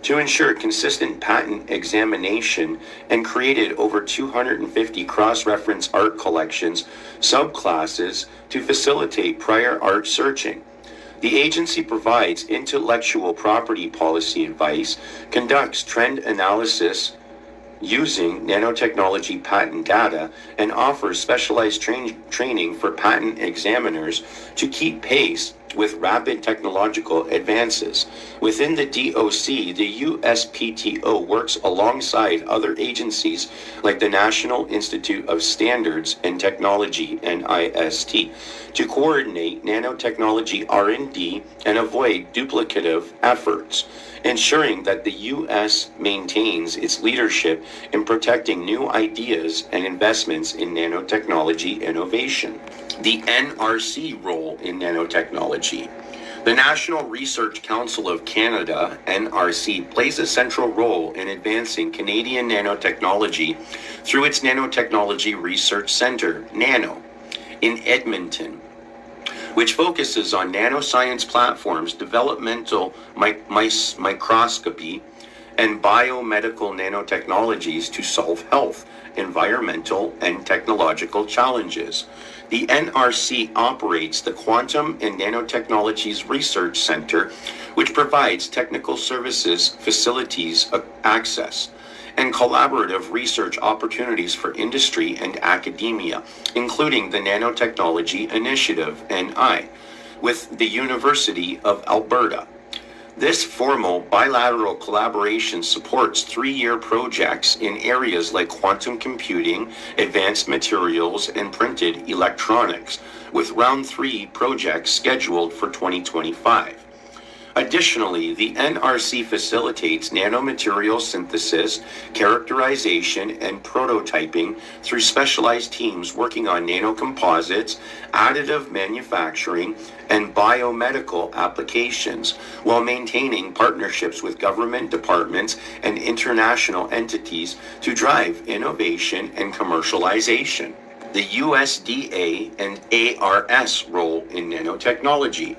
to ensure consistent patent examination and created over 250 cross-reference art collections, subclasses to facilitate prior art searching. The agency provides intellectual property policy advice, conducts trend analysis using nanotechnology patent data, and offers specialized training for patent examiners to keep pace with rapid technological advances. Within the DOC, the USPTO works alongside other agencies like the National Institute of Standards and Technology, NIST, to coordinate nanotechnology R&D and avoid duplicative efforts, ensuring that the U.S. maintains its leadership in protecting new ideas and investments in nanotechnology innovation. The NRC role in nanotechnology. The National Research Council of Canada, NRC, plays a central role in advancing Canadian nanotechnology through its Nanotechnology Research Centre, NANO, in Edmonton, which focuses on nanoscience platforms, developmental microscopy, and biomedical nanotechnologies to solve health, environmental, and technological challenges. The NRC operates the Quantum and Nanotechnologies Research Center, which provides technical services, facilities, access, and collaborative research opportunities for industry and academia, including the Nanotechnology Initiative, NI, with the University of Alberta. This formal bilateral collaboration supports 3-year projects in areas like quantum computing, advanced materials, and printed electronics, with round 3 projects scheduled for 2025. Additionally, the NRC facilitates nanomaterial synthesis, characterization, and prototyping through specialized teams working on nanocomposites, additive manufacturing, and biomedical applications, while maintaining partnerships with government departments and international entities to drive innovation and commercialization. The USDA and ARS role in nanotechnology.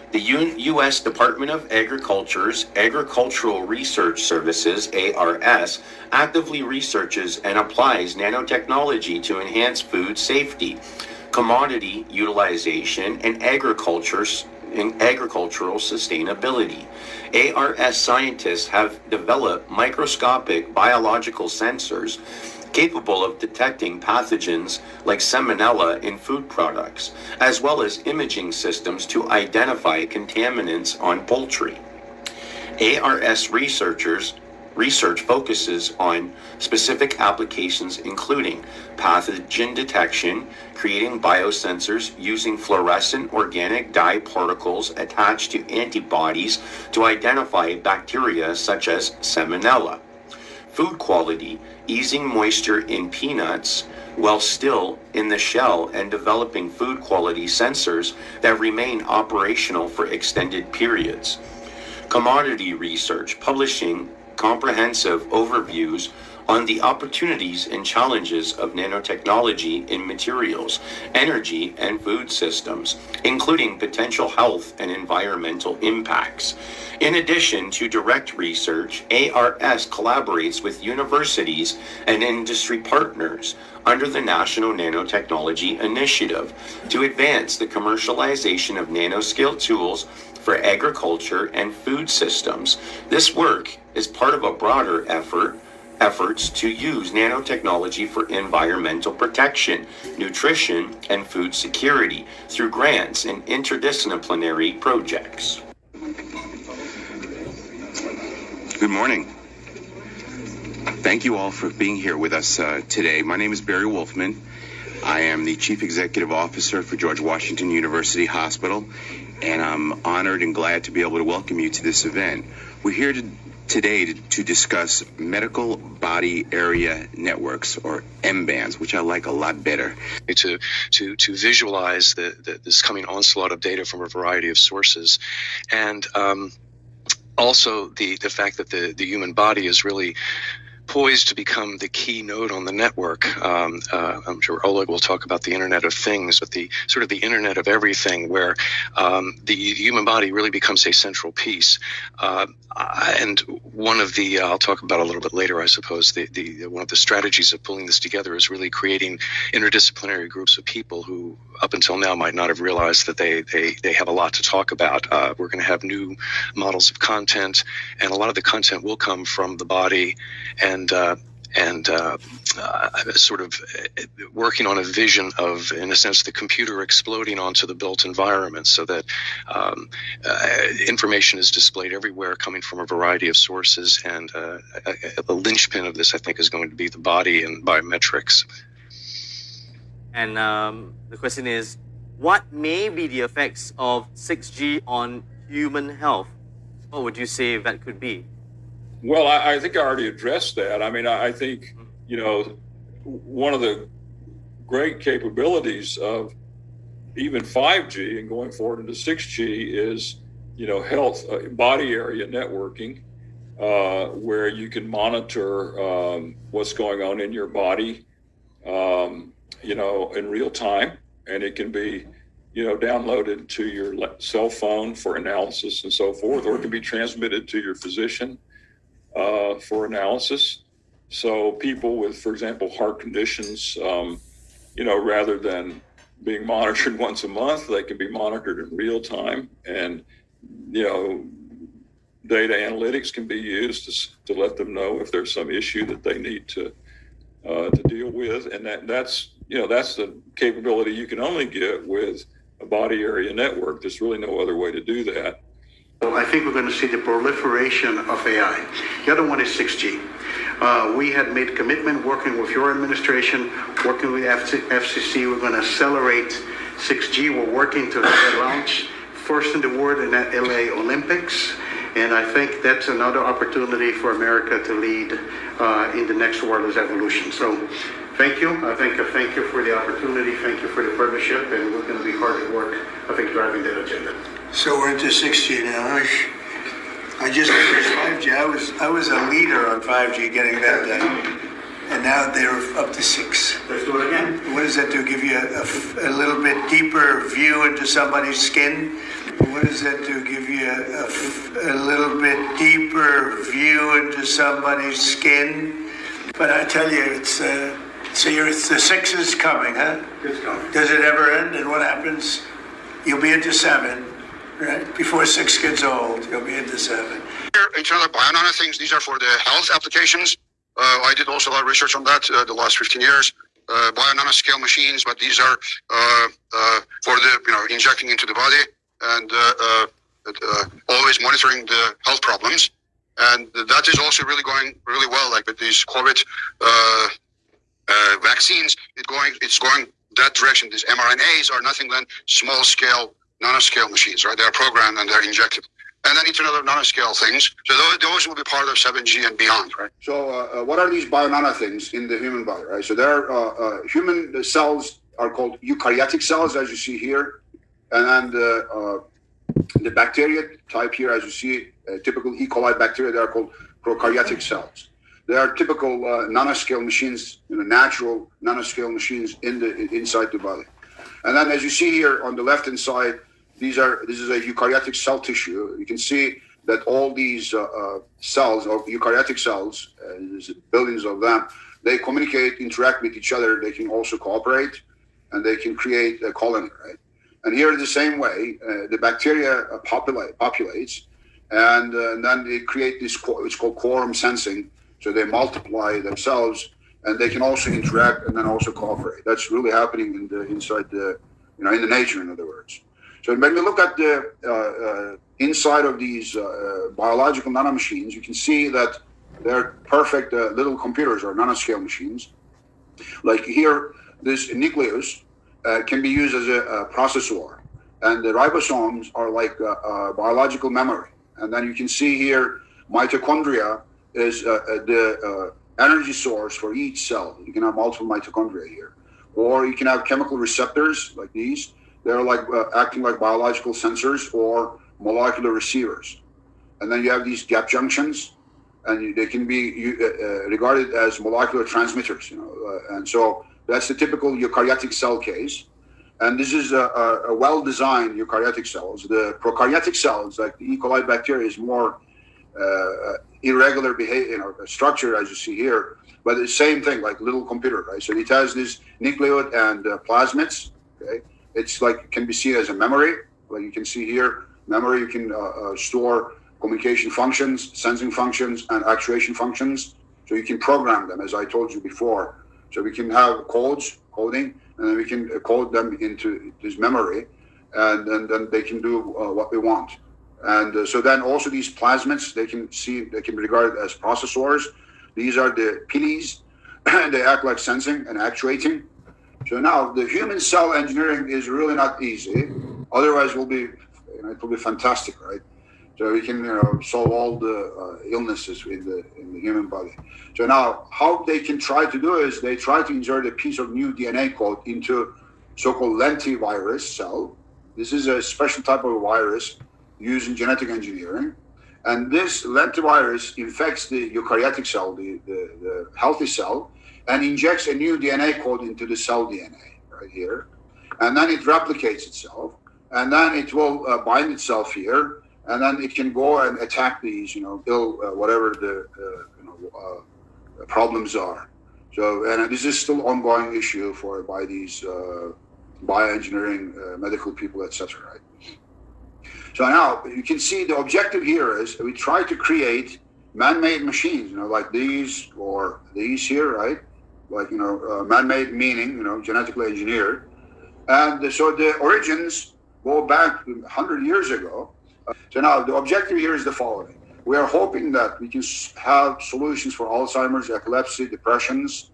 The U.S. Department of Agriculture's Agricultural Research Services, ARS, actively researches and applies nanotechnology to enhance food safety, commodity utilization, and agricultural sustainability. ARS scientists have developed microscopic biological sensors capable of detecting pathogens like Salmonella in food products, as well as imaging systems to identify contaminants on poultry. ARS research focuses on specific applications including pathogen detection, creating biosensors using fluorescent organic dye particles attached to antibodies to identify bacteria such as Salmonella. Food quality, easing moisture in peanuts while still in the shell and developing food quality sensors that remain operational for extended periods. Commodity research, publishing comprehensive overviews on the opportunities and challenges of nanotechnology in materials, energy, and food systems, including potential health and environmental impacts. In addition to direct research, ARS collaborates with universities and industry partners under the National Nanotechnology Initiative to advance the commercialization of nanoscale tools for agriculture and food systems. This work is part of a broader efforts to use nanotechnology for environmental protection, nutrition, and food security through grants and interdisciplinary projects. Good morning. Thank you all for being here with us today. My name is Barry Wolfman. I am the Chief Executive Officer for George Washington University Hospital, and I'm honored and glad to be able to welcome you to this event. We're here today to discuss medical body area networks, or MBANs, which I like a lot better. To visualize this coming onslaught of data from a variety of sources, and also the fact that the human body is really poised to become the key node on the network. I'm sure Oleg will talk about the Internet of Things, but the sort of the Internet of Everything, where the human body really becomes a central piece. And one of the, I'll talk about a little bit later, I suppose, one of the strategies of pulling this together is really creating interdisciplinary groups of people who up until now might not have realized that they have a lot to talk about. We're going to have new models of content, and a lot of the content will come from the body and sort of working on a vision of, in a sense, the computer exploding onto the built environment, so that information is displayed everywhere, coming from a variety of sources. And the linchpin of this, I think, is going to be the body and biometrics. And the question is, what may be the effects of 6G on human health? What would you say that could be? Well, I think I already addressed that. I mean, I think, one of the great capabilities of even 5G and going forward into 6G is, health, body area networking, where you can monitor what's going on in your body, in real time, and it can be, downloaded to your cell phone for analysis and so forth, or it can be transmitted to your physician for analysis. So people with, for example, heart conditions, rather than being monitored once a month, they can be monitored in real time, and data analytics can be used to let them know if there's some issue that they need to deal with, and that's the capability you can only get with a body area network. There's really no other way to do that. Well, I think we're going to see the proliferation of AI. The other one is 6G. We had made a commitment working with your administration, working with FCC. We're going to accelerate 6G. We're working to launch first in the world in the LA Olympics. And I think that's another opportunity for America to lead in the next wireless evolution. So thank you. Thank you for the opportunity. Thank you for the partnership. And we're going to be hard at work, I think, driving that agenda. So we're into 6G now. I just finished 5G. I was a leader on 5G getting that done. And now they're up to 6. Let's do it again. What does that do? Give you a little bit deeper view into somebody's skin? What does that do? Give you a little bit deeper view into somebody's skin? But I tell you, it's the 6 is coming, huh? It's coming. Does it ever end? And what happens? You'll be into 7, right? Before 6 gets old, you'll be into 7. In terms of bio things, these are for the health applications. I did also a lot of research on that the last 15 years. Bio-nanoscale machines, but these are for the injecting into the body and always monitoring the health problems. And that is also really going really well. Like with these COVID vaccines, it's going that direction. These mRNAs are nothing than small scale, nanoscale machines, right? They're programmed and they're injected. And then Internet of Nanoscale things. So those will be part of 7G and beyond, right? So what are these bio-nano things in the human body, right? So human cells are called eukaryotic cells, as you see here. And then the bacteria type here, as you see, typical E. coli bacteria, they are called prokaryotic cells. They are typical nanoscale machines, natural nanoscale machines inside the body. And then as you see here on the left-hand side, this is a eukaryotic cell tissue. You can see that all these cells, or eukaryotic cells, there's billions of them, they communicate, interact with each other. They can also cooperate, and they can create a colony, right? And here, the same way, the bacteria populates, and then they create this, it's called quorum sensing. So they multiply themselves, and they can also interact and then also cooperate. That's really happening inside the, in the nature, in other words. So when we look at the inside of these biological nanomachines, you can see that they're perfect little computers or nanoscale machines. Like here, this nucleus can be used as a processor, and the ribosomes are like biological memory. And then you can see here, mitochondria is the energy source for each cell. You can have multiple mitochondria here. Or you can have chemical receptors like these. They're like acting like biological sensors or molecular receivers. And then you have these gap junctions, and they can be regarded as molecular transmitters. And so that's the typical eukaryotic cell case. And this is a well-designed eukaryotic cells. The prokaryotic cells, like the E. coli bacteria, is more irregular behavior, structure, as you see here. But the same thing, like little computer, right? So it has this nucleus and plasmids. Okay. It's like, can be seen as a memory. Like you can see here, memory, you can store communication functions, sensing functions, and actuation functions. So you can program them, as I told you before. So we can have coding, and then we can code them into this memory, and then they can do what we want. And so then also these plasmids, they can be regarded as processors. These are the pilies, and they act like sensing and actuating. So now the human cell engineering is really not easy. Otherwise, it will be fantastic, right? So we can solve all the illnesses in the human body. So now, how they can try to do is they try to insert a piece of new DNA code into so-called lentivirus cell. This is a special type of virus used in genetic engineering, and this lentivirus infects the eukaryotic cell, the healthy cell, and injects a new DNA code into the cell DNA right here. And then it replicates itself, and then it will bind itself here, and then it can go and attack these, whatever the problems are. So, and this is still ongoing issue by these bioengineering medical people, etc. Right? So now you can see the objective here is we try to create man-made machines, like these or these here, right? Like, man-made meaning, genetically engineered. And so the origins go back 100 years ago. So now the objective here is the following. We are hoping that we can have solutions for Alzheimer's, epilepsy, depressions,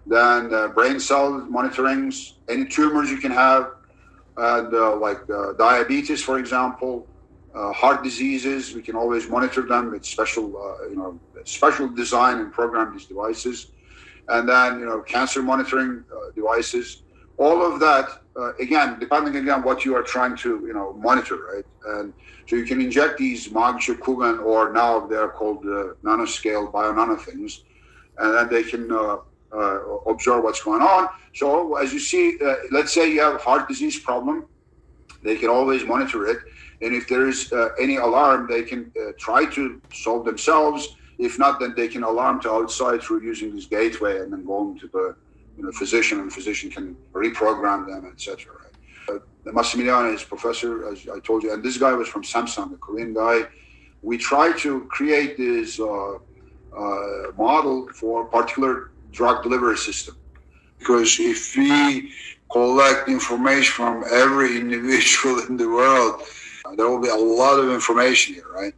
then brain cell monitorings, any tumors you can have, like diabetes, for example, heart diseases. We can always monitor them with special, special design and program these devices. And then, cancer monitoring devices. All of that, again, depending again what you are trying to, monitor, right? And so you can inject these Mag-Kugan, or now they're called nanoscale bio-nano things, and then they can observe what's going on. So as you see, let's say you have a heart disease problem, they can always monitor it. And if there is any alarm, they can try to solve themselves. If not, then they can alarm to outside through using this gateway and then going to the physician, and the physician can reprogram them, etc. Massimiliano is professor, as I told you, and this guy was from Samsung, a Korean guy. We try to create this model for a particular drug delivery system, because if we collect information from every individual in the world, there will be a lot of information here, right?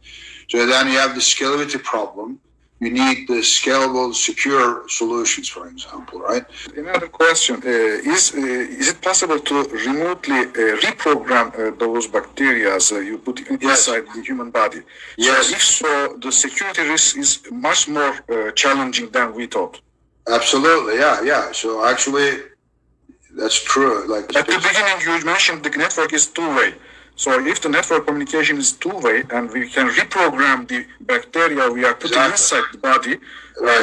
So then you have the scalability problem. You need the scalable, secure solutions, for example, right? Another question, is it possible to remotely reprogram those bacteria you put inside the human body? Yes. So if so, the security risk is much more challenging than we thought. Absolutely, yeah. So actually, that's true. Like at the beginning, you mentioned the network is two-way. So if the network communication is two-way and we can reprogram the bacteria we are putting inside the body,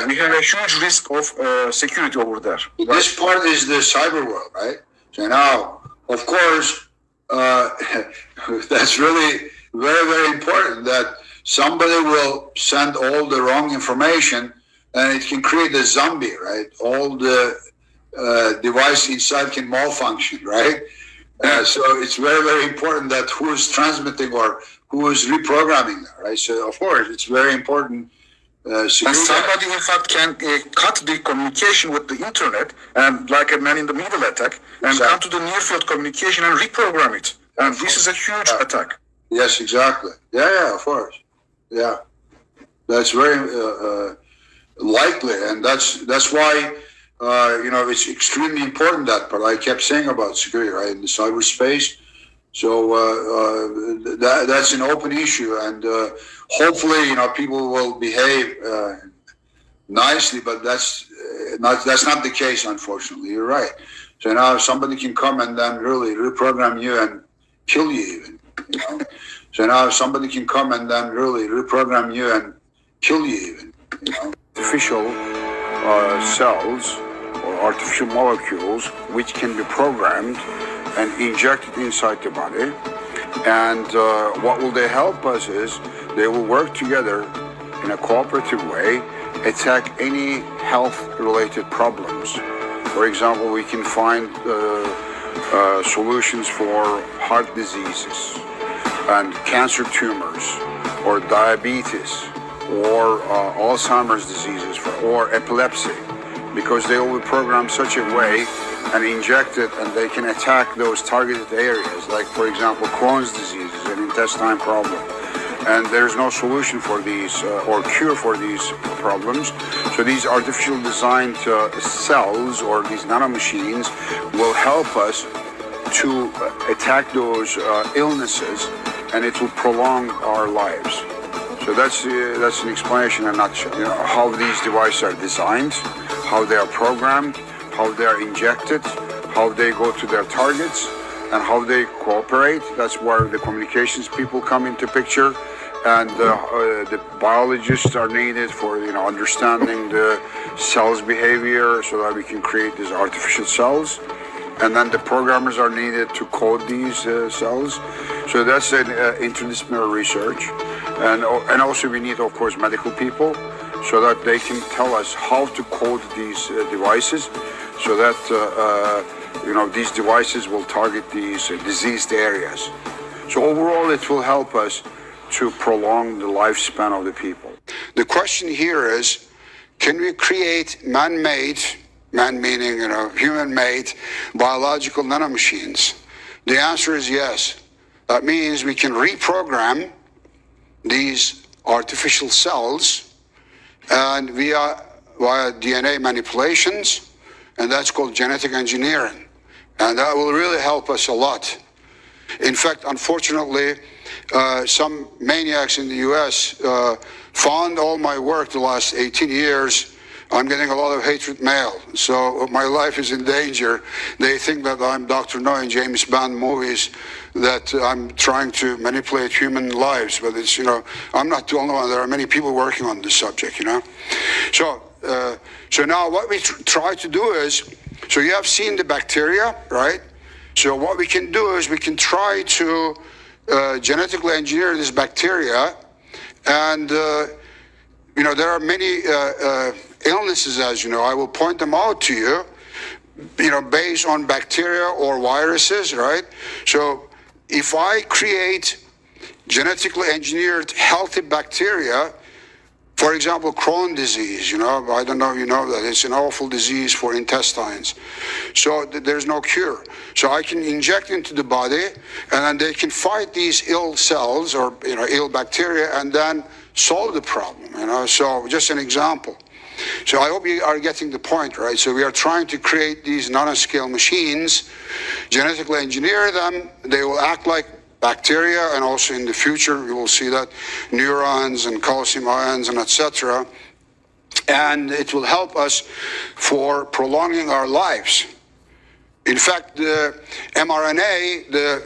we have a huge risk of security over there. This part is the cyber world, right? So now, of course, that's really very, very important that somebody will send all the wrong information and it can create a zombie, right? All the device inside can malfunction, right? So it's very, very important that who is transmitting or who is reprogramming that, right? So of course, it's very important. And somebody, in fact, can cut the communication with the internet, and like a man in the middle attack, and come to the near field communication and reprogram it. And this is a huge attack. Yes, exactly. Yeah, of course. Yeah, that's very likely, and that's why. It's extremely important that part I kept saying about security, right, in the cyberspace. So that's an open issue, and hopefully, people will behave nicely. But that's not the case, unfortunately. You're right. So now somebody can come and then really reprogram you and kill you, even. So now somebody can come and then really reprogram you and kill you, even. Artificial cells or artificial molecules which can be programmed and injected inside the body. And what will they help us is they will work together in a cooperative way, attack any health-related problems. For example, we can find solutions for heart diseases and cancer tumors or diabetes or Alzheimer's diseases or epilepsy, because they will be programmed such a way and injected, and they can attack those targeted areas, like, for example, Crohn's disease is an intestine problem. And there's no solution for these or cure for these problems. So these artificial designed cells or these nanomachines will help us to attack those illnesses, and it will prolong our lives. So that's an explanation in a nutshell. How these devices are designed, how they are programmed, how they are injected, how they go to their targets, and how they cooperate. That's where the communications people come into picture, and the biologists are needed for understanding the cell's behavior, so that we can create these artificial cells. And then the programmers are needed to code these cells. So that's an interdisciplinary research. And also we need, of course, medical people, so that they can tell us how to code these devices, so that these devices will target these diseased areas. So overall, it will help us to prolong the lifespan of the people. The question here is, can we create man-made man meaning, human-made biological nanomachines? The answer is yes. That means we can reprogram these artificial cells and via DNA manipulations, and that's called genetic engineering. And that will really help us a lot. In fact, unfortunately, some maniacs in the US found all my work the last 18 years. I'm getting a lot of hatred mail, so my life is in danger. They think that I'm Dr. No in James Bond movies, that I'm trying to manipulate human lives, but it's, I'm not the only one. There are many people working on this subject, So now what we try to do is, so you have seen the bacteria, right? So what we can do is we can try to genetically engineer this bacteria, and there are many illnesses, as you know. I will point them out to you, based on bacteria or viruses, right? So if I create genetically engineered healthy bacteria, for example, Crohn's disease, I don't know if you know that, it's an awful disease for intestines. So there's no cure. So I can inject into the body, and then they can fight these ill cells or, ill bacteria, and then solve the problem, So just an example. So I hope you are getting the point, right? So we are trying to create these nanoscale machines, genetically engineer them. They will act like bacteria, and also in the future we will see that neurons and calcium ions and etc. And it will help us for prolonging our lives. In fact, the mRNA, the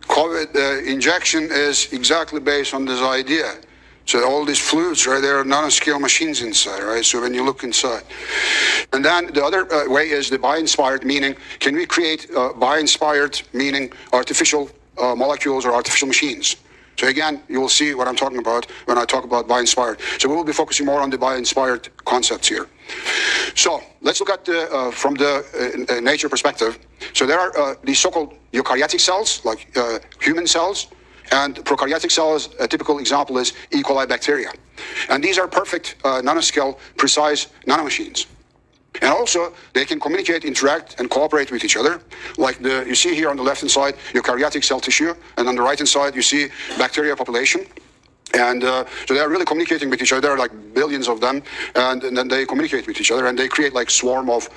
COVID injection is exactly based on this idea. So all these fluids, right, there are nanoscale machines inside, right? So when you look inside. And then the other way is the bio-inspired, meaning, can we create bio-inspired, meaning artificial molecules or artificial machines? So again, you will see what I'm talking about when I talk about bio-inspired. So we will be focusing more on the bio-inspired concepts here. So let's look at from the nature perspective. So there are these so-called eukaryotic cells, like human cells, and prokaryotic cells. A typical example is E. coli bacteria. And these are perfect nanoscale, precise nanomachines. And also, they can communicate, interact, and cooperate with each other. Like you see here on the left-hand side, eukaryotic cell tissue, and on the right-hand side, you see bacteria population. And so they are really communicating with each other. There are like billions of them, and then they communicate with each other, and they create like swarm of,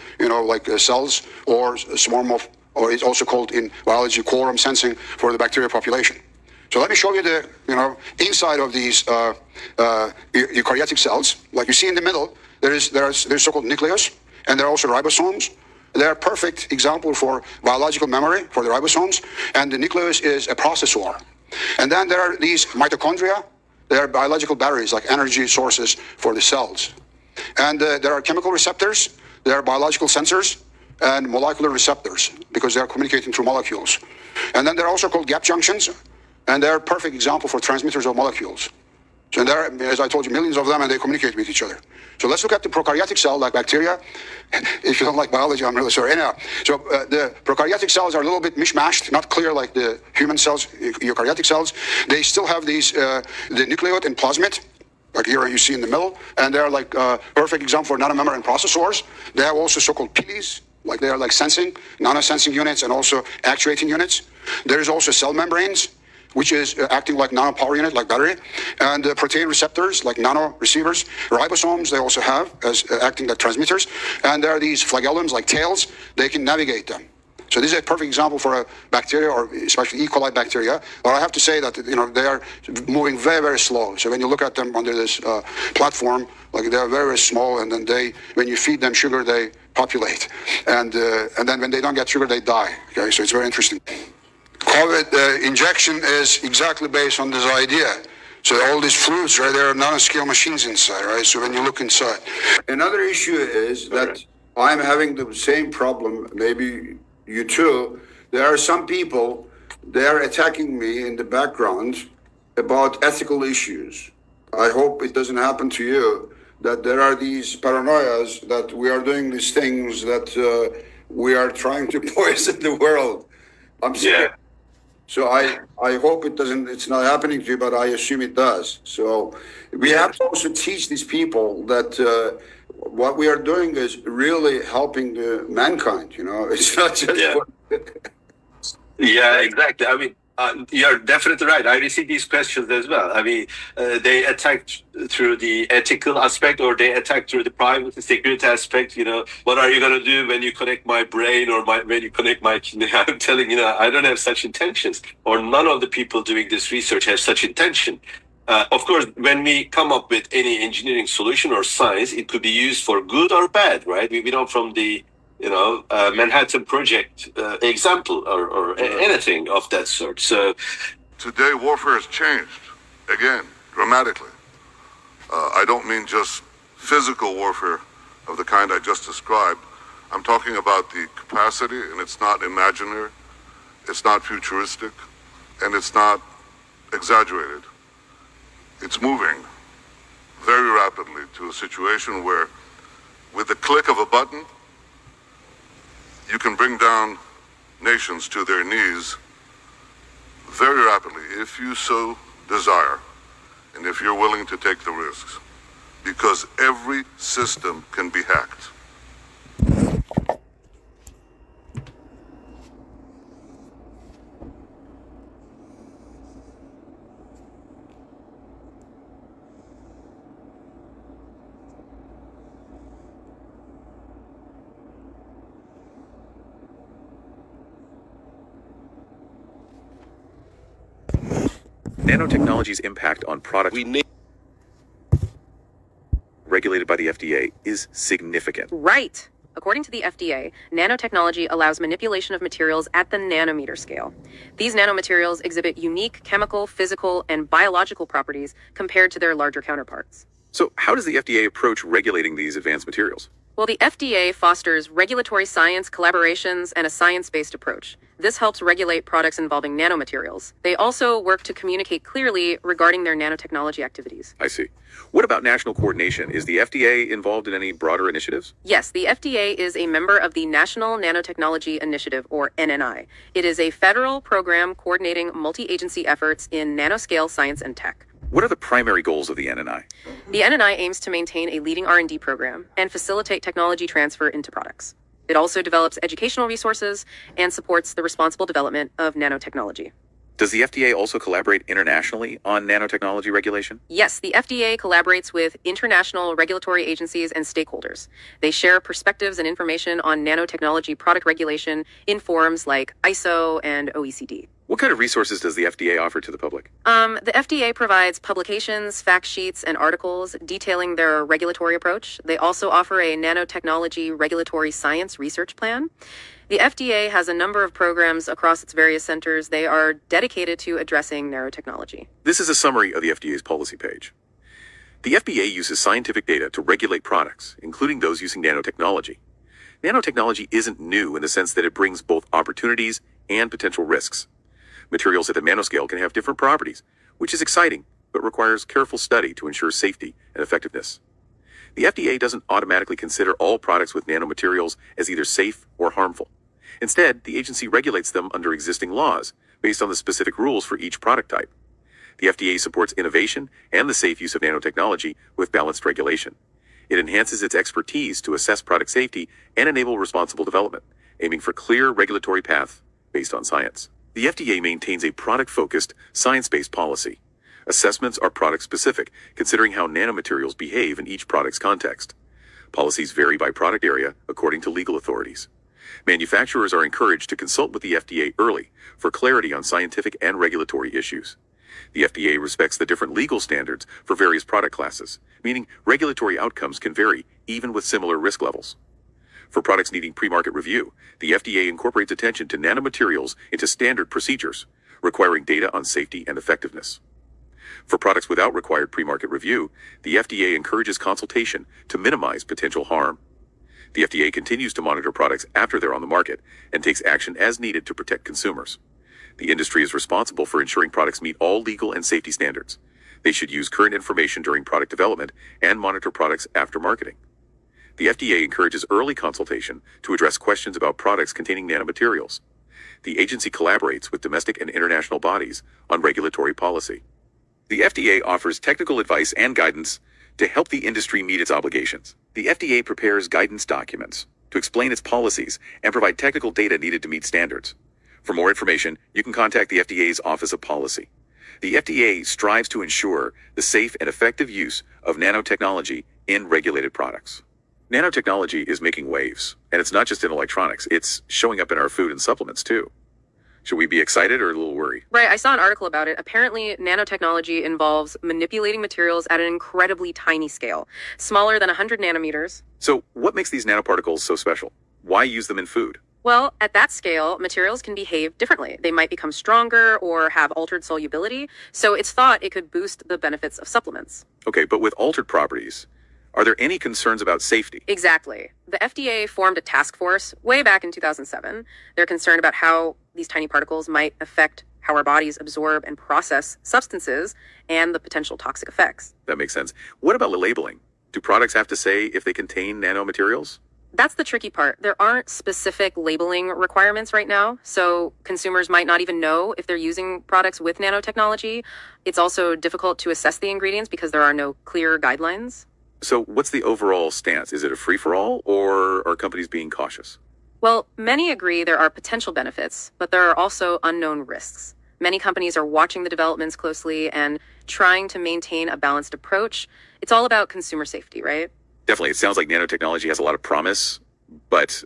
cells, or a swarm of, or it's also called in biology quorum sensing for the bacteria population. So let me show you the, inside of these eukaryotic cells. Like you see in the middle, there's so-called nucleus, and there are also ribosomes. They're a perfect example for biological memory for the ribosomes, and the nucleus is a processor. And then there are these mitochondria. They are biological batteries, like energy sources for the cells. And there are chemical receptors, there are biological sensors, and molecular receptors, because they are communicating through molecules. And then they're also called gap junctions, and they're a perfect example for transmitters of molecules. So there are, as I told you, millions of them, and they communicate with each other. So let's look at the prokaryotic cell, like bacteria. If you don't like biology, I'm really sorry. Anyhow, so the prokaryotic cells are a little bit mishmashed, not clear like the human cells, eukaryotic cells. They still have these, the nucleate and plasmid, like here you see in the middle, and they're like perfect example for nanomembrane processors. They have also so-called pilies, like they are like sensing, nanosensing units, and also actuating units. There is also cell membranes, which is acting like nanopower unit, like battery, and protein receptors, like nano receivers. Ribosomes, they also have as acting like transmitters, and there are these flagellums, like tails. They can navigate them. So this is a perfect example for a bacteria, or especially E. coli bacteria. But I have to say that they are moving very, very slow. So when you look at them under this platform, like they are very, very small, and then when you feed them sugar, they populate, and then when they don't get sugar, they die. Okay, so it's very interesting. COVID injection is exactly based on this idea. So all these fluids, right, there are nanoscale machines inside, right? So when you look inside. Another issue is that I'm having the same problem, maybe you too. There are some people, they are attacking me in the background about ethical issues. I hope it doesn't happen to you, that there are these paranoias that we are doing these things, that we are trying to poison the world. I'm serious. Yeah. So I hope it's not happening to you, but I assume it does. So we have to also teach these people that what we are doing is really helping the mankind. It's not just. Yeah, exactly. I mean, you're definitely right. I receive these questions as well. I mean, they attack through the ethical aspect, or they attack through the privacy security aspect. What are you going to do when you connect my brain or when you connect my kidney? I'm telling I don't have such intentions, or none of the people doing this research have such intention. Of course, when we come up with any engineering solution or science, it could be used for good or bad, right? We know from the Manhattan Project example or anything of that sort. So today, warfare has changed again dramatically. I don't mean just physical warfare of the kind I just described. I'm talking about the capacity, and it's not imaginary, it's not futuristic, and it's not exaggerated. It's moving very rapidly to a situation where, with the click of a button, you can bring down nations to their knees very rapidly if you so desire and if you're willing to take the risks, because every system can be hacked. Nanotechnology's impact on products regulated by the FDA is significant. Right. According to the FDA, nanotechnology allows manipulation of materials at the nanometer scale. These nanomaterials exhibit unique chemical, physical, and biological properties compared to their larger counterparts. So how does the FDA approach regulating these advanced materials? Well, the FDA fosters regulatory science collaborations and a science-based approach. This helps regulate products involving nanomaterials. They also work to communicate clearly regarding their nanotechnology activities. I see. What about national coordination? Is the FDA involved in any broader initiatives? Yes, the FDA is a member of the National Nanotechnology Initiative, or NNI. It is a federal program coordinating multi-agency efforts in nanoscale science and tech. What are the primary goals of the NNI? The NNI aims to maintain a leading R&D program and facilitate technology transfer into products. It also develops educational resources and supports the responsible development of nanotechnology. Does the FDA also collaborate internationally on nanotechnology regulation? Yes, the FDA collaborates with international regulatory agencies and stakeholders. They share perspectives and information on nanotechnology product regulation in forums like ISO and OECD. What kind of resources does the FDA offer to the public? The FDA provides publications, fact sheets, and articles detailing their regulatory approach. They also offer a nanotechnology regulatory science research plan. The FDA has a number of programs across its various centers. They are dedicated to addressing nanotechnology. This is a summary of the FDA's policy page. The FDA uses scientific data to regulate products, including those using nanotechnology. Nanotechnology isn't new in the sense that it brings both opportunities and potential risks. Materials at the nanoscale can have different properties, which is exciting, but requires careful study to ensure safety and effectiveness. The FDA doesn't automatically consider all products with nanomaterials as either safe or harmful. Instead, the agency regulates them under existing laws based on the specific rules for each product type. The FDA supports innovation and the safe use of nanotechnology with balanced regulation. It enhances its expertise to assess product safety and enable responsible development, aiming for clear regulatory paths based on science. The FDA maintains a product-focused, science-based policy. Assessments are product-specific, considering how nanomaterials behave in each product's context. Policies vary by product area according to legal authorities. Manufacturers are encouraged to consult with the FDA early for clarity on scientific and regulatory issues. The FDA respects the different legal standards for various product classes, meaning regulatory outcomes can vary even with similar risk levels. For products needing pre-market review, the FDA incorporates attention to nanomaterials into standard procedures, requiring data on safety and effectiveness. For products without required pre-market review, the FDA encourages consultation to minimize potential harm. The FDA continues to monitor products after they're on the market and takes action as needed to protect consumers. The industry is responsible for ensuring products meet all legal and safety standards. They should use current information during product development and monitor products after marketing. The FDA encourages early consultation to address questions about products containing nanomaterials. the agency collaborates with domestic and international bodies on regulatory policy. The FDA offers technical advice and guidance to help the industry meet its obligations. The FDA prepares guidance documents to explain its policies and provide technical data needed to meet standards. For more information, you can contact the FDA's Office of Policy. The FDA strives to ensure the safe and effective use of nanotechnology in regulated products. Nanotechnology is making waves, and it's not just in electronics, it's showing up in our food and supplements too. Should we be excited or a little worried? Right, I saw an article about it. Apparently, nanotechnology involves manipulating materials at an incredibly tiny scale, smaller than 100 nanometers. So, what makes these nanoparticles so special? Why use them in food? Well, at that scale, materials can behave differently. They might become stronger or have altered solubility, so it's thought it could boost the benefits of supplements. Okay, but with altered properties, are there any concerns about safety? Exactly. The FDA formed a task force way back in 2007. They're concerned about how these tiny particles might affect how our bodies absorb and process substances and the potential toxic effects. That makes sense. What about the labeling? Do products have to say if they contain nanomaterials? That's the tricky part. There aren't specific labeling requirements right now, so consumers might not even know if they're using products with nanotechnology. It's also difficult to assess the ingredients because there are no clear guidelines. So what's the overall stance? Is it a free-for-all, or are companies being cautious? Well, many agree there are potential benefits, but there are also unknown risks. Many companies are watching the developments closely and trying to maintain a balanced approach. It's all about consumer safety, right? Definitely. It sounds like nanotechnology has a lot of promise, but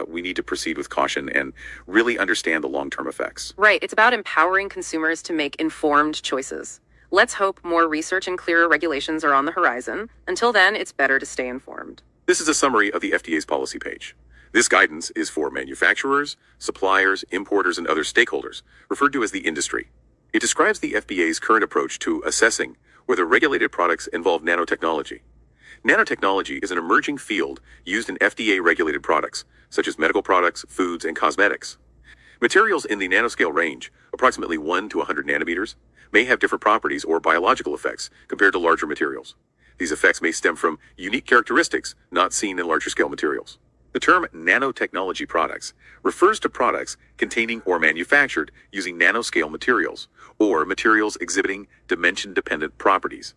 we need to proceed with caution and really understand the long-term effects. Right. It's about empowering consumers to make informed choices. Let's hope more research and clearer regulations are on the horizon. Until then, it's better to stay informed. This is a summary of the FDA's policy page. This guidance is for manufacturers, suppliers, importers, and other stakeholders, referred to as the industry. It describes the FDA's current approach to assessing whether regulated products involve nanotechnology. Nanotechnology is an emerging field used in FDA-regulated products, such as medical products, foods, and cosmetics. Materials in the nanoscale range, approximately 1 to 100 nanometers, may have different properties or biological effects compared to larger materials. These effects may stem from unique characteristics not seen in larger scale materials. The term nanotechnology products refers to products containing or manufactured using nanoscale materials, or materials exhibiting dimension-dependent properties.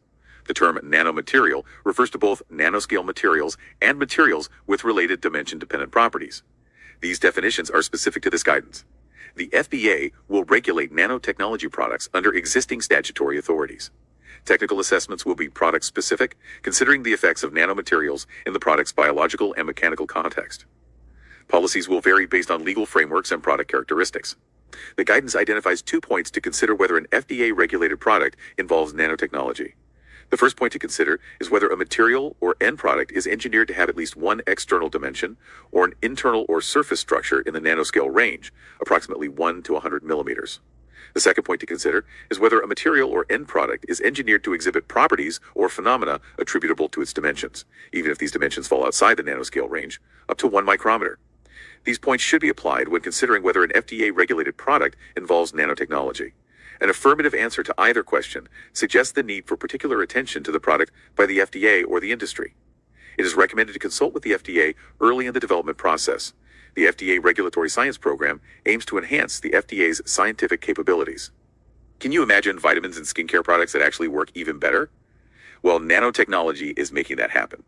The term nanomaterial refers to both nanoscale materials and materials with related dimension-dependent properties. These definitions are specific to this guidance. The FDA will regulate nanotechnology products under existing statutory authorities. Technical assessments will be product-specific, considering the effects of nanomaterials in the product's biological and mechanical context. Policies will vary based on legal frameworks and product characteristics. The guidance identifies 2 points to consider whether an FDA-regulated product involves nanotechnology. The first point to consider is whether a material or end product is engineered to have at least one external dimension or an internal or surface structure in the nanoscale range, approximately 1 to 100 millimeters. The second point to consider is whether a material or end product is engineered to exhibit properties or phenomena attributable to its dimensions, even if these dimensions fall outside the nanoscale range, up to 1 micrometer. These points should be applied when considering whether an FDA-regulated product involves nanotechnology. An affirmative answer to either question suggests the need for particular attention to the product by the FDA or the industry. It is recommended to consult with the FDA early in the development process. The FDA Regulatory Science Program aims to enhance the FDA's scientific capabilities. Can you imagine vitamins and skincare products that actually work even better? Well, nanotechnology is making that happen.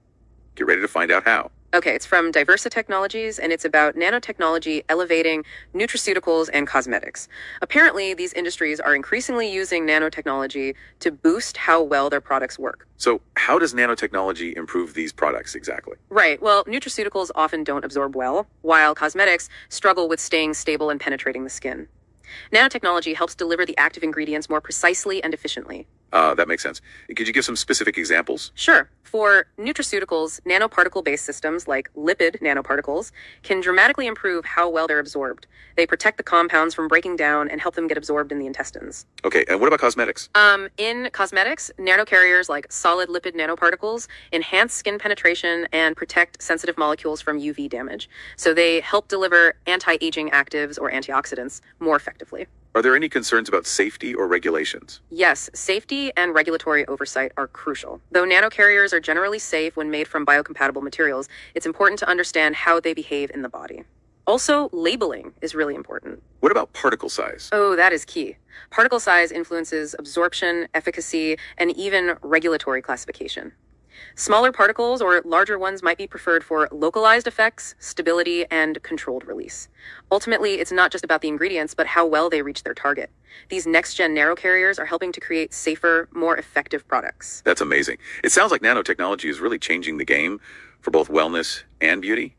Get ready to find out how. Okay, it's from Diversa Technologies, and it's about nanotechnology elevating nutraceuticals and cosmetics. Apparently, these industries are increasingly using nanotechnology to boost how well their products work. So, how does nanotechnology improve these products exactly? Right, well, nutraceuticals often don't absorb well, while cosmetics struggle with staying stable and penetrating the skin. Nanotechnology helps deliver the active ingredients more precisely and efficiently. That makes sense. Could you give some specific examples? Sure. For nutraceuticals, nanoparticle-based systems like lipid nanoparticles can dramatically improve how well they're absorbed. They protect the compounds from breaking down and help them get absorbed in the intestines. Okay, and what about cosmetics? In cosmetics, nanocarriers like solid lipid nanoparticles enhance skin penetration and protect sensitive molecules from UV damage. So they help deliver anti-aging actives or antioxidants more effectively. Are there any concerns about safety or regulations? Yes, safety and regulatory oversight are crucial. Though nanocarriers are generally safe when made from biocompatible materials, it's important to understand how they behave in the body. Also, labeling is really important. What about particle size? Oh, that is key. Particle size influences absorption, efficacy, and even regulatory classification. Smaller particles or larger ones might be preferred for localized effects, stability, and controlled release. Ultimately, it's not just about the ingredients, but how well they reach their target. These next-gen nanocarriers are helping to create safer, more effective products. That's amazing. It sounds like nanotechnology is really changing the game for both wellness and beauty.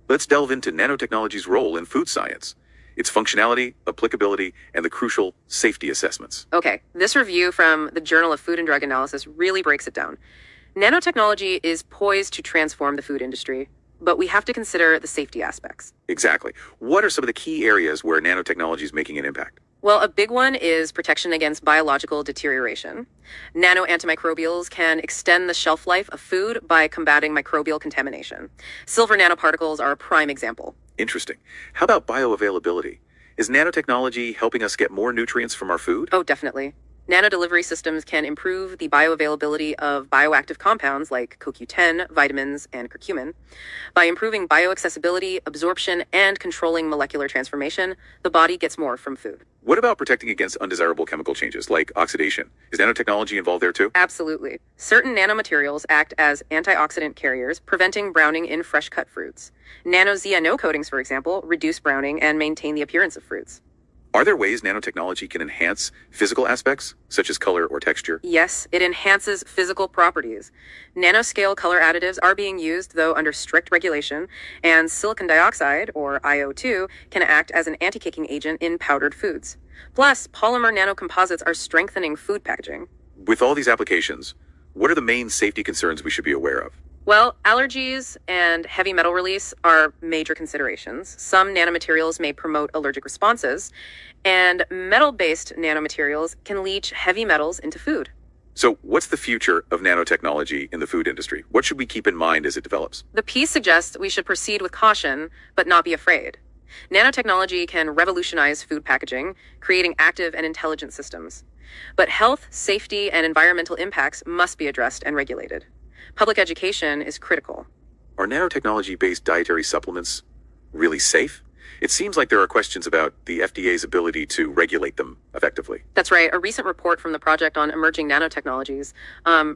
Let's delve into nanotechnology's role in food science, its functionality, applicability, and the crucial safety assessments. Okay, this review from the Journal of Food and Drug Analysis really breaks it down. Nanotechnology is poised to transform the food industry, but we have to consider the safety aspects. Exactly. What are some of the key areas where nanotechnology is making an impact? Well, a big one is protection against biological deterioration. Nano-antimicrobials can extend the shelf life of food by combating microbial contamination. Silver nanoparticles are a prime example. Interesting. How about bioavailability? Is nanotechnology helping us get more nutrients from our food? Oh, definitely. Nano-delivery systems can improve the bioavailability of bioactive compounds like CoQ10, vitamins, and curcumin. By improving bioaccessibility, absorption, and controlling molecular transformation, the body gets more from food. What about protecting against undesirable chemical changes like oxidation? Is nanotechnology involved there too? Absolutely. Certain nanomaterials act as antioxidant carriers, preventing browning in fresh-cut fruits. Nano-ZNO coatings, for example, reduce browning and maintain the appearance of fruits. Are there ways nanotechnology can enhance physical aspects, such as color or texture? Yes, it enhances physical properties. Nanoscale color additives are being used, though under strict regulation, and silicon dioxide, or IO2, can act as an anti-caking agent in powdered foods. Plus, polymer nanocomposites are strengthening food packaging. With all these applications, what are the main safety concerns we should be aware of? Well, allergies and heavy metal release are major considerations. Some nanomaterials may promote allergic responses, and metal-based nanomaterials can leach heavy metals into food. So what's the future of nanotechnology in the food industry? What should we keep in mind as it develops? The piece suggests we should proceed with caution, but not be afraid. Nanotechnology can revolutionize food packaging, creating active and intelligent systems. But health, safety, and environmental impacts must be addressed and regulated. Public education is critical. Are nanotechnology-based dietary supplements really safe? It seems like there are questions about the FDA's ability to regulate them effectively. That's right. A recent report from the Project on Emerging Nanotechnologies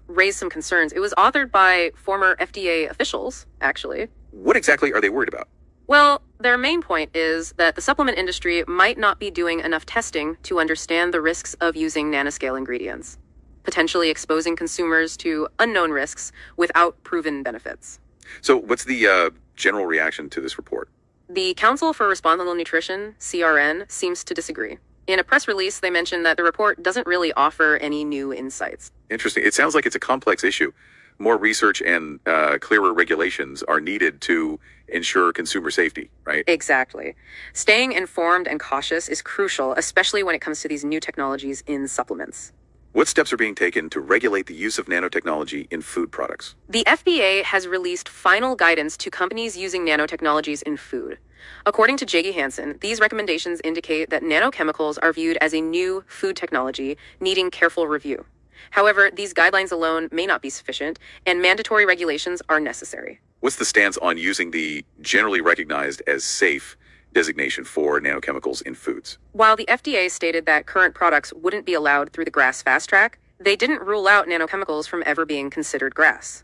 raised some concerns. It was authored by former FDA officials, actually. What exactly are they worried about? Well, their main point is that the supplement industry might not be doing enough testing to understand the risks of using nanoscale ingredients, potentially exposing consumers to unknown risks without proven benefits. So what's the general reaction to this report? The Council for Responsible Nutrition, CRN, seems to disagree. In a press release, they mentioned that the report doesn't really offer any new insights. Interesting. It sounds like it's a complex issue. More research and clearer regulations are needed to ensure consumer safety, right? Exactly. Staying informed and cautious is crucial, especially when it comes to these new technologies in supplements. What steps are being taken to regulate the use of nanotechnology in food products? The FDA has released final guidance to companies using nanotechnologies in food. According to J.G. Hansen, these recommendations indicate that nanochemicals are viewed as a new food technology needing careful review. However, these guidelines alone may not be sufficient, and mandatory regulations are necessary. What's the stance on using the generally recognized as safe designation for nanochemicals in foods? While the FDA stated that current products wouldn't be allowed through the GRAS fast track, they didn't rule out nanochemicals from ever being considered GRAS.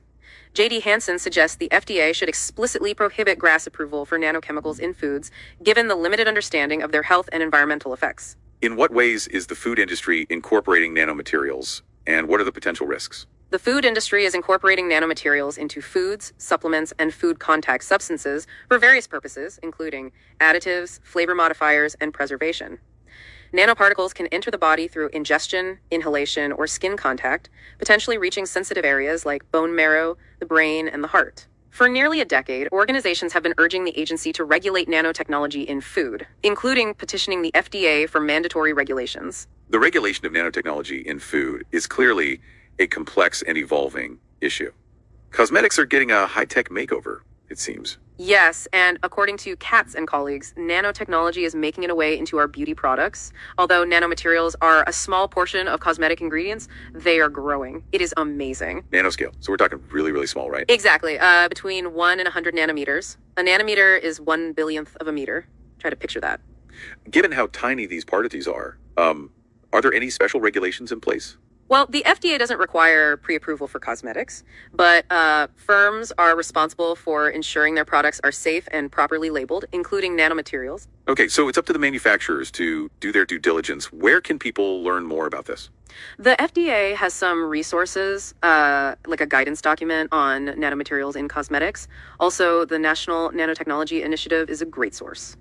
J.D. Hansen suggests the FDA should explicitly prohibit GRAS approval for nanochemicals in foods, given the limited understanding of their health and environmental effects. In what ways is the food industry incorporating nanomaterials, and what are the potential risks? The food industry is incorporating nanomaterials into foods, supplements, and food contact substances for various purposes, including additives, flavor modifiers, and preservation. Nanoparticles can enter the body through ingestion, inhalation, or skin contact, potentially reaching sensitive areas like bone marrow, the brain, and the heart. For nearly a decade, organizations have been urging the agency to regulate nanotechnology in food, including petitioning the FDA for mandatory regulations. The regulation of nanotechnology in food is clearly a complex and evolving issue. Cosmetics are getting a high-tech makeover. it seems. Yes, and according to Katz and colleagues, nanotechnology is making its way into our beauty products. Although nanomaterials are a small portion of cosmetic ingredients, they are growing. It is amazing. Nanoscale. So we're talking really, really small, right? Exactly. Between 1 and 100 nanometers. A nanometer is 1/1000th of a meter. Try to picture that. Given how tiny these particles are there any special regulations in place? Well, the FDA doesn't require pre-approval for cosmetics, but firms are responsible for ensuring their products are safe and properly labeled, including nanomaterials. Okay, so it's up to the manufacturers to do their due diligence. Where can people learn more about this? The FDA has some resources, like a guidance document on nanomaterials in cosmetics. Also, the National Nanotechnology Initiative is a great source.